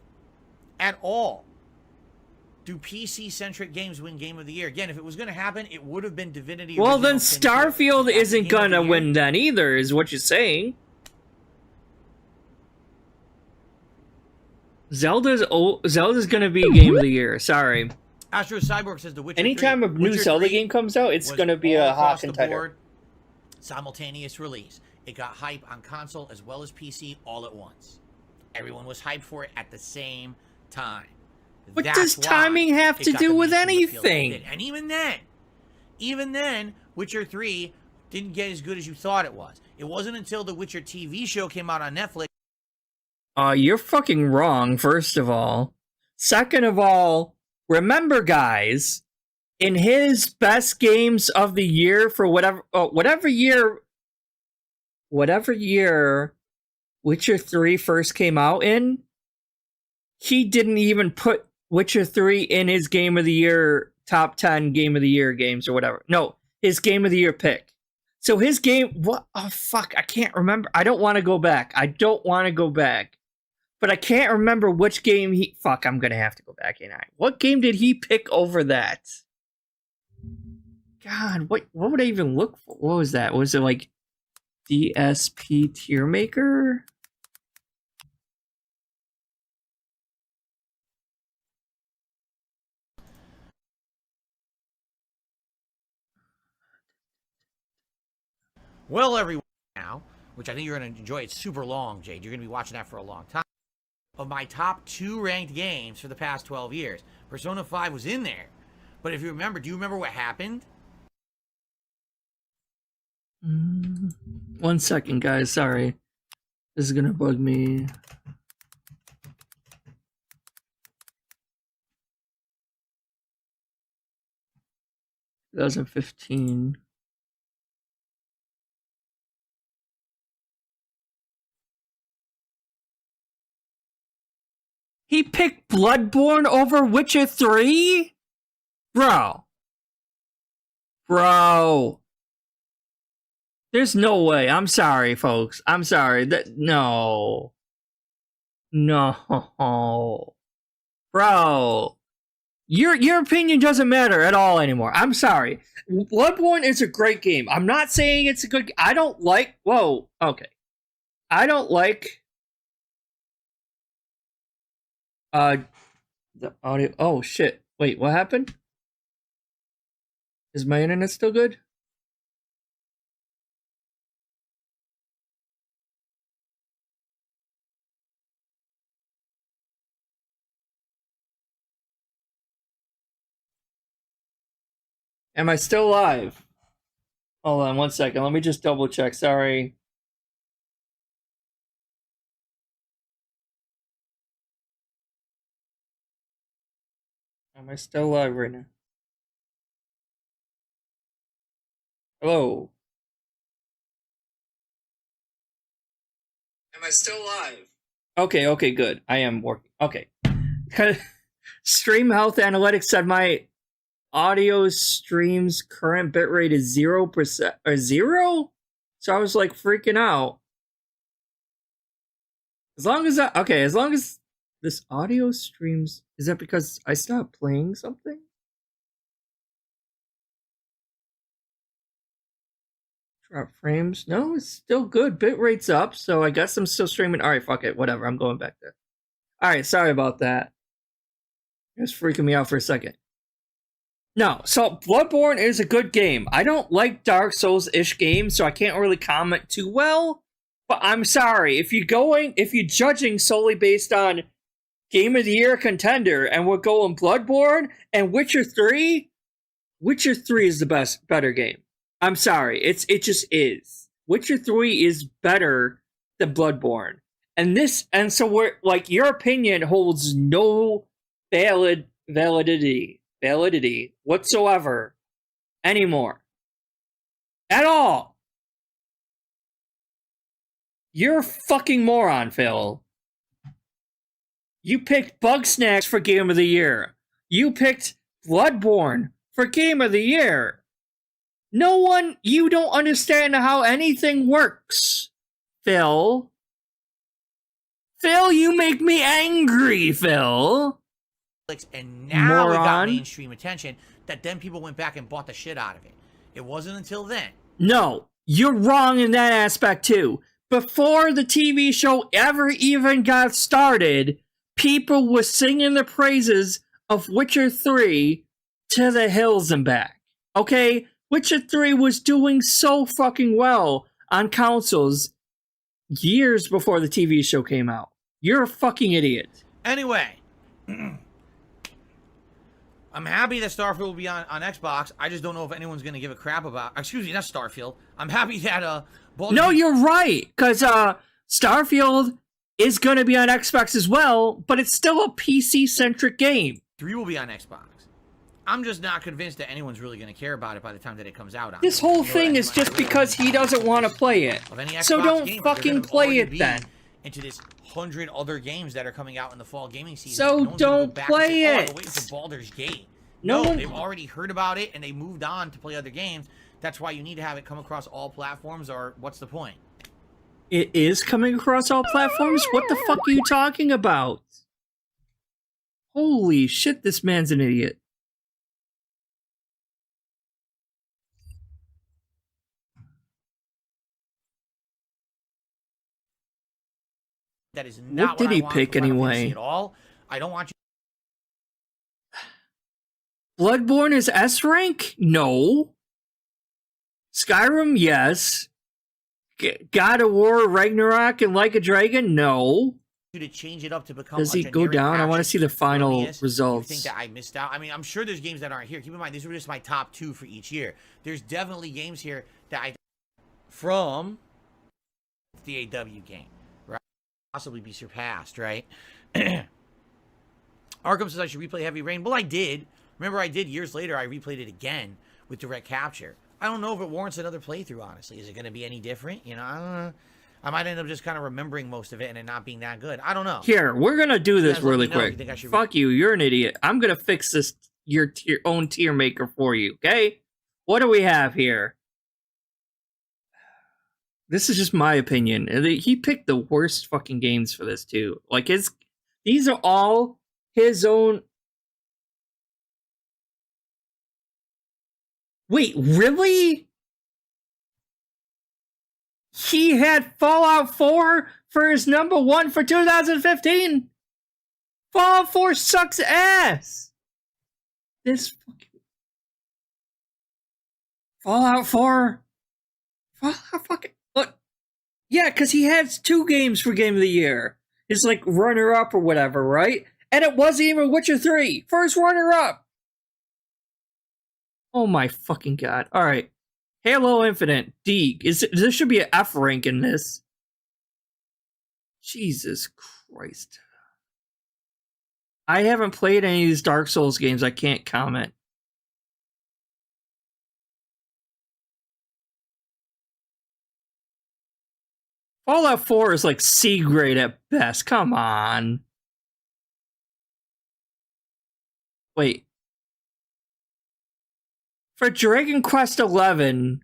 at all, do PC-centric games win Game of the Year? Again, if it was going to happen, it would have been Divinity. Well, then Starfield isn't going to win then either, is what you're saying. Zelda's going to be Game of the Year. Sorry. Astro Cyborg says The Witcher 3. Anytime a new Zelda game comes out, it's going to be a hot contender. Simultaneous release. It got hype on console as well as PC all at once. Everyone was hyped for it at the same time. What does timing have to do with anything? And even then, Witcher 3 didn't get as good as you thought it was. It wasn't until the Witcher TV show came out on Netflix. You're fucking wrong, first of all. Second of all, remember, guys, in his best games of the year for whatever year Witcher 3 first came out in, he didn't even put Witcher 3 in his Game of the Year, top 10 Game of the Year games or whatever. No, his Game of the Year pick. So his game, what? Oh, fuck, I can't remember. I don't want to go back. But I can't remember which game fuck, I'm going to have to go back in. What game did he pick over that? God, what would I even look for? What was that? Was it like DSP tier maker? Well, everyone, now, which I think you're going to enjoy. It's super long, Jade. You're going to be watching that for a long time. Of my top 2 ranked games for the past 12 years. Persona 5 was in there. But if you remember, do you remember what happened? 1 second, guys. Sorry. This is going to bug me. That 2015. He picked Bloodborne over Witcher 3? Bro. There's no way. I'm sorry, folks. I'm sorry. No. Bro. Your opinion doesn't matter at all anymore. I'm sorry. Bloodborne is a great game. I'm not saying it's a good... I don't like... Whoa. Okay. I don't like... the audio... Oh, shit. Wait, what happened? Is my internet still good? Am I still live? Hold on 1 second. Let me just double check. Sorry. Am I still live right now? Hello? Am I still live? Okay, good. I am working. Okay. Stream Health Analytics said my audio stream's current bitrate is 0% or 0? So I was like freaking out. As long as this audio streams, is that because I stopped playing something? Drop frames? No, it's still good. Bitrate's up, so I guess I'm still streaming. Alright, fuck it. Whatever, I'm going back there. Alright, sorry about that. It was freaking me out for a second. No, so Bloodborne is a good game. I don't like Dark Souls-ish games, so I can't really comment too well. But I'm sorry, if you're judging solely based on Game of the Year contender, and we're going Bloodborne and Witcher 3, Witcher 3 is the better game. I'm sorry, it just is. Witcher 3 is better than Bloodborne. And so we're like, your opinion holds no validity whatsoever anymore. At all. You're a fucking moron, Phil. You picked Bugsnax for Game of the Year. You picked Bloodborne for Game of the Year. You don't understand how anything works, Phil. Phil, you make me angry, Phil. And now it got Moron. mainstream attention that then people went back and bought the shit out of it. It wasn't until then. No, you're wrong in that aspect too. Before the TV show ever even got started, people were singing the praises of Witcher 3 to the hills and back. Okay? Witcher 3 was doing so fucking well on consoles years before the TV show came out. You're a fucking idiot. Anyway, I'm happy that Starfield will be on Xbox. I just don't know if anyone's going to give a crap about... Excuse me, not Starfield. I'm happy that... No, you're right, because Starfield is going to be on Xbox as well, but it's still a PC-centric game. 3 will be on Xbox. I'm just not convinced that anyone's really going to care about it by the time that it comes out. This whole thing is just because he doesn't want to play it. So don't fucking play it then. Into this 100 other games that are coming out in the fall gaming season. So no don't play it. I'm waiting for Baldur's Gate. No, they've already heard about it and they moved on to play other games. That's why you need to have it come across all platforms, or what's the point? It is coming across all platforms? What the fuck are you talking about? Holy shit, this man's an idiot. That is not what did he pick anyway? At all. I don't want you. Bloodborne is S rank? No. Skyrim, yes. God of War, Ragnarok, and Like a Dragon, no. To change it up to become. Does he go down? I want to see the final results. You think that I missed out? I mean, I'm sure there's games that aren't here. Keep in mind, these were just my top 2 for each year. There's definitely games here that I from the DAW game, right? Possibly be surpassed, right? Arkham says I should replay Heavy Rain. Well, I did. Remember, I did years later. I replayed it again with direct capture. I don't know if it warrants another playthrough, honestly. Is it going to be any different? You know, I don't know. I might end up just kind of remembering most of it and it not being that good. I don't know. Here, we're going to do this really quick. Fuck you, you're an idiot. I'm going to fix this, your own tier maker for you, okay? What do we have here? This is just my opinion. He picked the worst fucking games for this, too. Like, these are all his own... Wait, really? He had Fallout 4 for his number 1 for 2015? Fallout 4 sucks ass! This fucking... Fallout 4... Fallout fucking... Look... Yeah, because he has 2 games for Game of the Year. His, like, runner-up or whatever, right? And it wasn't even Witcher 3. First runner-up! Oh my fucking god. Alright. Halo Infinite. D. There should be an F rank in this. Jesus Christ. I haven't played any of these Dark Souls games. I can't comment. Fallout 4 is like C grade at best. Come on. Wait. For Dragon Quest XI,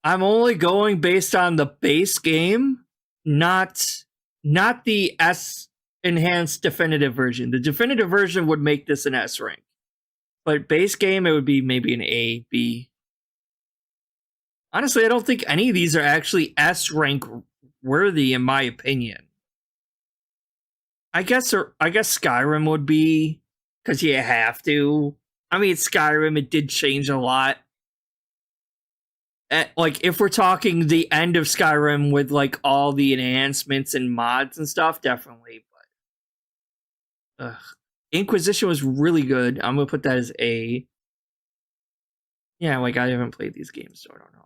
I'm only going based on the base game, not the S enhanced definitive version. The definitive version would make this an S rank. But base game, it would be maybe an A, B. Honestly, I don't think any of these are actually S rank worthy, in my opinion. I guess Skyrim would be, because you have to. I mean, Skyrim, it did change a lot. Like, if we're talking the end of Skyrim with, like, all the enhancements and mods and stuff, definitely. But Inquisition was really good. I'm gonna put that as A. Yeah, like, I haven't played these games, so I don't know.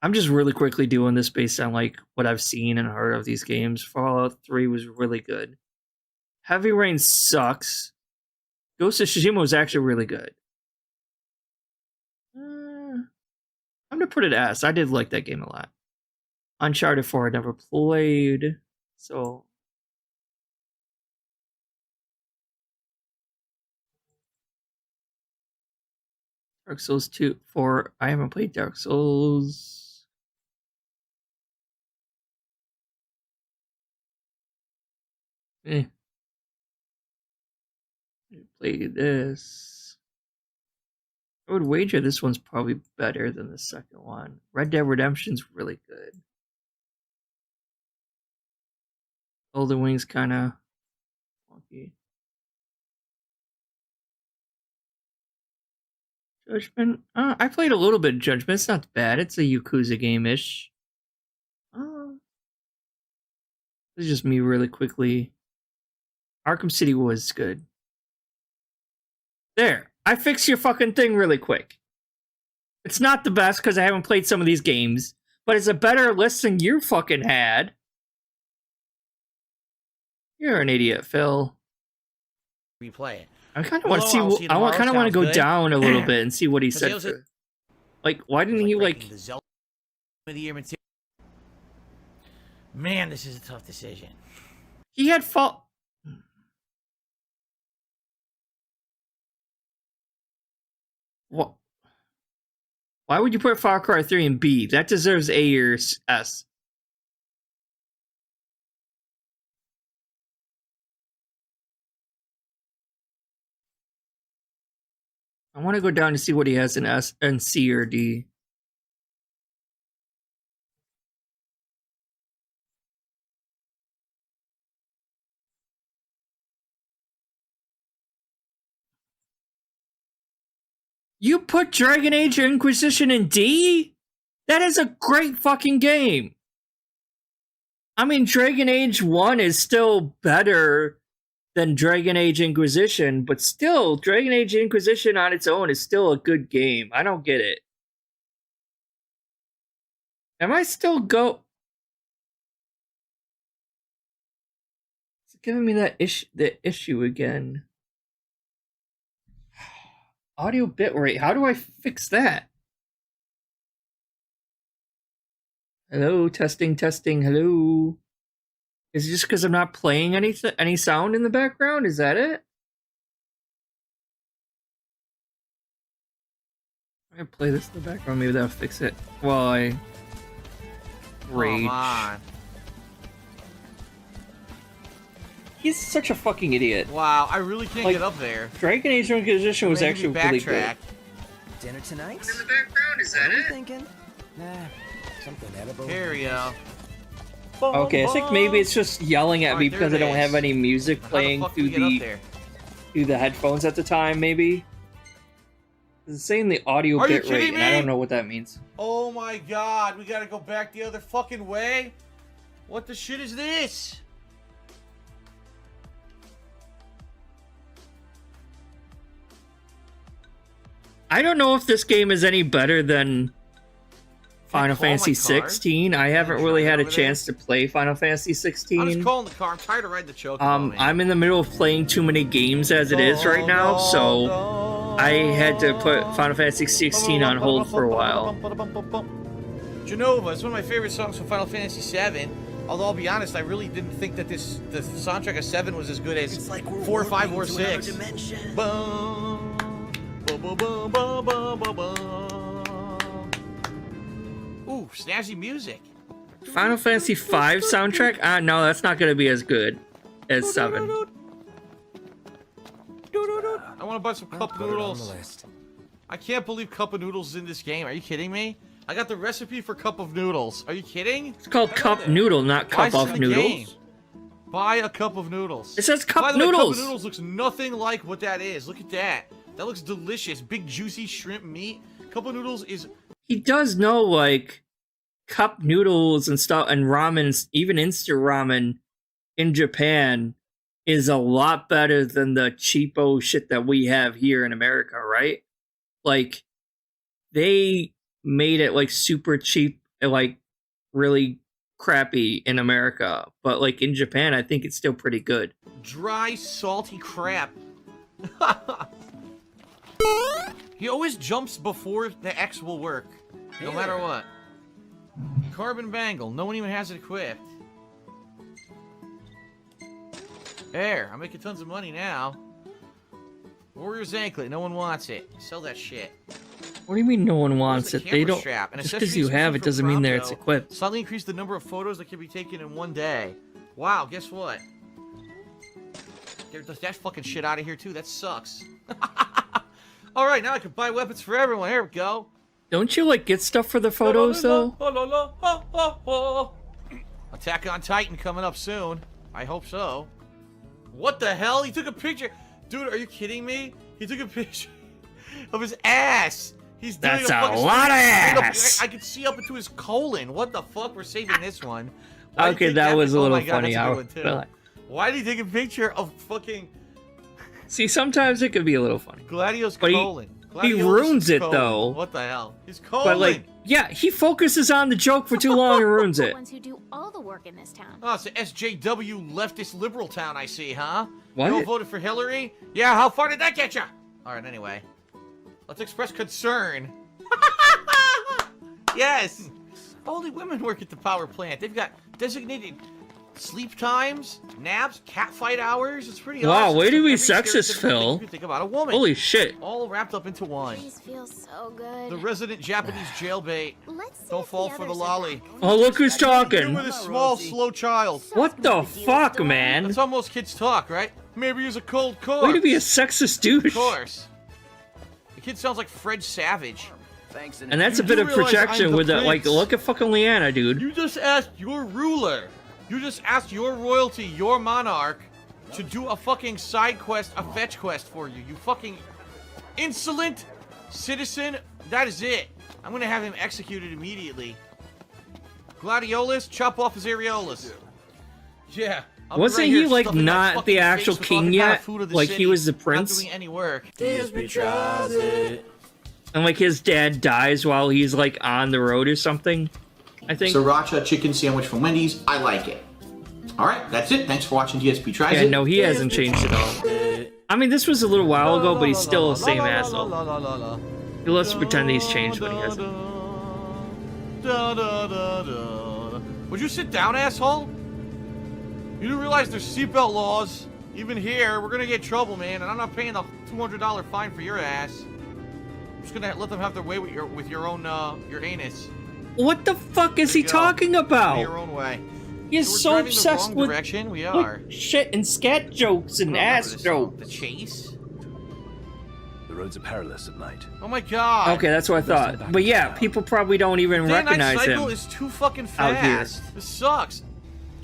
I'm just really quickly doing this based on, like, what I've seen and heard of these games. Fallout 3 was really good. Heavy Rain sucks. Ghost of Tsushima was actually really good. I'm gonna put it S. I did like that game a lot. Uncharted 4 I never played, so... Dark Souls 2, 4, I haven't played Dark Souls. Play this. I would wager this one's probably better than the second one. Red Dead Redemption's really good. Golden Wing's kind of funky. Judgment? I played a little bit of Judgment. It's not bad. It's a Yakuza game-ish. This is just me really quickly. Arkham City was good. There. I fixed your fucking thing really quick. It's not the best because I haven't played some of these games, but it's a better list than you fucking had. You're an idiot, Phil. Replay it. I kind of want to see. I kind of want to go down a little bit and see what he said. Like, why didn't he like? Man, this is a tough decision. He had fault. What? Why would you put Far Cry 3 in B? That deserves A or S. I want to go down to see what he has in S and C or D. You put Dragon Age Inquisition in D? That is a great fucking game. I mean, Dragon Age 1 is still better than Dragon Age Inquisition, but still, Dragon Age Inquisition on its own is still a good game. I don't get it. Am I still go... It's giving me that issue again. Audio bitrate. How do I fix that? Hello, testing, hello. Is it just because I'm not playing any sound in the background? Is that it? I'm gonna play this in the background. Maybe that'll fix it. While I rage. Come on. He's such a fucking idiot. Wow, I really can't Like, get up there. Dragon Age Inquisition was actually really good. Dinner tonight? In the background, is that it? Thinking? Nah, something edible. Here we go. Okay, I think maybe it's just yelling at me Alright, because I there it don't have is. any music How the playing fuck do through we get up the there? headphones at the time, maybe. It's saying the audio Are you bit kidding rate, and I me? don't know what that means. Oh my god, we gotta go back the other fucking way? What the shit is this? I don't know if this game is any better than Final call my Fantasy car? 16. I haven't Can I really drive had a over there? chance to play Final Fantasy I'm just 16. calling the car. I'm tired of riding the choke. I'm in the middle of playing too many games as it is right now, so I had to put Final Fantasy 16 on hold for a while. Genova is one of my favorite songs from Final Fantasy VII. Although I'll be honest, I really didn't think that the soundtrack of 7 was as good as It's like 4, 5, or 6. Dimension. Boom, boom, boom, boom, boom, boom, boom. Ooh, snazzy music. Final Fantasy 5 soundtrack? No, that's not going to be as good as 7. I want to buy some cup Put it on the noodles. list. I can't believe cup of noodles is in this game. Are you kidding me? I got the recipe for cup of noodles. Are you kidding? It's called cup noodle, not Why cup is of this in the game? noodles. Buy a cup of noodles. It says By cup the way, noodles. cup of noodles looks nothing like what that is. Look at that. That looks delicious. Big juicy shrimp meat. Cup of noodles is... He does know, like, cup noodles and stuff, and ramen, even instant ramen in Japan is a lot better than the cheapo shit that we have here in America, right? Like, they made it, like, super cheap and, like, really crappy in America. But, like, in Japan, I think it's still pretty good. dry, salty crap. He always jumps before the X will work. No matter what. Carbon bangle. No one even has it equipped. There. I'm making tons of money now. Warrior's anklet. No one wants it. Sell that shit. What do you mean no one wants Where's it? the They camera don't. strap? An Just accessory because you have it exclusive doesn't for mean that it's Prompto. equipped. Suddenly increase the number of photos that can be taken in one day. Wow, guess what? Get that fucking shit out of here too. That sucks. Alright, now I can buy weapons for everyone. Here we go. Don't you like get stuff for the photos though? Attack on Titan coming up soon. I hope so. What the hell? He took a picture. Dude, are you kidding me? He took a picture of his ass. He's doing That's a, a fucking lot of straight up- ass. I could see up into his colon. What the fuck? We're saving this one. Why did Okay, he that take was a oh little my God, funny. that's a I good one, too. feel like- Why did he take a picture of fucking See, sometimes it could be a little funny. Gladio's But he- colon? he Gladiolus's ruins it, colon. though. What the hell? His colon. But like, yeah, he focuses on the joke for too long and ruins The it. ones who do all the work in this town. Oh, it's an SJW leftist liberal town, I see, huh? What? You all voted for Hillary? Yeah, how far did that get you? Alright, anyway. Let's express concern. Yes! Only women work at the power plant. They've got designated sleep times, naps, catfight hours. It's pretty Wow, awesome. way to be Every sexist, stereotypical thing Phil. you can think about a woman. Holy shit. All wrapped up into one. These feel so good. The resident Japanese jailbait. Let's see Don't if fall the for the others lolly. are back. Oh, look who's You talking. with a small, slow child. What the fuck, man? That's how most kids talk, right? Maybe use a cold core. Way to be a sexist Of douche. course. The kid sounds like Fred Savage. Thanks, And that's You a bit do of realize projection I'm the with that. Like, prince. look at fucking Leanna, dude. You just asked your ruler. You just asked your royalty, your monarch, to do a fucking side quest, a fetch quest for you. You fucking insolent citizen. That is it. I'm gonna have him executed immediately. Gladiolus, chop off his areolas. Yeah. I'll be Wasn't right he, here like, stuffing my not fucking the face actual with all king the kind of yet? food of the Like, he city, was the not prince? doing any work. DSP tries it. And like his dad dies while he's like on the road or something. I think. Sriracha chicken sandwich from Wendy's. I like it. Alright, that's it. Thanks for watching DSP Tries Yeah, It. no, he hasn't changed at all. I mean, this was a little while ago, but he's still the same asshole. He loves to pretend he's changed, but he hasn't. Would you sit down, asshole? You do realize there's seatbelt laws. Even here, we're gonna get in trouble, man, and I'm not paying the $200 fine for your ass. I'm just gonna let them have their way with your own your anus. What the fuck is There he you go. talking Go about? your own way. He is We're so driving obsessed the wrong with direction. We are. shit and scat jokes and I don't remember ass this song. jokes. The chase. The roads are perilous at night. Oh my god. Okay, that's what I thought. But yeah, people probably don't even Day and night recognize cycle him. is too fucking out here. fast. This sucks.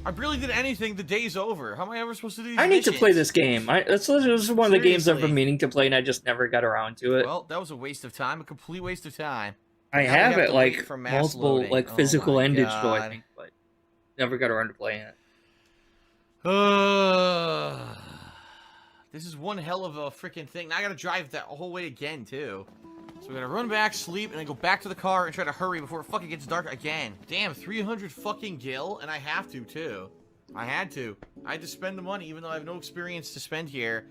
I barely did anything. The day's over. How am I ever supposed to do these I need to play missions? this game. This is one of the games I've been Seriously. meaning to play, and I just never got around to it. Well, that was a waste of time. A complete waste of time. I now we have have it to like wait for mass multiple loading. like Oh physical my endage though, I God. think, but never got around to playing it. This is one hell of a freaking thing. Now I gotta drive that whole way again, too. So we gotta run back, sleep, and then go back to the car and try to hurry before it fucking gets dark again. Damn, 300 fucking gil, and I have to, too. I had to. I had to spend the money, even though I have no experience to spend here.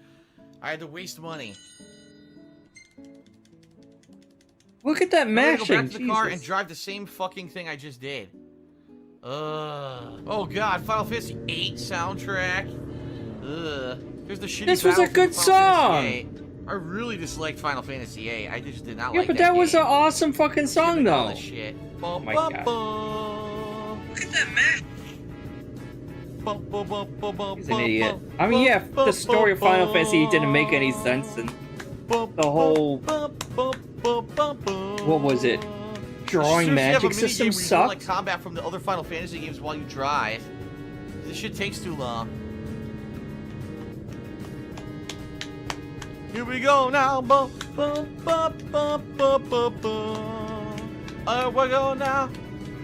I had to waste money. Look at that I'm gonna go mashing. back to the car and Jesus. drive the same fucking thing I just did. Oh god, Final Fantasy VIII soundtrack. Here's the shitty This was a battle from good Final Fantasy song. VIII. I really disliked Final Fantasy VIII. I just did not Yeah, like but that that was an game. awesome fucking song Giving all though. this shit. Oh my God. Look at that man. He's an idiot. I mean, yeah, the story of Final Fantasy didn't make any sense, and the whole what was it? drawing magic system Where you do, like sucked. combat from the other Final Fantasy games while you drive. This shit takes too long. Here we go now. Bum, bum, bum, bum, bum, bum, bum. Here we go now.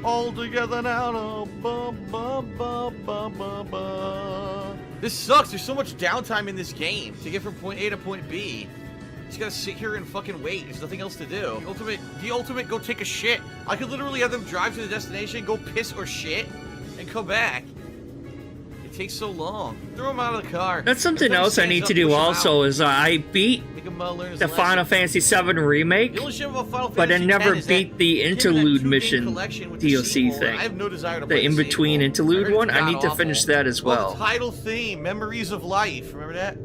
All together now. Bum, bum, bum, bum, bum, bum. This sucks. There's so much downtime in this game to get from point A to point B. Just gotta sit here and fucking wait. There's nothing else to do. The ultimate, go take a shit. I could literally have them drive to the destination, go piss or shit, and come back. It takes so long. Throw him out of the car. That's something else I need to do also is I beat the Final Fantasy VII Remake, but I never beat the interlude mission DLC thing. I have no desire to The in-between interlude one, I need to finish that as Well, well. the title theme, Memories of Life. Remember that?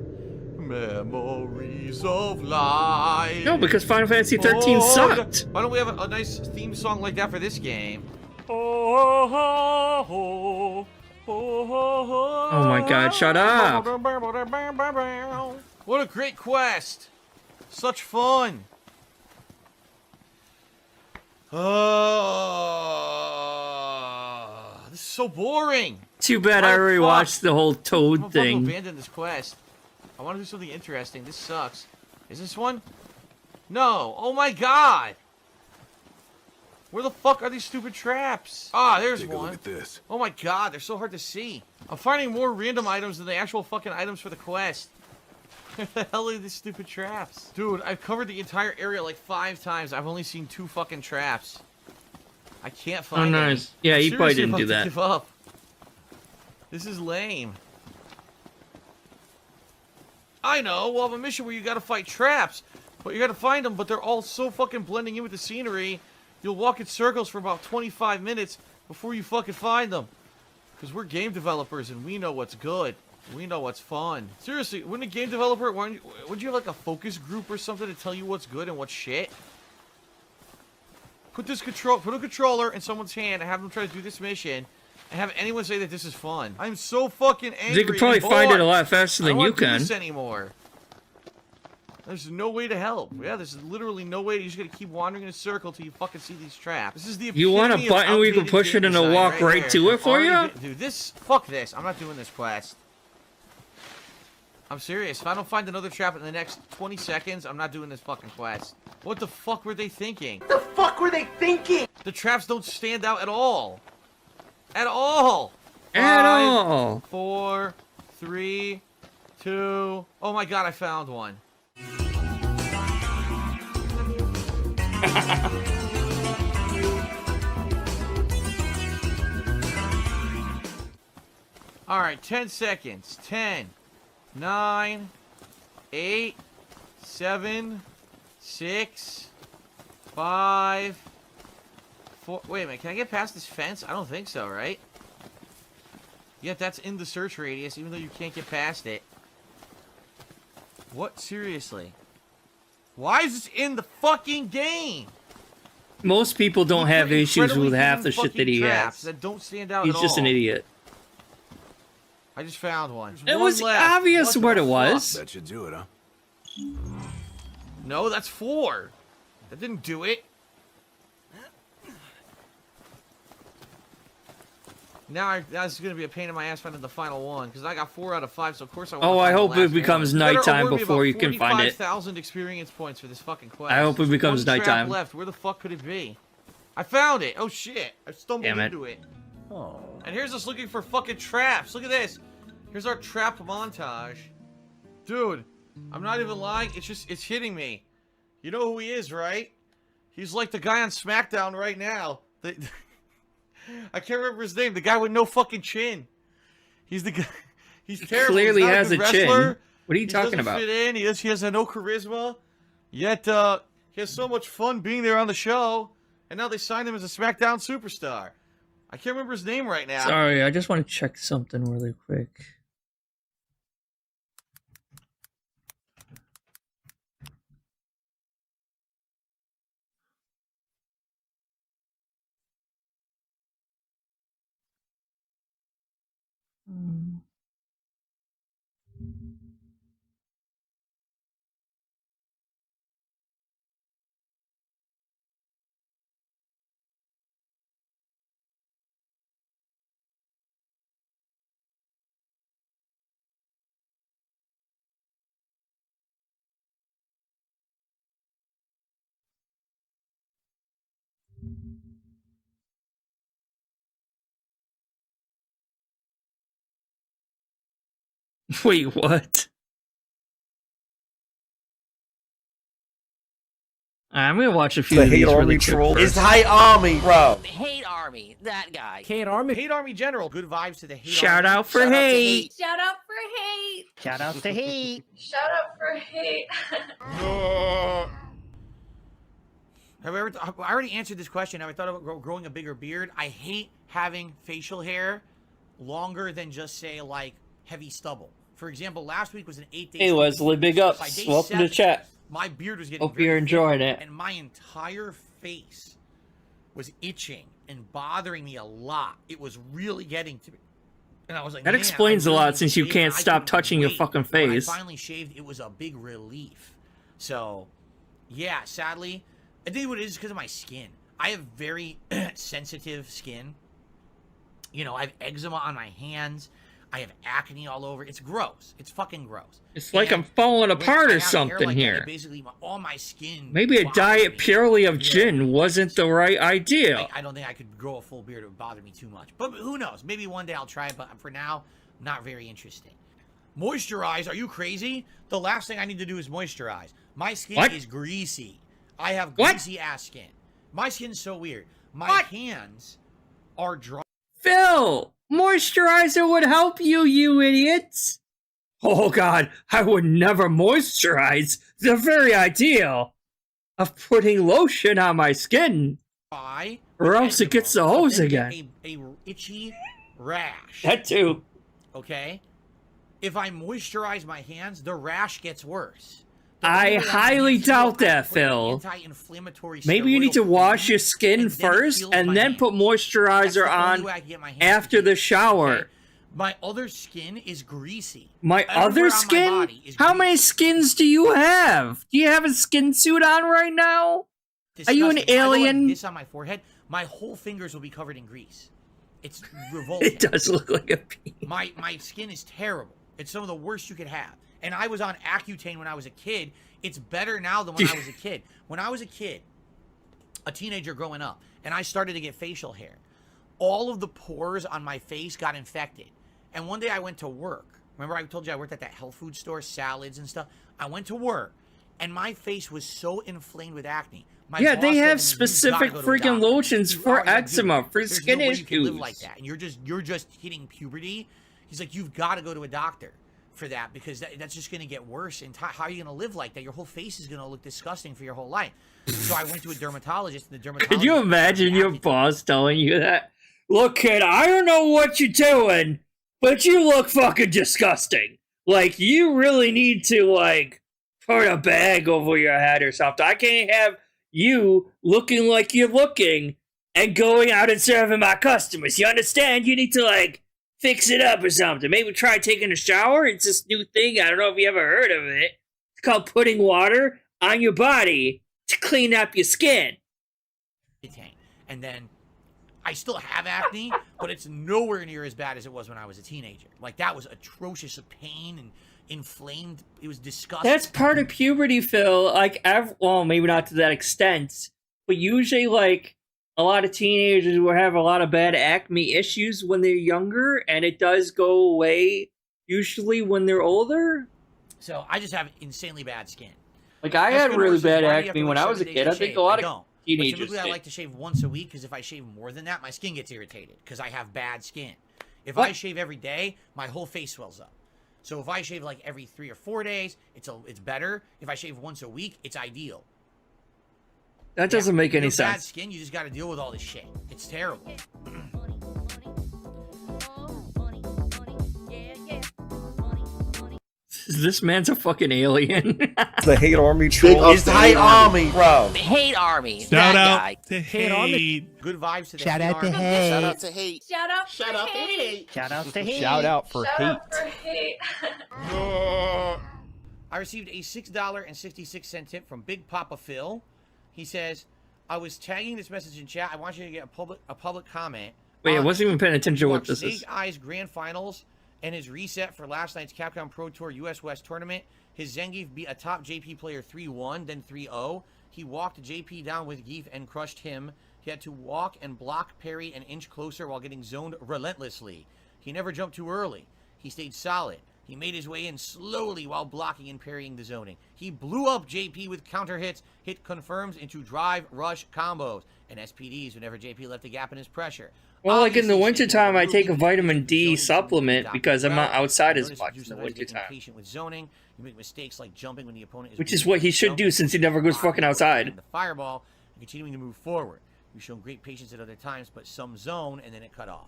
Memories of Life. No, because Final Fantasy 13 sucked. Why don't we have a nice theme song like that for this game? Oh my god, shut up. What a great quest. Such fun. This is so boring. Too bad I already watched the whole Toad I'm thing. gonna abandon this quest. I want to do something interesting. This sucks. Is this one? No. Oh my god. Where the fuck are these stupid traps? Ah, there's Take a one. look at this. Oh my god, they're so hard to see. I'm finding more random items than the actual fucking items for the quest. Where the hell are these stupid traps? Dude, I've covered the entire area like 5 times. I've only seen 2 fucking traps. I can't find Oh, any. nice. Yeah, you probably Seriously, didn't do about to that. Give up. This is lame. I know. Well, I have a mission where you gotta fight traps. But you gotta find them, but they're all so fucking blending in with the scenery. You'll walk in circles for about 25 minutes before you fucking find them. Because we're game developers and we know what's good. We know what's fun. Seriously, wouldn't a game developer, would you have like a focus group or something to tell you what's good and what's shit? Put a controller in someone's hand and have them try to do this mission and have anyone say that this is fun. I'm so fucking angry. They could probably and find it bored. a lot faster than I you don't wanna do can. this anymore. There's no way to help. Yeah, there's literally no way. You just gotta keep wandering in a circle till you fucking see these traps. This is the You want a epitome of button where you can outdated push game it and it'll design walk right there. to it for you? Dude, this. Fuck this. I'm not doing this quest. I'm serious. If I don't find another trap in the next 20 seconds, I'm not doing this fucking quest. What the fuck were they thinking? What the fuck were they thinking? The traps don't stand out at all. At all. At 5, all. 4, 3, 2. Oh my god, I found one. All right, 10 seconds. 10, 9, 8, 7, 6, 5, 4. Wait a minute, can I get past this fence? I don't think so, right? Yet that's in the search radius, even though you can't get past it. What? Seriously? Why is this in the fucking game? Most people don't have issues with half the shit that he traps has. that don't stand out He's at just all. an idiot. I just found one. It There's was one left. obvious what the it was. That should do it, huh? No, that's 4. That didn't do it. Now it's going to be a pain in my ass finding the final one, because I got 4 out of 5, so of course I want Oh, to I find the hope it last becomes one. You better nighttime award me before about you can find it. 45,000 experience points for this fucking quest. I hope it There's becomes one trap nighttime. left. Where the fuck could it be? I found it. Oh shit. I stumbled Damn it. into it. Oh. And here's us looking for fucking traps. Look at this. Here's our trap montage. Dude, I'm not even lying. It's hitting me. You know who he is, right? He's like the guy on SmackDown right now. I can't remember his name. The guy with no fucking chin. He's the guy. He's terrible. Clearly He's not has good a chin. wrestler. What are you talking about? He doesn't fit in. He has no charisma. Yet he has so much fun being there on the show. And now they signed him as a SmackDown superstar. I can't remember his name right now. Sorry, I just want to check something really quick. Wait, what? I'm gonna watch a few of these really quick first. It's Hate Army, bro. Hate Army, that guy. Hate Army General. Good vibes to the Hate Shout Army. out for hate. Shout out for hate. Shout out to hate. Shout out for hate. Have I already answered this question. Have I thought about growing a bigger beard? I hate having facial hair longer than just, say, like, heavy stubble. For example, last week was an 8-day Hey, Wesley, big ups. By day Welcome to 7, chat. my beard was getting Hope you're enjoying it. and my entire face was itching and bothering me a lot. It was really getting to me. And I was like, That man, explains I a really lot since you shaved, can't and I stop couldn't touching your wait. fucking When face. I finally shaved, it was a big relief. So, yeah, sadly, I think what it is because of my skin. I have very sensitive skin. You know, I have eczema on my hands. I have acne all over. It's gross. It's fucking gross. It's like And I'm falling when apart I or have hair something like that, here. it basically, all my skin. Maybe a bothers diet me. purely of Yeah. gin wasn't the right idea. Like, I don't think I could grow a full beard. It would bother me too much. But who knows? Maybe one day I'll try it. But for now, not very interesting. Moisturize? Are you crazy? The last thing I need to do is moisturize. My skin What? is greasy. I have What? greasy ass skin. My skin's so weird. My hands are dry. Phil, moisturizer would help you, you idiots. Oh god, I would never moisturize. The very idea of putting lotion on my skin. Or else it gets the hose again. A itchy rash. That too. Okay? If I moisturize my hands, the rash gets worse. I highly doubt that, Phil. Maybe you need to wash your skin first and then put moisturizer on after the shower. My other skin is greasy. My other skin? How many skins do you have? Do you have a skin suit on right now? Are you an alien? This on my forehead, my whole fingers will be covered in grease. It's revolting. It does look like a pea. My skin is terrible. It's some of the worst you could have. And I was on Accutane when I was a kid. It's better now than when I was a kid. When I was a kid, a teenager growing up, and I started to get facial hair, all of the pores on my face got infected. And one day I went to work. Remember I told you I worked at that health food store, salads and stuff? I went to work, and my face was so inflamed with acne. Yeah, they have said, "You specific gotta go to a freaking doctor." lotions for Dude, eczema, for there's skin no way issues. you can live like that, and you're just hitting puberty. He's like, you've got to go to a doctor for that because that's just going to get worse. And how are you going to live like that? Your whole face is going to look disgusting for your whole life. So I went to a dermatologist, and the dermatologist. Could you imagine your boss telling you that? Look, kid, I don't know what you're doing, but you look fucking disgusting. Like, you really need to, like, put a bag over your head or something. I can't have you looking like you're looking and going out and serving my customers. You understand? You need to, like, fix it up or something. Maybe try taking a shower. It's this new thing. I don't know if you ever heard of it. It's called putting water on your body to clean up your skin. And then I still have acne, but it's nowhere near as bad as it was when I was a teenager. Like, that was atrocious of pain and inflamed. It was disgusting. That's part of puberty, Phil. Like, well, maybe not to that extent, but usually, like, a lot of teenagers will have a lot of bad acne issues when they're younger, and it does go away usually when they're older. So I just have insanely bad skin. Like, I had really bad acne when I was a kid. I think a lot of teenagers typically, I did. like to shave once a week because if I shave more than that, my skin gets irritated because I have bad skin. If I shave every day, my whole face swells up. So if I shave like every 3 or 4 days, it's better. If I shave once a week, it's ideal. That doesn't make any Bad sense. skin, you just got to deal with all this shit. It's terrible. This man's a fucking alien. The Hate Army troll. It's the Hate Army, bro. Hate Army, Shout that out guy. to hate. Good vibes to the Shout Hate out to Army. hate. Shout out to hate. Shout out for hate. Shout out to hate. Shout out for Shout hate. out for hate. I received a $6.66 tip from Big Papa Phil. He says, I was tagging this message in chat. I want you to get a public comment. Wait, I wasn't even paying attention to what Watch this Snake is. Eyes Grand Finals and his reset for last night's Capcom Pro Tour US West Tournament. His Zangief beat a top JP player 3-1, then 3-0. He walked JP down with Geef and crushed him. He had to walk and block parry an inch closer while getting zoned relentlessly. He never jumped too early. He stayed solid. He made his way in slowly while blocking and parrying the zoning. He blew up JP with counter hits, hit confirms into drive rush combos, and SPDs whenever JP left a gap in his pressure. Well, like in the Obviously, wintertime, I Snake take a moved vitamin into D zoning to supplement move because I'm not well. outside as Notice much you in the sometimes get wintertime. impatient with zoning. You make mistakes like jumping when the opponent is Which is moving what he to should jump, do since he never goes fucking outside. the fireball and continuing to move forward. You've shown great patience at other times, but some zone and then it cut off.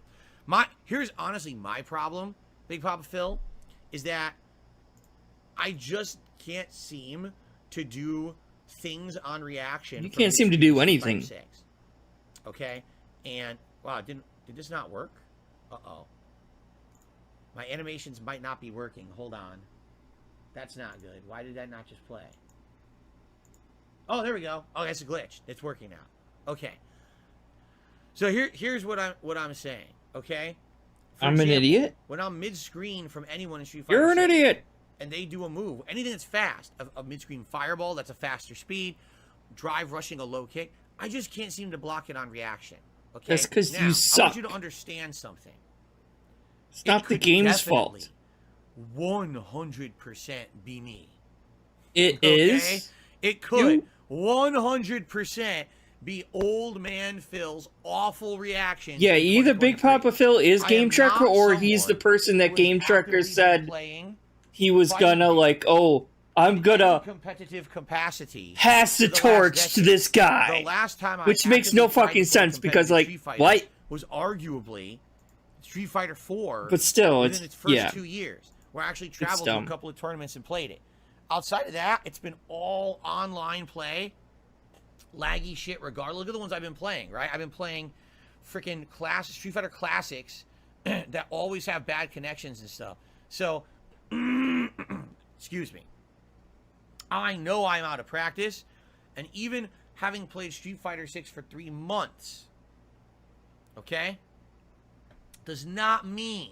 Here's honestly my problem, Big Papa Phil, is that I just can't seem to do things on reaction. You can't seem to do anything. 5-6. Okay, and wow, did this not work? Uh-oh. My animations might not be working. Hold on. That's not good. Why did that not just play? Oh, there we go. Oh, that's a glitch. It's working now. Okay. So here's what I'm saying. Okay. For I'm an idiot. When I'm mid-screen from anyone in Street Fighter, You're an idiot. and they do a move, anything that's fast, a mid-screen fireball, that's a faster speed, drive rushing a low kick, I just can't seem to block it on reaction. Okay. That's 'cause Now, you I suck. want you to understand something. It's not the game's fault. 100% be me. It is. It could 100% be old man Phil's awful reaction. Yeah, to either Big 2023. Papa Phil is I am Game Tracker not or he's the someone person that who Game has Tracker actively said been playing he was gonna, like, oh, I'm gonna competitive capacity. pass the for last torch to decade. this guy. The last time I Which makes no actively tried to fucking play sense because, competitive like, Street Fighter what? was arguably Street Fighter 4. But still, within it's its first yeah. 2 years, where I actually traveled to a dumb. couple of tournaments and played it. Outside of that, it's been all online play, laggy shit. Regardless, look at the ones I've been playing. Right, I've been playing freaking Street Fighter Classics that always have bad connections and stuff. So, excuse me. I know I'm out of practice, and even having played Street Fighter 6 for 3 months, okay, does not mean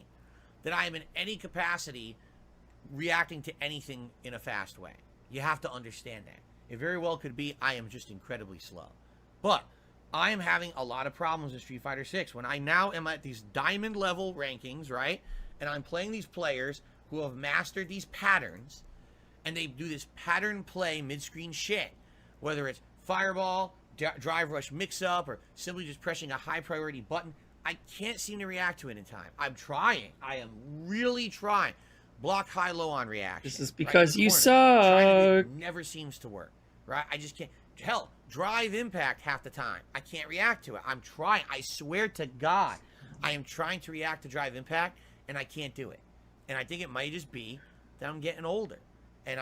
that I am in any capacity reacting to anything in a fast way. You have to understand that. It very well could be I am just incredibly slow. But I am having a lot of problems in Street Fighter 6 when I now am at these diamond level rankings, right? And I'm playing these players who have mastered these patterns, and they do this pattern play mid-screen shit, whether it's fireball, drive rush mix-up, or simply just pressing a high priority button. I can't seem to react to it in time. I'm trying. I am really trying. Block high-low on reaction. This is because right in the you corner. suck. Trying to do it never seems to work. Right? I just can't. Hell, drive impact half the time. I can't react to it. I'm trying. I swear to God, I am trying to react to drive impact, and I can't do it. And I think it might just be that I'm getting older. And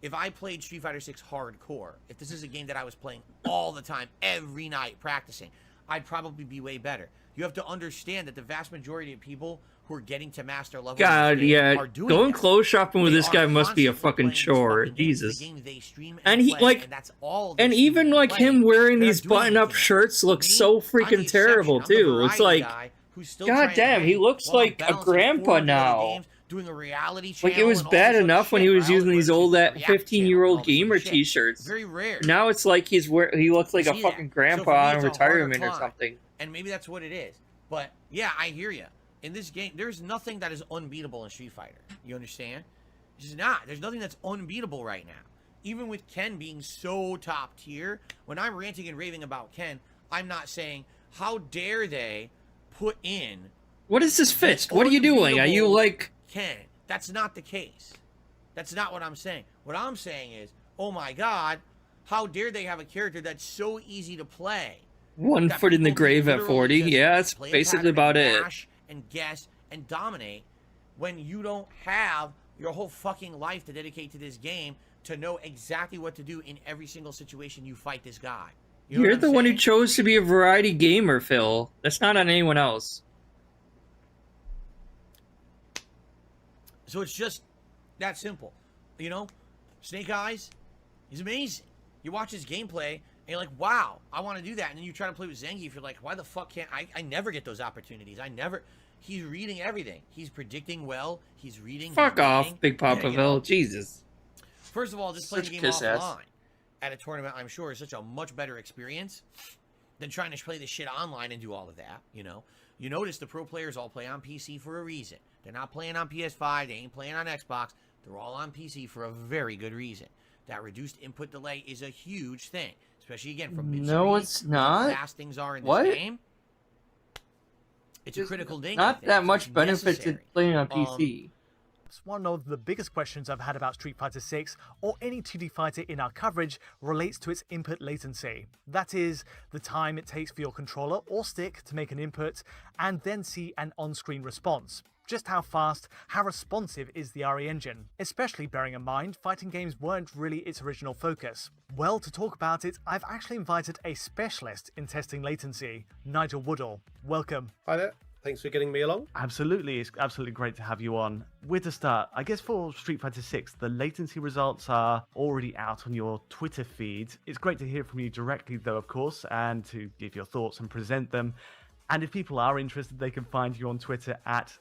if I played Street Fighter 6 hardcore, if this is a game that I was playing all the time, every night practicing, I'd probably be way better. You have to understand that the vast majority of people who are getting to master level God, yeah, are doing going that. clothes shopping with They this are guy must be a constantly fucking playing these chore. fucking games. Jesus. The games they stream And he, play, like, and that's all they and stream even and like play. him wearing They're these doing button-up anything. shirts looks Me, so I'm the freaking exception. terrible I'm the too. It's variety like, guy who's still God trying to damn, he win looks while I'm like a balancing grandpa 4 other now. games, doing a reality Like, it channel was and all bad this other enough when he shit, was where I using would these wear old React channel and all 15-year-old this other gamer shit. t-shirts. Very rare. Now it's like he looks like a See that? fucking So grandpa for me, on it's a harder retirement or climb. something. And maybe that's what it is. But yeah, I hear you. In this game, there's nothing that is unbeatable in Street Fighter. You understand? It's just not. There's nothing that's unbeatable right now. Even with Ken being so top tier, when I'm ranting and raving about Ken, I'm not saying, how dare they put in... What is this fist? What are you doing? Are you like... Ken. That's not the case. That's not what I'm saying. What I'm saying is, oh my God, how dare they have a character that's so easy to play? One That foot in the people grave at literally 40? just Yeah, that's play a basically pattern about and it. mash and guess and dominate when you don't have your whole fucking life to dedicate to this game to know exactly what to do in every single situation you fight this guy. You know You're what I'm the one who saying? chose to be a variety gamer, Phil. That's not on anyone else. So it's just that simple. Snake Eyes, he's amazing. You watch his gameplay, and you're like, wow, I want to do that. And then you try to play with Zangief, you're like, why the fuck can't I never get those opportunities. He's reading everything. He's predicting well. He's reading. Fuck he's off, reading. Big Papa Yeah, Phil. Jesus. First of all, just playing Such the game kiss ass. offline at a tournament, I'm sure, is such a much better experience than trying to play this shit online and do all of that, You notice the pro players all play on PC for a reason. They're not playing on PS5. They ain't playing on Xbox. They're all on PC for a very good reason. That reduced input delay is a huge thing, especially again from No, it's not. how fast things are in this What? game. It's a critical thing. Not that much It's benefit to necessary. playing on PC. One of the biggest questions I've had about Street Fighter 6 or any 2D fighter in our coverage relates to its input latency. That is, the time it takes for your controller or stick to make an input and then see an on-screen response. Just how fast, how responsive is the RE engine? Especially bearing in mind fighting games weren't really its original focus. Well, to talk about it, I've actually invited a specialist in testing latency, Nigel Woodall. Welcome. Hi there. Thanks for getting me along. Absolutely, it's absolutely great to have you on. Where to start? I guess for Street Fighter 6, the latency results are already out on your Twitter feed. It's great to hear from you directly though, of course, and to give your thoughts and present them. And if people are interested, they can find you on Twitter at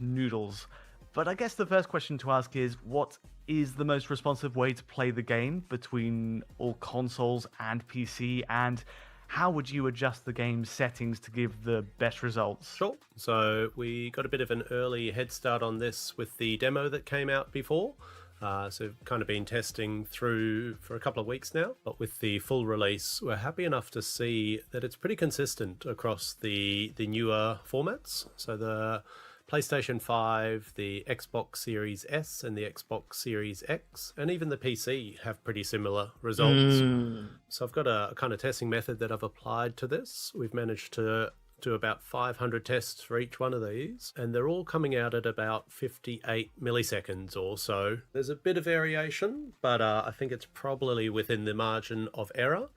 @Noodles. But I guess the first question to ask is, what is the most responsive way to play the game between all consoles and PC, and how would you adjust the game's settings to give the best results? Sure. So we got a bit of an early head start on this with the demo that came out before. So kind of been testing through for a couple of weeks now, but with the full release, we're happy enough to see that it's pretty consistent across the newer formats. So the PlayStation 5, the Xbox Series S and the Xbox Series X, and even the PC have pretty similar results. So I've got a kind of testing method that I've applied to this. We've managed to do about 500 tests for each one of these, and they're all coming out at about 58 milliseconds or so. There's a bit of variation, but I think it's probably within the margin of error.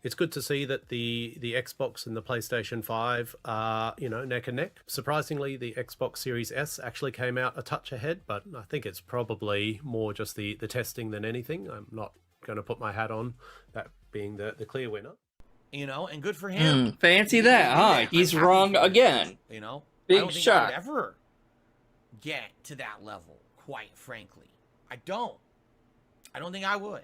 It's good to see that the Xbox and the PlayStation 5 are, neck and neck. Surprisingly, the Xbox Series S actually came out a touch ahead, but I think it's probably more just the testing than anything. I'm not going to put my hat on that being the clear winner. And good for him. Fancy that, huh? He's wrong again. I Big don't think shock. I would ever get to that level, quite frankly. I don't think I would.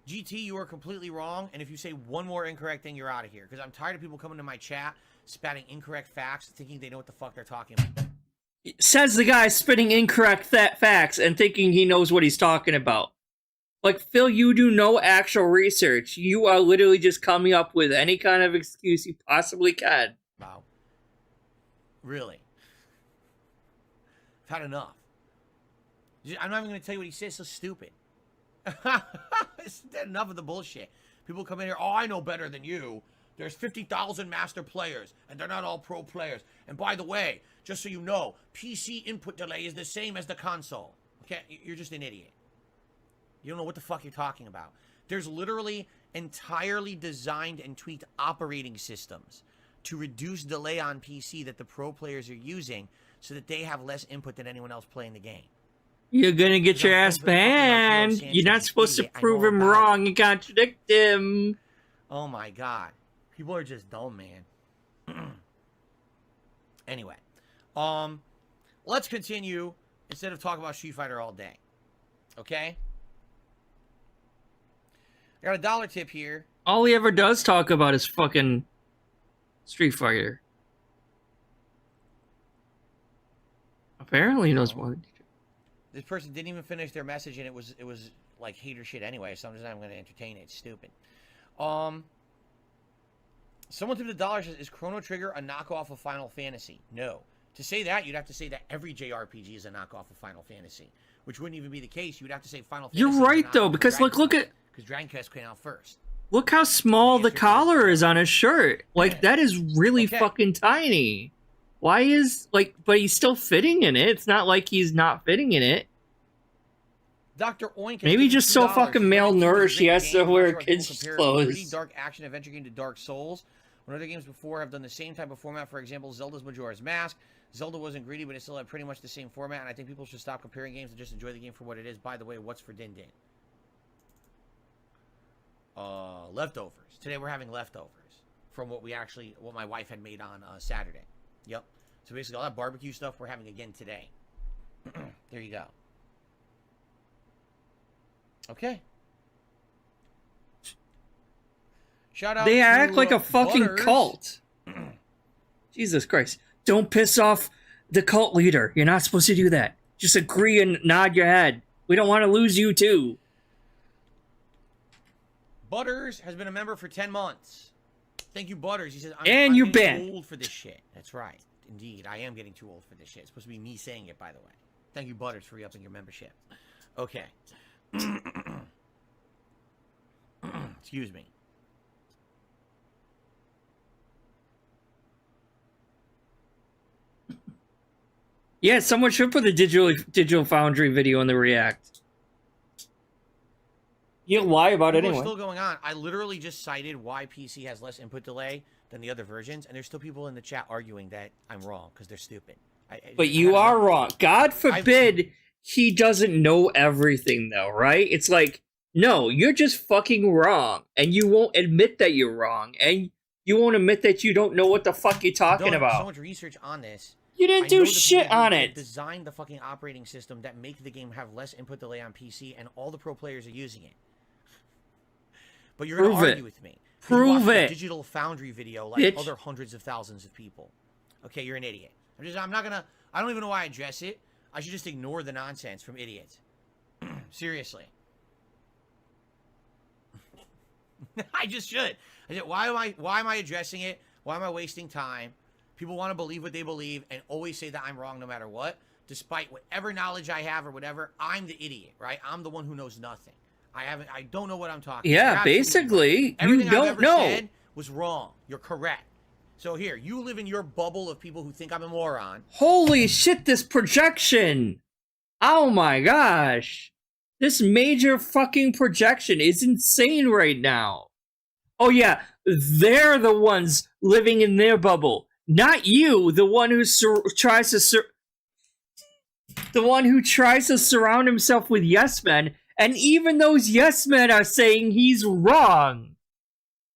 GT, you are completely wrong, and if you say one more incorrect thing, you're out of here. Because I'm tired of people coming to my chat, spouting incorrect facts, thinking they know what the fuck they're talking about. Says the guy spitting incorrect facts and thinking he knows what he's talking about. Like, Phil, you do no actual research. You are literally just coming up with any kind of excuse you possibly can. Wow. Really? I've had enough. I'm not even going to tell you what he says. So stupid. It's enough of the bullshit. People come in here, I know better than you. There's 50,000 master players, and they're not all pro players. And by the way, just so you know, PC input delay is the same as the console. Okay? You're just an idiot. You don't know what the fuck you're talking about. There's literally entirely designed and tweaked operating systems to reduce delay on PC that the pro players are using so that they have less input than anyone else playing the game. You're gonna get your ass banned. You're not supposed to prove him wrong and contradict him. Oh my god. People are just dumb, man. Anyway. Let's continue instead of talking about Street Fighter all day. Okay? I got a dollar tip here. All he ever does talk about is fucking Street Fighter. Apparently he knows more. This person didn't even finish their message, and it was like hater shit anyway, so I'm just not going to entertain it. It's stupid. Someone tipped $1 says, is Chrono Trigger a knockoff of Final Fantasy? No. To say that, you'd have to say that every JRPG is a knockoff of Final Fantasy, which wouldn't even be the case. You'd have to say Final Fantasy. You're right though, because look at because Dragon Quest came out first. Look how small the collar is on his shirt. Like that is really fucking tiny. Why is but he's still fitting in it. It's not like he's not fitting in it. Dr. Oink. Maybe just so fucking malnourished he has to wear kids' clothes. Dark action adventure game to Dark Souls. When other games before have done the same type of format, for example, Zelda's Majora's Mask. Zelda wasn't greedy, but it still had pretty much the same format, and I think people should stop comparing games and just enjoy the game for what it is. By the way, what's for Din Din? Leftovers. Today we're having leftovers from what my wife had made on Saturday. Yep. So basically all that barbecue stuff we're having again today. There you go. Okay. Shout out They to, act like a fucking Butters. cult. Jesus Christ. Don't piss off the cult leader. You're not supposed to do that. Just agree and nod your head. We don't want to lose you too. Butters has been a member for 10 months. Thank you, Butters. He says, And you're getting banned. too old for this shit. That's right. Indeed, I am getting too old for this shit. It's supposed to be me saying it, by the way. Thank you, Butters, for re-upping your membership. Okay. Excuse me. Yeah, someone should put the Digital Foundry video in the React. You'll lie about it People anyway. are still going on. I literally just cited why PC has less input delay than the other versions, and there's still people in the chat arguing that I'm wrong because they're stupid. But you are wrong. God forbid he doesn't know everything, though, right? It's like, no, you're just fucking wrong, and you won't admit that you're wrong, and you won't admit that you don't know what the fuck you're talking about. So much research on this. You didn't do shit on it. Designed the fucking operating system that make the game have less input delay on PC, and all the pro players are using it. But you're going to argue with me. Prove it. Digital Foundry video like Bitch. other hundreds of thousands of people. Okay, you're an idiot. I'm not gonna. I don't even know why I address it. I should just ignore the nonsense from idiots. Seriously. I just should. I said, why am I addressing it? Why am I wasting time? People want to believe what they believe and always say that I'm wrong no matter what. Despite whatever knowledge I have or whatever, I'm the idiot, right? I'm the one who knows nothing. I don't know what I'm talking about. Yeah, basically, Everything you don't I've ever know. said was wrong. You're correct. So here, you live in your bubble of people who think I'm a moron. Holy shit, this projection! Oh my gosh. This major fucking projection is insane right now. Oh yeah, they're the ones living in their bubble. Not you, the one who tries to surround himself with yes men, and even those yes men are saying he's wrong.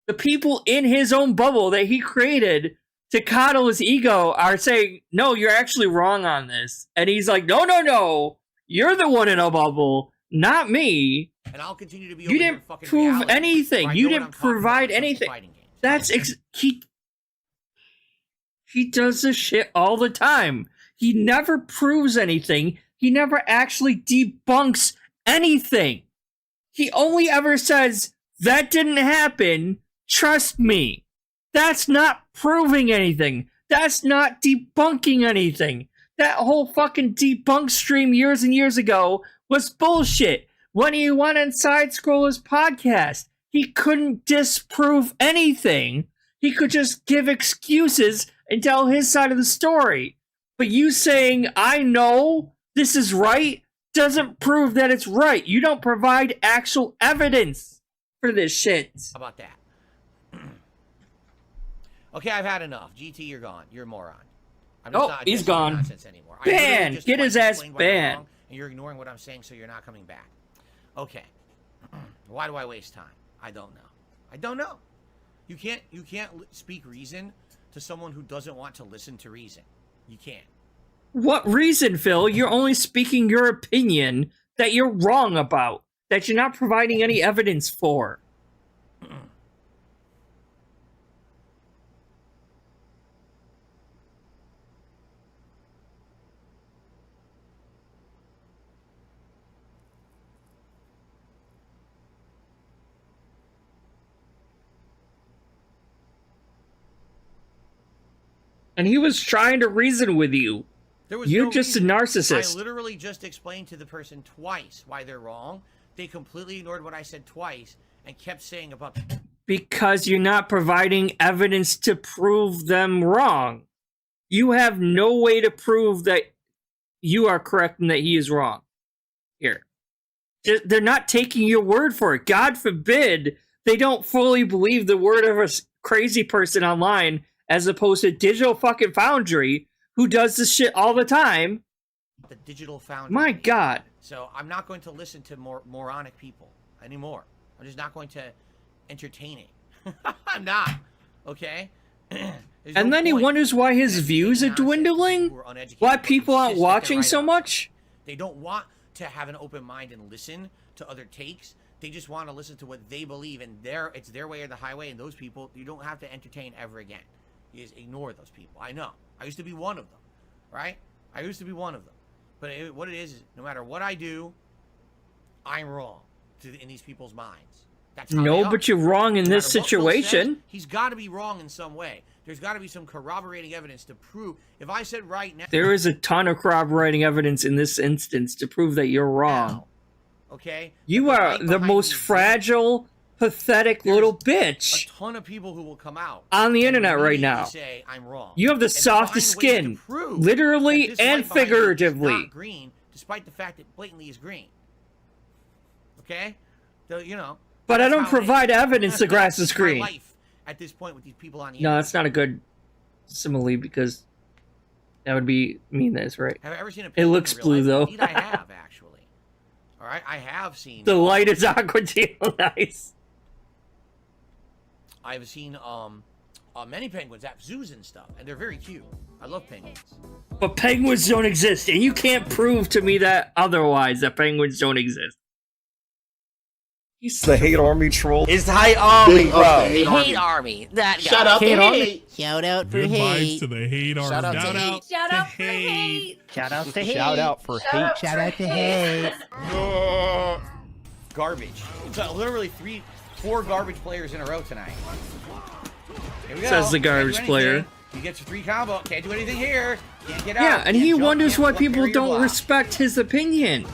The people in his own bubble that he created to coddle his ego are saying, no, you're actually wrong on this. And he's like, no, you're the one in a bubble, not me. And I'll continue to be. You didn't prove anything. You didn't provide anything. That's he does this shit all the time. He never proves anything. He never actually debunks anything. He only ever says, that didn't happen, trust me. That's not proving anything. That's not debunking anything. That whole fucking debunk stream years and years ago was bullshit. When he went on Side Scroller's podcast, he couldn't disprove anything. He could just give excuses and tell his side of the story. But you saying, I know this is right, doesn't prove that it's right. You don't provide actual evidence for this shit. How about that? Okay, I've had enough. GT, you're gone. You're a moron. I'm just not he's addressing your gone. nonsense anymore. Ban! Get his ass banned. And you're ignoring what I'm saying, so you're not coming back. Okay. Why do I waste time? I don't know. I don't know. You can't speak reason to someone who doesn't want to listen to reason. You can't. What reason, Phil? You're only speaking your opinion that you're wrong about, that you're not providing any evidence for. And he was trying to reason with you. You're just a narcissist. I literally just explained to the person twice why they're wrong. They completely ignored what I said twice and kept saying about... Because you're not providing evidence to prove them wrong. You have no way to prove that you are correct and that he is wrong. Here. They're not taking your word for it. God forbid they don't fully believe the word of a crazy person online as opposed to Digital fucking Foundry, who does this shit all the time. The Digital Foundry. My God. So I'm not going to listen to moronic people anymore. I'm just not going to entertain it. I'm not. Okay? And then he wonders why his views are dwindling? Why people aren't watching so much? They don't want to have an open mind and listen to other takes. They just want to listen to what they believe, and it's their way or the highway, and those people you don't have to entertain ever again. You just ignore those people. I know. I used to be one of them, right? I used to be one of them. But what it is, no matter what I do, I'm wrong in these people's minds. That's how No, they are. but you're wrong in No this matter what Will says, situation. he's got to be wrong in some way. There's got to be some corroborating evidence to prove. If I said right now, There is a ton of corroborating evidence in this instance to prove that you're wrong. okay, You are the most fragile, pathetic little bitch a ton of people who will come out on the and internet right immediately now. say I'm wrong. You have the And softest find ways to skin, prove literally that this and light behind you is figuratively. not green, despite the fact that blatantly is green. Okay, so, you know. But I that's don't how it provide is. evidence the grass is That's my green. life at this point with these people on the No, internet. that's not a good simile because that would mean that's right. Have I ever seen a It penguin looks in real blue life? though. Indeed, I have actually. All right, I have seen. The light is aqua teal, nice. I've seen many penguins at zoos and stuff, and they're very cute. I love penguins. But penguins don't exist, and you can't prove to me that otherwise, that penguins don't exist. He's the hate army troll. It's the hate army, bro. Hate army. That guy. Shout out hate to army. hate. Shout out for Good hate. vibes to the hate army. Shout out to Shout hate. out Shout to out for hate. hate. Shout out to hate. Shout out for hate. Shout out to hate. Garbage. It's literally 4 garbage players in a row tonight. Here we go. Says the garbage Can't do player. anything. He gets a 3 combo. Can't do anything here. Can't get out. Yeah, and Can't he jump, wonders can't why carry people your don't block. respect his opinion.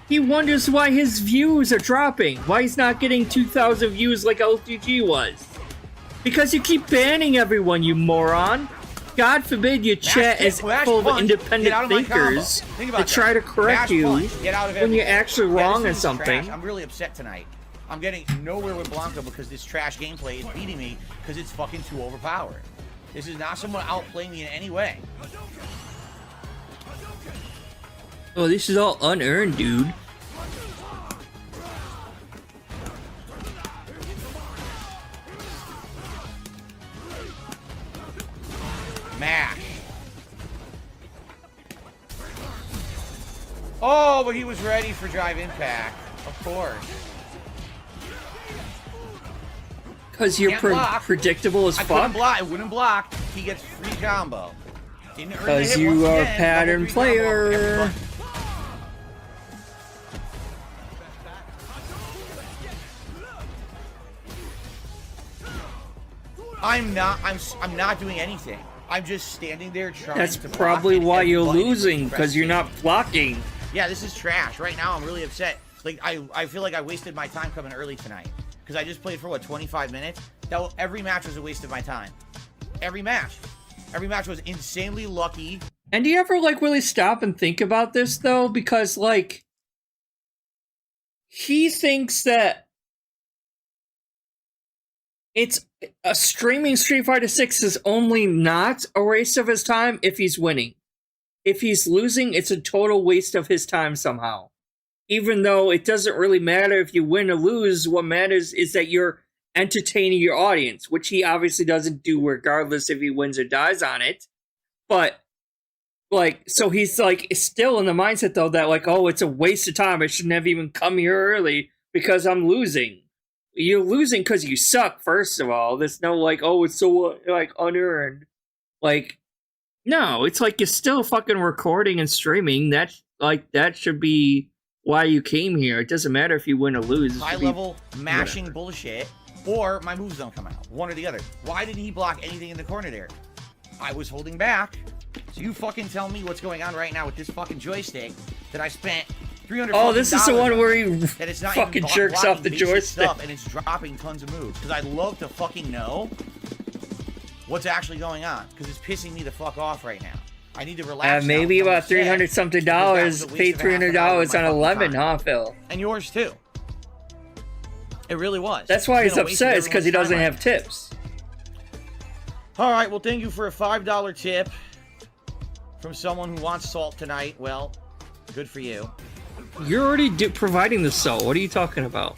He wonders why his views are dropping. Why he's not getting 2,000 views like LTG was. Because you keep banning everyone, you moron. God forbid your chat is full of punch, get independent out of my thinkers combo. Think that about try to that. correct Mash you punch, get out of when you're everything. actually Yeah, wrong this on is something. trash. I'm really upset tonight. I'm getting nowhere with Blanco because this trash gameplay is beating me because it's fucking too overpowered. This is not someone outplaying me in any way. Oh, this is all unearned, dude. Mash. Oh, but he was ready for drive impact. Of course. Because you're Can't block. predictable as I couldn't fuck. block. I wouldn't block. He gets free combo. Didn't earn the Because hit you once are a again. pattern Double free combo. player. Everybody- I'm not doing anything. I'm just standing there trying That's to block probably and why every you're button is losing, pressed because you're in. not blocking. Yeah, this is trash. Right now, I'm really upset. Like, I feel like I wasted my time coming early tonight. Because I just played for, what, 25 minutes? Every match was a waste of my time. Every match. Every match was insanely lucky. And do you ever, like, really stop and think about this, though? Because, like, he thinks that it's streaming Street Fighter 6 is only not a waste of his time if he's winning. If he's losing, it's a total waste of his time somehow. Even though it doesn't really matter if you win or lose, what matters is that you're entertaining your audience, which he obviously doesn't do regardless if he wins or dies on it. But, like, so he's, like, still in the mindset, though, that, like, oh, it's a waste of time. I shouldn't have even come here early because I'm losing. You're losing because you suck, first of all. There's no, like, oh, it's so, like, unearned. Like, no, it's like you're still fucking recording and streaming. That should be why you came here. It doesn't matter if you win or lose. High level mashing bullshit, or my moves don't come out. One or the other. Why didn't he block anything in the corner there? I was holding back. So you fucking tell me what's going on right now with this fucking joystick that I spent $300. Oh, this is the one where he that it's not fucking even jerks off the basic joystick. stuff, and it's dropping tons of moves. Because I'd love to fucking know what's actually going on. Because it's pissing me the fuck off right now. I need to relax. Maybe now, about $300 something dollars. Pay $300 on 11, huh, Phil? And yours too. It really was. That's why It's he's been a waste of upset. It's because he everyone's doesn't time have tips. All right, well, thank you for a $5 tip from someone who wants salt tonight. Well, good for you. You're already providing the salt. What are you talking about?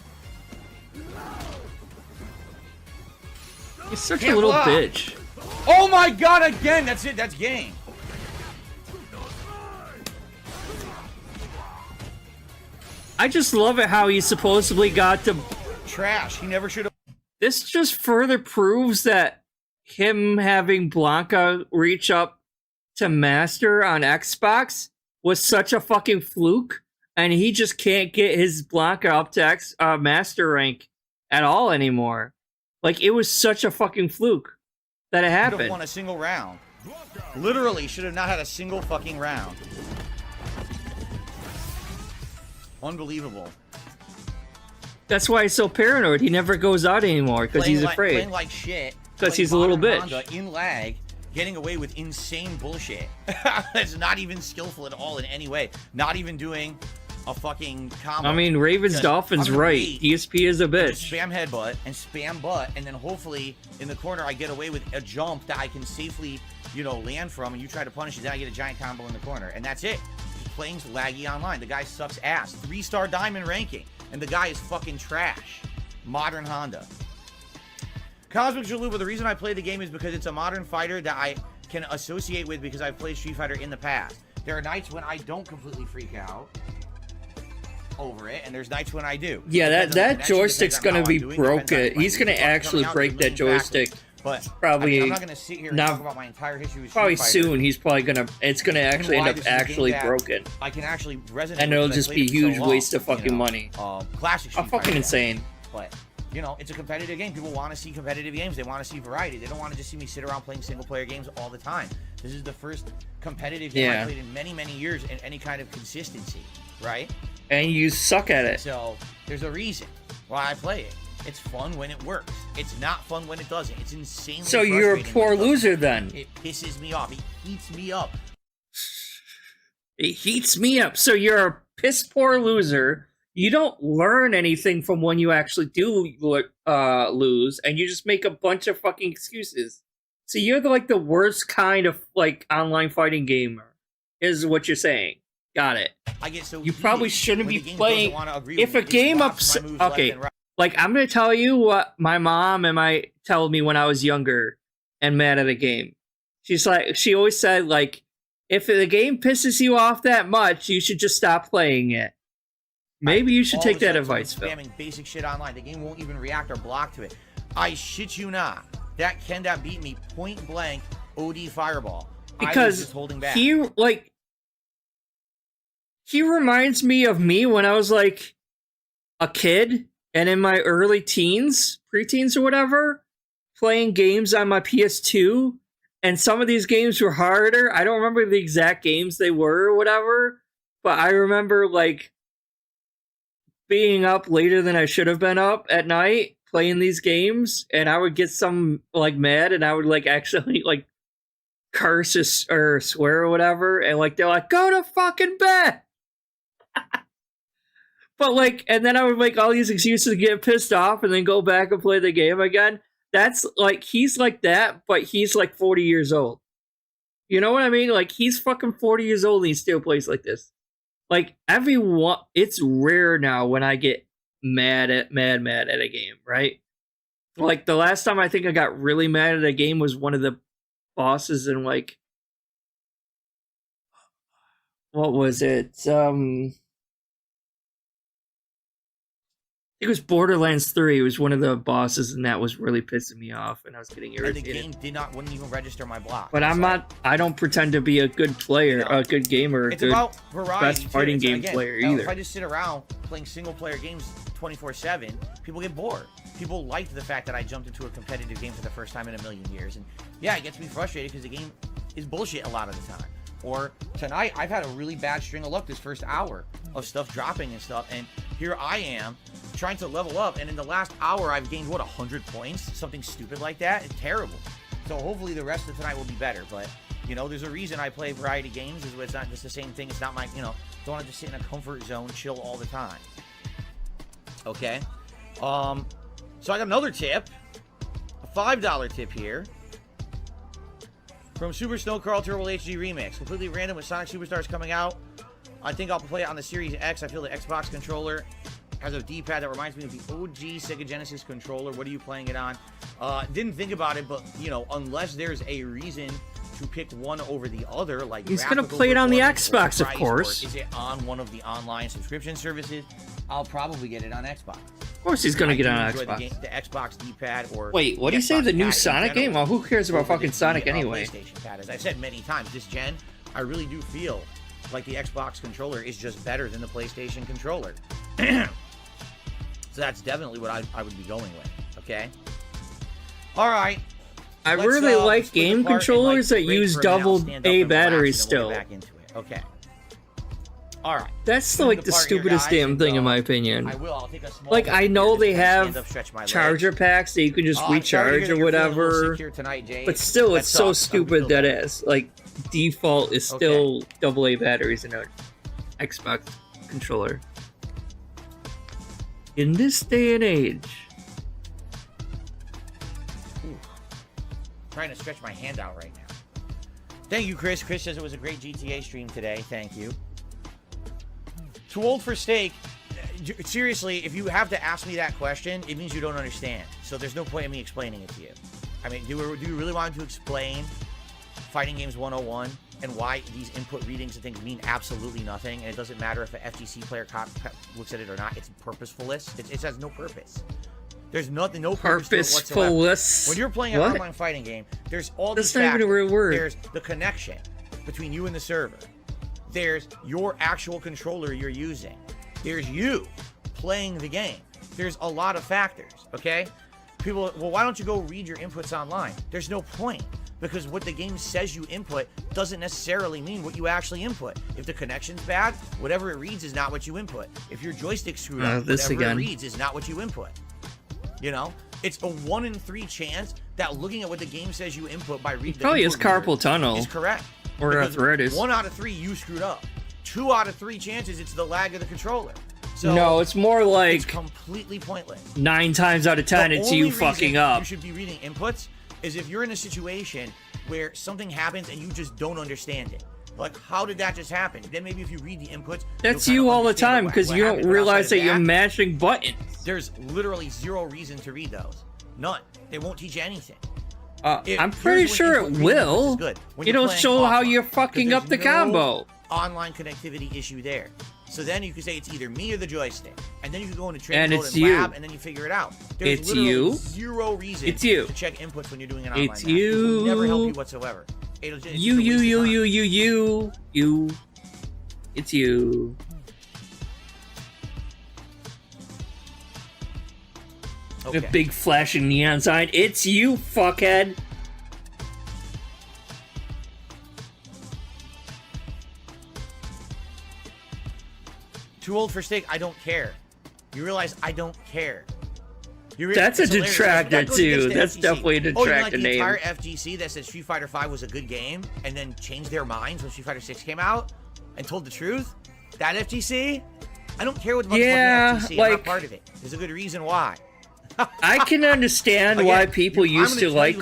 You're such a little bitch. Oh my god, again! That's it, that's game. I just love it how he supposedly got to... Trash. He never should have... This just further proves that him having Blanca reach up to master on Xbox was such a fucking fluke, and he just can't get his Blanca up to master rank at all anymore. Like, it was such a fucking fluke that it Should have happened. won a single round. Literally, should have not had a single fucking round. Unbelievable. That's why he's so paranoid. He never goes out anymore because he's afraid. Playing like shit. Because playing he's a little modern bitch. Honda in lag, getting away with insane bullshit. That's not even skillful at all in any way. Not even doing a fucking combo. I mean, Raven's Dolphin's right. DSP is a bitch. Spam headbutt and spam butt, and then hopefully in the corner I get away with a jump that I can safely, you know, land from, and you try to punish it, then I get a giant combo in the corner, and that's it. Just playing laggy online. The guy sucks ass. 3-star diamond ranking, and the guy is fucking trash. Modern Honda. Cosmic Jaluba, the reason I play the game is because it's a modern fighter that I can associate with because I've played Street Fighter in the past. There are nights when I don't completely freak out over it, and there's nights when I do. Yeah, that joystick's gonna be broken. He's gonna actually break that joystick. But probably I mean, I'm not gonna sit here and talk about my entire history with probably Street Fighter. soon. He's probably gonna. It's gonna actually end up actually broken. I can actually resonate. And it'll with just I be a played it for huge so long, waste of fucking you know? money. Classic Street fucking Fighter, insane. But you know, it's a competitive game. People want to see competitive games. They want to see variety. They don't want to just see me sit around playing single player games all the time. This is the first competitive game I played in many, many years in any kind of consistency, right? And you suck at it. So there's a reason why I play it. It's fun when it works. It's not fun when it doesn't. It's insanely So you're a frustrating poor when it loser doesn't. then. It pisses me off. It heats me up. It heats me up. So you're a piss poor loser. You don't learn anything from when you actually do lose, and you just make a bunch of fucking excuses. So you're the worst kind of like online fighting gamer, is what you're saying. Got it. I get so you probably shouldn't be playing. If a with me. game It blocks my moves left okay, and right. like I'm gonna tell you what my mom told me when I was younger and mad at a game. She always said like, if the game pisses you off that much, you should just stop playing it. Maybe you should All take of a that sudden, advice, Phil. spamming basic shit online. The game won't even react or block to it. I shit you not. That Kenda beat me point blank. OD Fireball. I was Because just holding back. he reminds me of me when I was like a kid and in my early teens, preteens or whatever, playing games on my PS2, and some of these games were harder. I don't remember the exact games they were or whatever, but I remember like being up later than I should have been up at night playing these games, and I would get some like mad, and I would like actually like curse or swear or whatever, and like they're like, go to fucking bed. But like, and then I would make all these excuses to get pissed off and then go back and play the game again. That's like, he's like that, but he's like 40 years old. You know what I mean? Like, he's fucking 40 years old and he still plays like this. Like, everyone, it's rare now when I get mad at a game, right? Like, the last time I think I got really mad at a game was one of the bosses in like, what was it? It was Borderlands 3. It was one of the bosses, and that was really pissing me off, and I was getting irritated. And the game wouldn't even register my block. But I don't pretend to be a good player, a good gamer, a good best fighting game player either. If I just sit around playing single player games 24/7, people get bored. People liked the fact that I jumped into a competitive game for the first time in a million years. And yeah, it gets me frustrated because the game is bullshit a lot of the time. Or tonight, I've had a really bad string of luck this first hour of stuff dropping and stuff. And here I am trying to level up. And in the last hour, I've gained, 100 points? Something stupid like that? It's terrible. So hopefully the rest of tonight will be better. But, you know, there's a reason I play variety games. It's not just the same thing. It's not my, don't want to just sit in a comfort zone, chill all the time. Okay. So I got another tip. A $5 tip here. From Super Snow Carl Turbo HD Remix. Completely random with Sonic Superstars coming out. I think I'll play it on the Series X. I feel the Xbox controller has a D-pad that reminds me of the OG Sega Genesis controller. What are you playing it on? Didn't think about it, but, unless there's a reason to pick one over the other, like he's gonna play it on the Xbox, of course. Is it on one of the online subscription services? I'll probably get it on Xbox. Of course he's gonna get on enjoy Xbox. The Xbox D-pad or Wait, what do you say? Xbox The new pad in Sonic game? general Well, who cares about over fucking the Sonic anyway? PlayStation pad. As I've said many times, this gen, I really do feel like the Xbox controller is just better than the PlayStation controller. So that's definitely what I would be going with. Okay. All right. I really like game controllers that use double A batteries still. Back into it. Okay. All right. That's like the stupidest damn thing in my opinion. I'll take a small Like I know they have stretch my charger packs that you can just recharge or whatever, but still it's so stupid that it's like default is still AA batteries in an Xbox controller. In this day and age. Trying to stretch my hand out right now. Thank you, Chris. Chris says it was a great GTA stream today. Thank you. Too old for steak. Seriously, if you have to ask me that question, it means you don't understand. So there's no point in me explaining it to you. I mean, do you really want to explain Fighting Games 101 and why these input readings and things mean absolutely nothing? And it doesn't matter if an FGC player looks at it or not. It's purposefulness. It has no purpose. There's no purpose to it whatsoever. When you're playing an online fighting game, there's all these factors. That's not even a real word. There's the connection between you and the server. There's your actual controller you're using. There's you playing the game. There's a lot of factors, okay? People, well, why don't you go read your inputs online? There's no point, because what the game says you input doesn't necessarily mean what you actually input. If the connection's bad, whatever it reads is not what you input. If your joystick's screwed up, whatever it reads is not what you input. You know, it's a 1 in 3 chance that looking at what the game says you input by reading probably is carpal tunnel is correct. Or arthritis. 1 out of 3 you screwed up. 2 out of 3 chances it's the lag of the controller. So no, it's more like it's completely pointless. 9 times out of 10 it's you fucking up. You should be reading inputs is if you're in a situation where something happens and you just don't understand it. Like, how did that just happen? Then maybe if you read the inputs, that's you all the time because you don't realize that you're mashing buttons. There's literally 0 reason to read those. None. They won't teach you anything. I'm pretty sure it will. It'll show how you're fucking up the combo. Online connectivity issue there. So then you can say it's either me or the joystick. And then you can go into training and mode it's and you. lab, and then you figure it out. There's it's you. 0 reason it's you. to check inputs when you're doing an online it's match. you. It will never help you whatsoever. It's you. It's you. Okay. The big flashing neon sign. It's you, fuckhead. Too old for steak. I don't care. You realize I don't care. That's a detractor too. That's definitely a detractor name. Oh, you like the entire FGC that said Street Fighter V was a good game and then changed their minds when Street Fighter 6 came out and told the truth? That FGC? I don't care what the FGC. I'm not part of it. There's a good reason why. I can understand why people used to like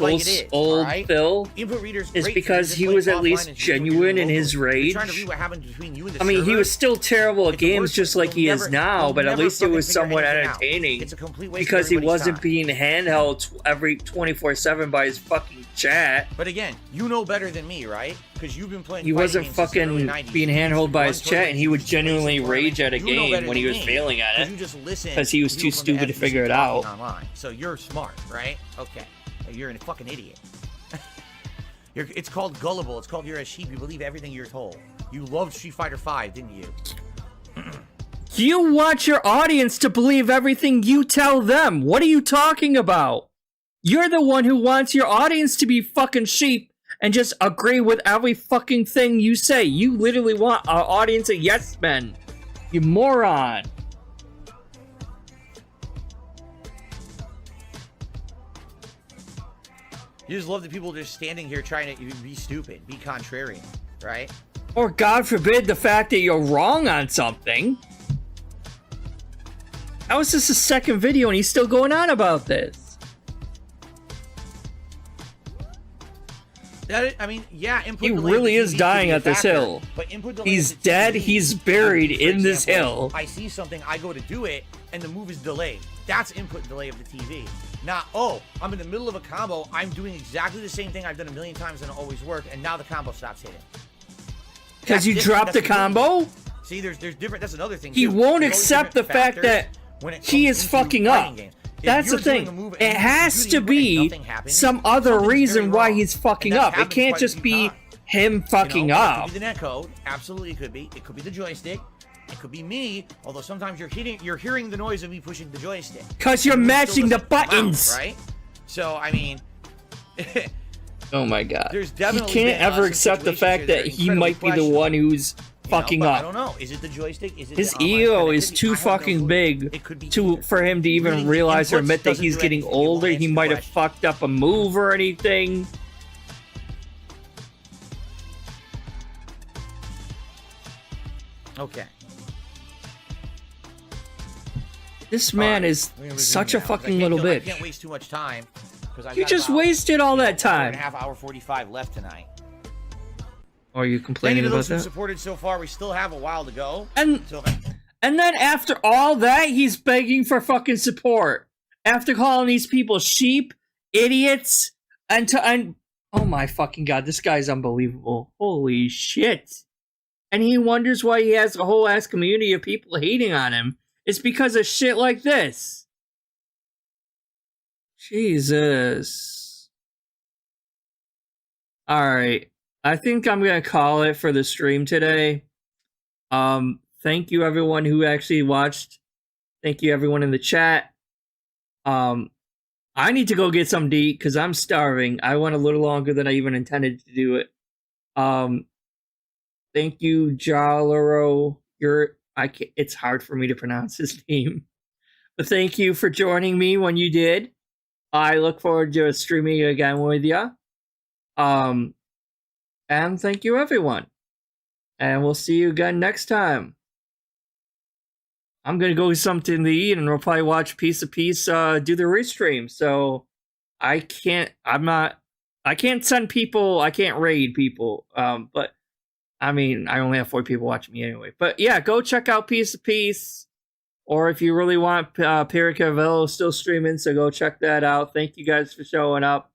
old Phil. Input readers is because he was at least genuine in his rage. I mean, he was still terrible at games just like he is now, but at least it was somewhat entertaining because he wasn't being handheld every 24/7 by his fucking chat. But again, you know better than me, right? Because you've been playing. He wasn't fucking being handheld by his chat, and he would genuinely rage at a game when he was failing at it because he was too stupid to figure it out. So you're smart, right? Okay. You're a fucking idiot. It's called gullible. It's called you're a sheep. You believe everything you're told. You loved Street Fighter V, didn't you? You want your audience to believe everything you tell them. What are you talking about? You're the one who wants your audience to be fucking sheep and just agree with every fucking thing you say. You literally want our audience of yes men. You moron. You just love the people just standing here trying to be stupid, be contrarian, right? Or God forbid the fact that you're wrong on something. That was just the second video and he's still going on about this. I mean, yeah, input he really is dying at this hill. But input he's dead, he's buried in this hill. I see something, I go to do it, and the move is delayed. That's input delay of the TV. Not, oh, I'm in the middle of a combo, I'm doing exactly the same thing I've done a million times and it always worked, and now the combo stops hitting. Because you dropped the combo? See, there's different, that's another thing. He won't accept the fact that when it he comes is into fucking fighting up. games. If That's you're the doing thing. a move and It you has do to the move and be nothing happens, some other something's reason very why wrong. he's fucking And that's up. It happened can't quite a just few be times. him fucking It up. could be the netcode. Absolutely, it could be. It could be the joystick. It could be me. Although sometimes you're hearing the noise of me pushing the joystick. Because you're The move still matching the doesn't come out, buttons. right? So I mean, Oh my god. There's He definitely can't been, ever some accept the situations fact here that are he incredibly might be the questionable. one who's fucking but up. I don't know. Is it the joystick? Is it His the ego it is could be- too I have no fucking clue. big It could be to for him to even Reading the realize or inputs admit that doesn't he's do getting anything. It won't older. He answer the might have question. fucked up a move or anything. Okay. This man Alright, is we're gonna resume such a now, 'cause fucking little I bitch. can't waste too much time. You just wasted all that Hour time. and a half, hour 45 left tonight. Are you Thank you complaining to about those who that? supported so far. We still have a while to go. And So and then after all that, he's begging for fucking support. After calling these people sheep, idiots, and oh my fucking god, this guy's unbelievable. Holy shit. And he wonders why he has a whole ass community of people hating on him. It's because of shit like this. Jesus. Alright. I think I'm gonna call it for the stream today. Thank you everyone who actually watched. Thank you everyone in the chat. I need to go get some to eat because I'm starving. I went a little longer than I even intended to do it. Thank you, Jalaro. It's hard for me to pronounce his name. But thank you for joining me when you did. I look forward to streaming again with you. And thank you, everyone. And we'll see you again next time. I'm gonna go get something to eat, and we'll probably watch Piece of Peace do the restream. So I can't send people, I can't raid people. But I mean, I only have 4 people watching me anyway. But yeah, go check out Piece of Peace. Or if you really want, Karensydephil still streaming, so go check that out. Thank you guys for showing up.